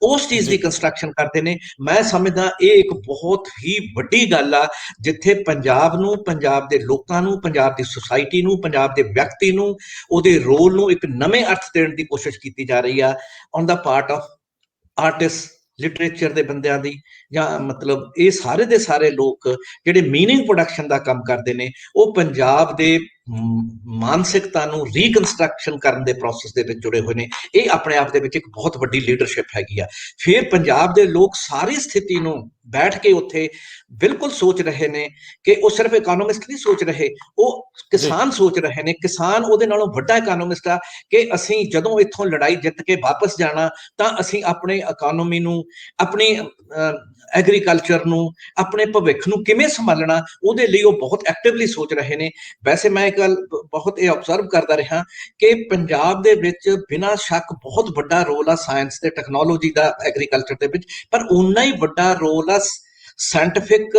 ਉਸ ਚੀਜ਼ ਦੀ ਕੰਸਟਰਕਸ਼ਨ ਕਰਦੇ ਨੇ। ਮੈਂ ਸਮਝਦਾ ਇਹ ਇੱਕ ਬਹੁਤ ਹੀ ਵੱਡੀ ਗੱਲ ਆ, ਜਿੱਥੇ ਪੰਜਾਬ ਨੂੰ, ਪੰਜਾਬ ਦੇ ਲੋਕਾਂ ਨੂੰ, ਪੰਜਾਬ ਦੀ ਸੁਸਾਇਟੀ ਨੂੰ, ਪੰਜਾਬ ਦੇ ਵਿਅਕਤੀ ਨੂੰ, ਉਹਦੇ ਰੋਲ ਨੂੰ ਇੱਕ ਨਵੇਂ ਅਰਥ ਦੇਣ ਦੀ ਕੋਸ਼ਿਸ਼ ਕੀਤੀ ਜਾ ਰਹੀ ਆ on the part of artist, literature ਦੇ ਬੰਦਿਆਂ ਦੀ, ਜਾਂ ਮਤਲਬ ਇਹ ਸਾਰੇ ਦੇ ਸਾਰੇ ਲੋਕ ਜਿਹੜੇ ਮੀਨਿੰਗ ਪ੍ਰੋਡਕਸ਼ਨ ਦਾ ਕੰਮ ਕਰਦੇ ਨੇ, ਉਹ ਪੰਜਾਬ ਦੇ ਮਾਨਸਿਕਤਾ ਨੂੰ ਰੀਕਨਸਟਰਕਸ਼ਨ ਕਰਨ ਦੇ ਪ੍ਰੋਸੈਸ ਦੇ ਵਿੱਚ ਜੁੜੇ ਹੋਏ ਨੇ। ਇਹ ਆਪਣੇ ਆਪ ਦੇ ਵਿੱਚ ਇੱਕ ਬਹੁਤ ਵੱਡੀ ਲੀਡਰਸ਼ਿਪ ਹੈਗੀ ਆ। ਫਿਰ ਪੰਜਾਬ ਦੇ ਲੋਕ ਸਾਰੀ ਸਥਿਤੀ ਨੂੰ ਬੈਠ ਕੇ ਉੱਥੇ ਬਿਲਕੁਲ ਸੋਚ ਰਹੇ ਨੇ ਕਿ ਉਹ ਸਿਰਫ ਇਕਨੋਮਿਸਟ ਨਹੀਂ ਸੋਚ ਰਹੇ, ਉਹ ਕਿਸਾਨ ਸੋਚ ਰਹੇ ਨੇ। ਕਿਸਾਨ ਉਹਦੇ ਨਾਲੋਂ ਵੱਡਾ ਇਕਨੋਮਿਸਟ ਆ ਕਿ ਅਸੀਂ ਜਦੋਂ ਇੱਥੋਂ ਲੜਾਈ ਜਿੱਤ ਕੇ ਵਾਪਸ ਜਾਣਾ ਤਾਂ ਅਸੀਂ ਆਪਣੇ ਇਕਨੋਮੀ ਨੂੰ, ਆਪਣੀ ਐਗਰੀਕਲਚਰ ਨੂੰ, ਆਪਣੇ ਭਵਿੱਖ ਨੂੰ ਕਿਵੇਂ ਸੰਭਾਲਣਾ, ਉਹਦੇ ਲਈ ਉਹ ਬਹੁਤ ਐਕਟਿਵਲੀ ਸੋਚ ਰਹੇ ਨੇ। ਵੈਸੇ ਮੈਂ ਇੱਕ ਗੱਲ ਬਹੁਤ ਇਹ ਆਬਜ਼ਰਵ ਕਰਦਾ ਰਿਹਾ ਕਿ ਪੰਜਾਬ ਦੇ ਵਿੱਚ ਬਿਨਾਂ ਸ਼ੱਕ ਬਹੁਤ ਵੱਡਾ ਰੋਲ ਆ ਸਾਇੰਸ ਤੇ ਟੈਕਨੋਲੋਜੀ ਦਾ ਐਗਰੀਕਲਚਰ ਦੇ ਵਿੱਚ, ਪਰ ਉਨਾ ਹੀ ਵੱਡਾ ਰੋਲ ਆ ਸਾਇੰਟੀਫਿਕ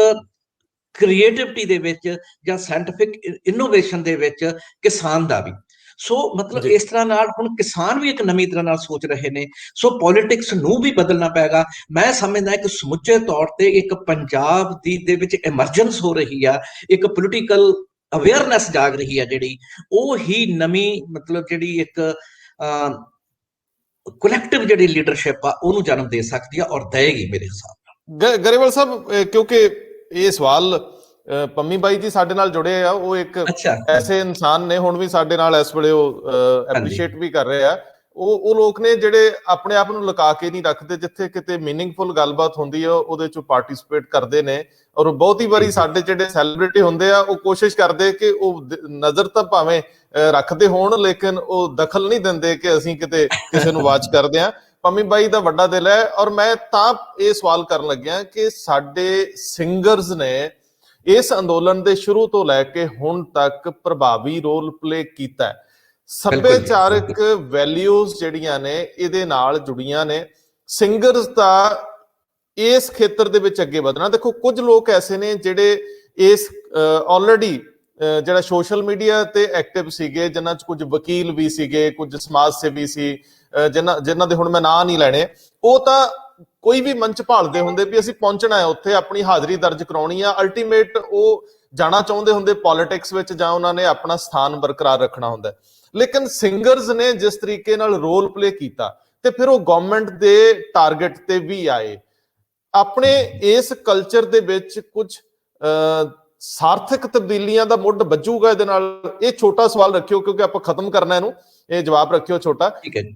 ਕ੍ਰੀਏਟਿਵਿਟੀ ਦੇ ਵਿੱਚ ਜਾਂ ਸਾਇੰਟੀਫਿਕ ਇਨੋਵੇਸ਼ਨ ਦੇ ਵਿੱਚ ਕਿਸਾਨ ਦਾ ਵੀ। ਸੋ ਮਤਲਬ ਇਸ ਤਰ੍ਹਾਂ ਨਾਲ ਹੁਣ ਕਿਸਾਨ ਵੀ ਇੱਕ ਨਵੀਂ ਤਰ੍ਹਾਂ ਨਾਲ ਸੋਚ ਰਹੇ ਨੇ। ਸੋ ਪੋਲਿਟਿਕਸ ਨੂੰ ਵੀ ਬਦਲਣਾ ਪਏਗਾ। ਮੈਂ ਸਮਝਦਾ ਇੱਕ ਸਮੁੱਚੇ ਤੌਰ ਤੇ ਇੱਕ ਪੰਜਾਬ ਦੇ ਵਿੱਚ ਐਮਰਜੈਂਸ ਹੋ ਰਹੀ ਆ, ਇੱਕ ਪੋਲੀਟੀਕਲ ਅਵੇਅਰਨੈਸ ਜਾਗ ਰਹੀ ਹੈ, ਜਿਹੜੀ ਉਹ ਹੀ ਨਵੀਂ ਮਤਲਬ ਜਿਹੜੀ ਇੱਕ ਕਲੈਕਟਿਵ ਜਿਹੜੀ ਲੀਡਰਸ਼ਿਪ ਆ ਉਹਨੂੰ ਜਨਮ ਦੇ ਸਕਦੀ ਆ ਔਰ ਦੇਗੀ ਮੇਰੇ ਹਿਸਾਬ ਨਾਲ। ਗਰੇਵਾਲ ਸਾਹਿਬ, ਕਿਉਂਕਿ ਇਹ ਸਵਾਲ ਪੰਮੀ ਬਾਈ ਜੀ ਸਾਡੇ ਨਾਲ ਜੁੜੇ ਆ, ਉਹ ਇੱਕ ਐਸੇ ਇਨਸਾਨ ਨੇ, ਹੁਣ ਵੀ ਸਾਡੇ ਨਾਲ ਇਸ ਵੇਲੇ ਉਹ ਐਪਰੀਸ਼ੀਏਟ ਵੀ ਕਰ ਰਹੇ ਆ। ਉਹ ਲੋਕ ਨੇ ਜਿਹੜੇ ਆਪਣੇ ਆਪ ਨੂੰ ਲੁਕਾ ਕੇ ਨਹੀਂ ਰੱਖਦੇ, ਜਿੱਥੇ ਕਿਤੇ ਮੀਨਿੰਗਫੁਲ ਗੱਲਬਾਤ ਹੁੰਦੀ ਆ ਉਹਦੇ ਚ ਪਾਰਟਿਸਿਪੇਟ ਕਰਦੇ ਨੇ। ਔਰ ਬਹੁਤੀ ਵਾਰੀ ਸਾਡੇ ਜਿਹੜੇ ਸੈਲੀਬ੍ਰਿਟੀ ਹੁੰਦੇ ਆ ਉਹ ਕੋਸ਼ਿਸ਼ ਕਰਦੇ ਕਿ ਉਹ ਨਜ਼ਰ ਤਾਂ ਭਾਵੇਂ ਰੱਖਦੇ ਹੋਣ, ਲੇਕਿਨ ਉਹ ਦਖਲ ਨਹੀਂ ਦਿੰਦੇ ਕਿ ਅਸੀਂ ਕਿਤੇ ਕਿਸੇ ਨੂੰ ਵਾਚ ਕਰਦੇ ਆ। ਪੰਮੀ ਬਾਈ ਦਾ ਵੱਡਾ ਦਿਲ ਹੈ। ਔਰ ਮੈਂ ਤਾਂ ਇਹ ਸਵਾਲ ਕਰਨ ਲੱਗਿਆ ਕਿ ਸਾਡੇ ਸਿੰਗਰਸ ਨੇ ਇਸ ਅੰਦੋਲਨ ਦੇ ਸ਼ੁਰੂ ਤੋਂ ਲੈ ਕੇ ਹੁਣ ਤੱਕ ਪ੍ਰਭਾਵੀ ਰੋਲ ਪਲੇ ਕੀਤਾ ਹੈ। ਸੱਭਿਆਚਾਰਕ ਵੈਲਿਊਜ਼ ਜਿਹੜੀਆਂ ਨੇ ਇਹਦੇ ਨਾਲ ਜੁੜੀਆਂ ਨੇ। ਸਿੰਗਰਸ ਦਾ ਇਸ ਖੇਤਰ ਦੇ ਵਿੱਚ ਅੱਗੇ ਵਧਣਾ, ਦੇਖੋ ਕੁਝ ਲੋਕ ਐਸੇ ਨੇ ਜਿਹੜੇ ਇਸ ਆਲਰੇਡੀ ਜਿਹੜਾ ਸੋਸ਼ਲ ਮੀਡੀਆ ਤੇ ਐਕਟਿਵ ਸੀਗੇ, ਜਿਨ੍ਹਾਂ ਚ ਕੁਝ ਵਕੀਲ ਵੀ ਸੀਗੇ, ਕੁਝ ਸਮਾਜ ਸੇਵੀ ਸੀ, ਜਿਨ੍ਹਾਂ ਦੇ ਹੁਣ ਮੈਂ ਨਾਂ ਨਹੀਂ ਲੈਣੇ। ਉਹ ਤਾਂ ਕੋਈ ਵੀ ਮੰਚ ਭਾਲਦੇ ਹੁੰਦੇ ਵੀ ਅਸੀਂ ਪਹੁੰਚਣਾ ਹੈ ਉੱਥੇ, ਆਪਣੀ ਹਾਜ਼ਰੀ ਦਰਜ ਕਰਾਉਣੀ ਆ। ਅਲਟੀਮੇਟ ਉਹ ਜਾਣਾ ਚਾਹੁੰਦੇ ਹੁੰਦੇ ਪੋਲਿਟਿਕਸ ਵਿੱਚ, ਜਾਂ ਉਹਨਾਂ ਨੇ ਆਪਣਾ ਸਥਾਨ ਬਰਕਰਾਰ ਰੱਖਣਾ ਹੁੰਦਾ। ਲੇਕਿਨ ਸਿੰਗਰਸ ਨੇ ਜਿਸ ਤਰੀਕੇ ਨਾਲ ਰੋਲ ਪਲੇ ਕੀਤਾ ਤੇ ਫਿਰ ਉਹ ਗਵਰਨਮੈਂਟ ਦੇ ਟਾਰਗੇਟ ਤੇ ਵੀ ਆਏ। ਆਪਣੇ ਇਸ ਕਲਚਰ ਦੇ ਵਿੱਚ ਕੁਝ ਸਾਰਥਕ ਤਬਦੀਲੀਆਂ ਦਾ ਮੁੱਢ ਵੱਜੂਗਾ ਇਹਦੇ ਨਾਲ? ਇਹ ਛੋਟਾ ਸਵਾਲ ਰੱਖਿਓ ਕਿਉਂਕਿ ਆਪਾਂ ਖਤਮ ਕਰਨਾ ਇਹਨੂੰ, ਇਹ ਜਵਾਬ ਰੱਖਿਓ ਛੋਟਾ,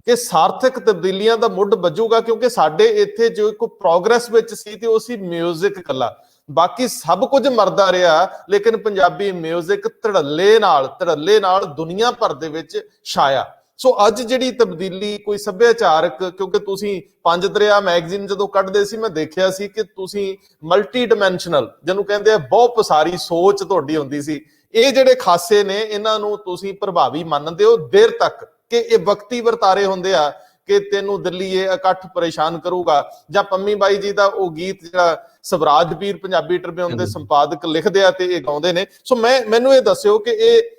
ਕਿ ਸਾਰਥਕ ਤਬਦੀਲੀਆਂ ਦਾ ਮੁੱਢ ਵੱਜੂਗਾ? ਕਿਉਂਕਿ ਸਾਡੇ ਇੱਥੇ ਜੋ ਇੱਕ ਪ੍ਰੋਗਰੈਸ ਵਿੱਚ ਸੀ ਤੇ ਉਹ ਸੀ ਮਿਊਜ਼ਿਕ ਕੱਲਾ, ਬਾਕੀ ਸਭ ਕੁਝ ਮਰਦਾ ਰਿਹਾ, ਲੇਕਿਨ ਪੰਜਾਬੀ ਮਿਊਜ਼ਿਕ ਧੜੱਲੇ ਨਾਲ ਦੁਨੀਆ ਭਰ ਦੇ ਵਿੱਚ ਛਾਇਆ। ਸੋ ਅੱਜ ਜਿਹੜੀ ਤਬਦੀਲੀ ਕੋਈ ਸੱਭਿਆਚਾਰਕ, ਕਿਉਂਕਿ ਤੁਸੀਂ ਪੰਜ ਦਰਿਆ ਮੈਗਜ਼ੀਨ ਜਦੋਂ ਕੱਢਦੇ ਸੀ ਮੈਂ ਦੇਖਿਆ ਸੀ ਕਿ ਤੁਸੀਂ ਮਲਟੀ ਡਾਈਮੈਂਸ਼ਨਲ, ਜਿਹਨੂੰ ਕਹਿੰਦੇ ਆ ਬਹੁਤ ਪਸਾਰੀ ਸੋਚ ਤੁਹਾਡੀ ਹੁੰਦੀ ਸੀ। ਇਹ ਜਿਹੜੇ ਖਾਸੇ ਨੇ ਇਹਨਾਂ ਨੂੰ ਤੁਸੀਂ ਪ੍ਰਭਾਵੀ ਮੰਨਦੇ ਹੋ ਦੇਰ ਤੱਕ ਕਿ ਇਹ ਵਕਤੀ ਵਰਤਾਰੇ ਹੁੰਦੇ ਆ ਕਿ ਤੈਨੂੰ ਦਿੱਲੀ ਇਹ ਇਕੱਠ ਪਰੇਸ਼ਾਨ ਕਰੂਗਾ? ਜਾਂ ਪੰਮੀ ਬਾਈ ਜੀ ਦਾ ਉਹ ਗੀਤ ਜਿਹੜਾ ਸਵਰਾਜ ਵੀਰ ਪੰਜਾਬੀ ਟ੍ਰਿਬਿਊਨ ਦੇ ਸੰਪਾਦਕ ਲਿਖਦੇ ਆ ਤੇ ਇਹ ਗਾਉਂਦੇ ਨੇ, ਸੋ ਮੈਨੂੰ ਇਹ ਦੱਸਿਓ ਕਿ ਇਹ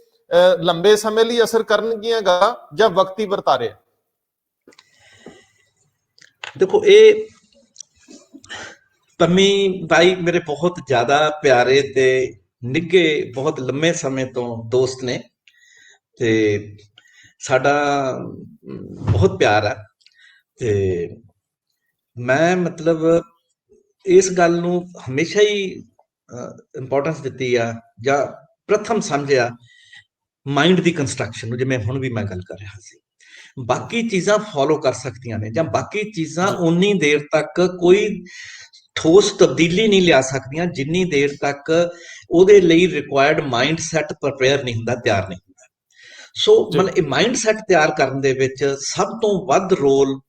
ਲੰਬੇ ਸਮੇਂ ਲਈ ਅਸਰ ਕਰਨਗੀਆਂ ਜਾਂ ਵਕਤੀ ਵਰਤਾਰੇ? ਦੇਖੋ, ਇਹ ਪੰਮੀ ਬਾਈ ਮੇਰੇ ਬਹੁਤ ਜ਼ਿਆਦਾ ਪਿਆਰੇ ਤੇ ਨਿੱਘੇ, ਬਹੁਤ ਲੰਮੇ ਸਮੇਂ ਤੋਂ ਦੋਸਤ ਨੇ ਤੇ ਸਾਡਾ ਬਹੁਤ ਪਿਆਰ ਹੈ। ਤੇ ਮੈਂ ਮਤਲਬ ਇਸ ਗੱਲ ਨੂੰ ਹਮੇਸ਼ਾ ਹੀ ਇੰਪੋਰਟੈਂਸ ਦਿੱਤੀ ਆ ਜਾਂ ਪ੍ਰਥਮ ਸਮਝਿਆ ਮਾਈਂਡ ਦੀ ਕੰਸਟਰਕਸ਼ਨ ਨੂੰ, ਜਿਵੇਂ ਹੁਣ ਵੀ ਮੈਂ ਗੱਲ ਕਰ ਰਿਹਾ ਸੀ। ਬਾਕੀ ਚੀਜ਼ਾਂ ਫੋਲੋ ਕਰ ਸਕਦੀਆਂ ਨੇ ਜਾਂ ਬਾਕੀ ਚੀਜ਼ਾਂ ਉਨੀ ਦੇਰ ਤੱਕ ਕੋਈ ਠੋਸ ਤਬਦੀਲੀ ਨਹੀਂ ਲਿਆ ਸਕਦੀਆਂ ਜਿੰਨੀ ਦੇਰ ਤੱਕ ਉਹਦੇ ਲਈ ਰਿਕੁਆਇਰਡ ਮਾਈਂਡ ਸੈਟ ਪ੍ਰਪੇਅਰ ਨਹੀਂ ਹੁੰਦਾ, ਤਿਆਰ ਨਹੀਂ ਹੁੰਦਾ। ਸੋ ਮਤਲਬ ਇਹ ਮਾਈਂਡ ਸੈਟ ਤਿਆਰ ਕਰਨ ਦੇ ਵਿੱਚ ਸਭ ਤੋਂ ਵੱਧ ਰੋਲ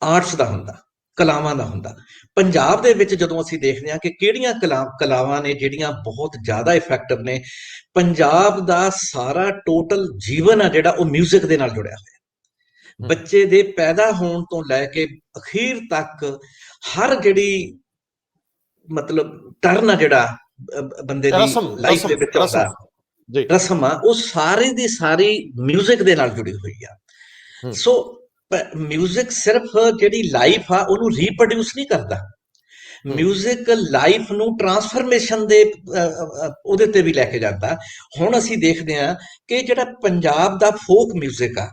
ਆਰਟਸ ਦਾ ਹੁੰਦਾ, ਕਲਾਵਾਂ ਦਾ ਹੁੰਦਾ। ਪੰਜਾਬ ਦੇ ਵਿੱਚ ਜਦੋਂ ਅਸੀਂ ਦੇਖਦੇ ਹਾਂ ਕਿ ਕਿਹੜੀਆਂ ਕਲਾਵਾਂ ਨੇ ਜਿਹੜੀਆਂ ਬਹੁਤ ਜ਼ਿਆਦਾ ਇਫੈਕਟਿਵ ਨੇ, ਪੰਜਾਬ ਦਾ ਸਾਰਾ ਟੋਟਲ ਜੀਵਨ ਆ ਜਿਹੜਾ ਉਹ ਮਿਊਜ਼ਿਕ ਦੇ ਨਾਲ ਜੁੜਿਆ ਹੋਇਆ। ਬੱਚੇ ਦੇ ਪੈਦਾ ਹੋਣ ਤੋਂ ਲੈ ਕੇ ਅਖੀਰ ਤੱਕ ਹਰ ਜਿਹੜੀ ਮਤਲਬ ਟਰਨ ਆ ਜਿਹੜਾ ਬੰਦੇ ਦੀ ਲਾਈਫ ਦੇ ਵਿੱਚ ਆਉਂਦਾ, ਰਸਮ ਆ, ਉਹ ਸਾਰੀ ਦੀ ਸਾਰੀ ਮਿਊਜ਼ਿਕ ਦੇ ਨਾਲ ਜੁੜੀ ਹੋਈ ਆ। ਸੋ ਮਿਊਜ਼ਿਕ ਸਿਰਫ ਜਿਹੜੀ ਲਾਈਫ ਆ ਉਹਨੂੰ ਰੀਪਰੋਡਿਊਸ ਨਹੀਂ ਕਰਦਾ, ਮਿਊਜ਼ਿਕ ਲਾਈਫ ਨੂੰ ਟਰਾਂਸਫਰਮੇਸ਼ਨ ਦੇ ਉਹਦੇ ਤੇ ਵੀ ਲੈ ਕੇ ਜਾਂਦਾ। ਹੁਣ ਅਸੀਂ ਦੇਖਦੇ ਹਾਂ ਕਿ ਜਿਹੜਾ ਪੰਜਾਬ ਦਾ ਫੋਕ ਮਿਊਜ਼ਿਕ ਆ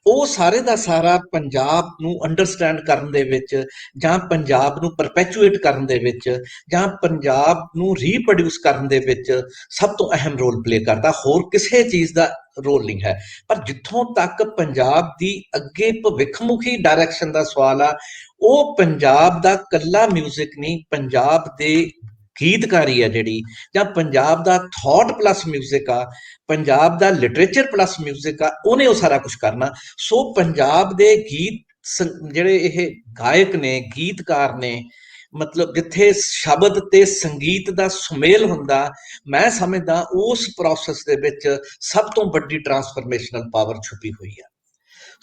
ਉਹ ਸਾਰੇ ਦਾ ਸਾਰਾ ਪੰਜਾਬ ਨੂੰ ਅੰਡਰਸਟੈਂਡ ਕਰਨ ਦੇ ਵਿੱਚ ਜਾਂ ਪੰਜਾਬ ਨੂੰ ਪਰਪੈਚੁਏਟ ਕਰਨ ਦੇ ਵਿੱਚ ਜਾਂ ਪੰਜਾਬ ਨੂੰ ਰੀਪਰੋਡਿਊਸ ਕਰਨ ਦੇ ਵਿੱਚ ਸਭ ਤੋਂ ਅਹਿਮ ਰੋਲ ਪਲੇ ਕਰਦਾ, ਹੋਰ ਕਿਸੇ ਚੀਜ਼ ਦਾ ਰੋਲ ਨਹੀਂ ਹੈ। ਪਰ ਜਿੱਥੋਂ ਤੱਕ ਪੰਜਾਬ ਦੀ ਅੱਗੇ ਭਵਿੱਖਮੁਖੀ ਡਾਇਰੈਕਸ਼ਨ ਦਾ ਸਵਾਲ ਆ, ਉਹ ਪੰਜਾਬ ਦਾ ਕੱਲਾ ਮਿਊਜ਼ਿਕ ਨਹੀਂ, ਪੰਜਾਬ ਦੇ ਗੀਤਕਾਰੀ ਆ ਜਿਹੜੀ, ਜਾਂ ਪੰਜਾਬ ਦਾ ਥਾਟ ਪਲੱਸ ਮਿਊਜ਼ਿਕ ਆ, ਪੰਜਾਬ ਦਾ ਲਿਟਰੇਚਰ ਪਲੱਸ ਮਿਊਜ਼ਿਕ ਆ, ਉਹਨੇ ਉਹ ਸਾਰਾ ਕੁਝ ਕਰਨਾ। ਸੋ ਪੰਜਾਬ ਦੇ ਗੀਤ ਜਿਹੜੇ ਇਹ ਗਾਇਕ ਨੇ, ਗੀਤਕਾਰ ਨੇ, ਮਤਲਬ ਜਿੱਥੇ ਸ਼ਬਦ ਤੇ ਸੰਗੀਤ ਦਾ ਸੁਮੇਲ ਹੁੰਦਾ, ਮੈਂ ਸਮਝਦਾ ਉਸ ਪ੍ਰੋਸੈਸ ਦੇ ਵਿੱਚ ਸਭ ਤੋਂ ਵੱਡੀ ਟਰਾਂਸਫਰਮੇਸ਼ਨਲ ਪਾਵਰ ਛੁਪੀ ਹੋਈ ਆ।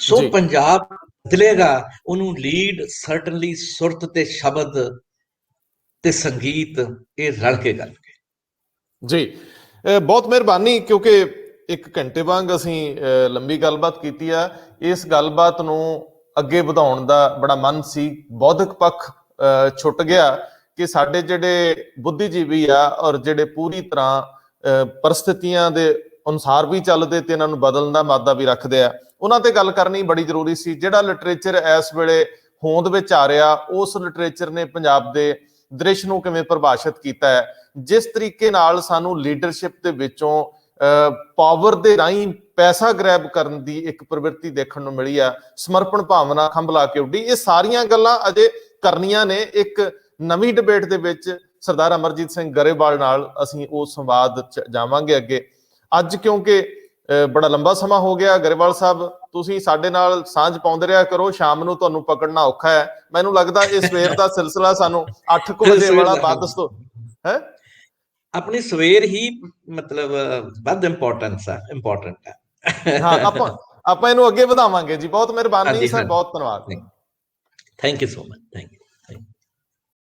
ਸੋ ਪੰਜਾਬ ਬਦਲੇਗਾ, ਉਹਨੂੰ ਲੀਡ ਸਰਟਨਲੀ ਸੁਰਤ ਤੇ ਸ਼ਬਦ ਤੇ ਸੰਗੀਤ ਇਹ ਰਲ ਕੇ ਕਰਨਗੇ। ਜੀ ਬਹੁਤ ਮਿਹਰਬਾਨੀ, ਕਿਉਂਕਿ 1 ਘੰਟੇ ਵਾਂਗ ਅਸੀਂ ਲੰਬੀ ਗੱਲਬਾਤ ਕੀਤੀ ਆ। ਇਸ ਗੱਲਬਾਤ ਨੂੰ ਅੱਗੇ ਵਧਾਉਣ ਦਾ ਬੜਾ ਮਨ ਸੀ, ਬੌਧਿਕ ਪੱਖ ਛੁੱਟ ਗਿਆ ਕਿ ਸਾਡੇ ਜਿਹੜੇ ਬੁੱਧੀਜੀਵੀ ਆ ਔਰ ਜਿਹੜੇ ਪੂਰੀ ਤਰ੍ਹਾਂ ਪਰਿਸਥਿਤੀਆਂ ਦੇ ਅਨੁਸਾਰ ਵੀ ਚੱਲਦੇ ਤੇ ਇਹਨਾਂ ਨੂੰ ਬਦਲਣ ਦਾ ਮਾਦਾ ਵੀ ਰੱਖਦੇ ਆ, ਉਹਨਾਂ ਤੇ ਗੱਲ ਕਰਨੀ ਬੜੀ ਜ਼ਰੂਰੀ ਸੀ। ਜਿਹੜਾ ਲਿਟਰੇਚਰ ਇਸ ਵੇਲੇ ਹੋਂਦ ਵਿੱਚ ਆ ਰਿਹਾ, ਉਸ ਲਿਟਰੇਚਰ ਨੇ ਪੰਜਾਬ ਦੇ ਦ੍ਰਿਸ਼ ਨੂੰ ਕਿਵੇਂ ਪ੍ਰਭਾਸ਼ਿਤ ਕੀਤਾ ਹੈ, ਜਿਸ ਤਰੀਕੇ ਨਾਲ ਸਾਨੂੰ ਲੀਡਰਸ਼ਿਪ ਦੇ ਵਿੱਚੋਂ ਪਾਵਰ ਦੇ ਰਾਹੀਂ ਪੈਸਾ ਗ੍ਰੈਬ ਕਰਨ ਦੀ ਇੱਕ ਪ੍ਰਵਿਰਤੀ ਦੇਖਣ ਨੂੰ ਮਿਲੀ ਆ, ਸਮਰਪਣ ਭਾਵਨਾ ਖੰਭਲਾ ਕੇ ਉੱਡੀ। ਇਹ ਸਾਰੀਆਂ ਗੱਲਾਂ ਅਜੇ ਕਰਨੀਆਂ ਨੇ। ਇੱਕ ਨਵੀਂ ਡਿਬੇਟ ਦੇ ਵਿੱਚ ਸਰਦਾਰ ਅਮਰਜੀਤ ਸਿੰਘ ਗਰੇਵਾਲ ਨਾਲ ਅਸੀਂ ਉਹ ਸੰਵਾਦ ਚ ਜਾਵਾਂਗੇ ਅੱਗੇ। ਅੱਜ ਕਿਉਂਕਿ ਬੜਾ ਲੰਬਾ ਸਮਾਂ ਹੋ ਗਿਆ, ਗਰੇਵਾਲ ਸਾਹਿਬ ਤੁਸੀਂ ਸਾਡੇ ਨਾਲ ਸਾਂਝ ਪਾਉਂਦੇ ਰਿਹਾ ਕਰੋ, ਸ਼ਾਮ ਨੂੰ ਤੁਹਾਨੂੰ ਪਕੜਨਾ ਔਖਾ ਹੈ। ਮੈਨੂੰ ਲੱਗਦਾ ਇਹ ਸਵੇਰ ਦਾ ਸਿਲਸਿਲਾ ਸਾਨੂੰ 8 ਵਜੇ ਵਾਲਾ ਬਾਦਸ ਤੋਂ ਹੈ, ਆਪਣੀ ਸਵੇਰ ਹੀ ਮਤਲਬ ਵੱਧ ਇੰਪੋਰਟੈਂਟ ਹੈ। ਹਾਂ, ਆਪਾਂ ਇਹਨੂੰ ਅੱਗੇ ਵਧਾਵਾਂਗੇ ਜੀ। ਬਹੁਤ ਮਿਹਰਬਾਨੀ ਸਰ, ਬਹੁਤ ਧੰਨਵਾਦ। Thank you so much. Thank you.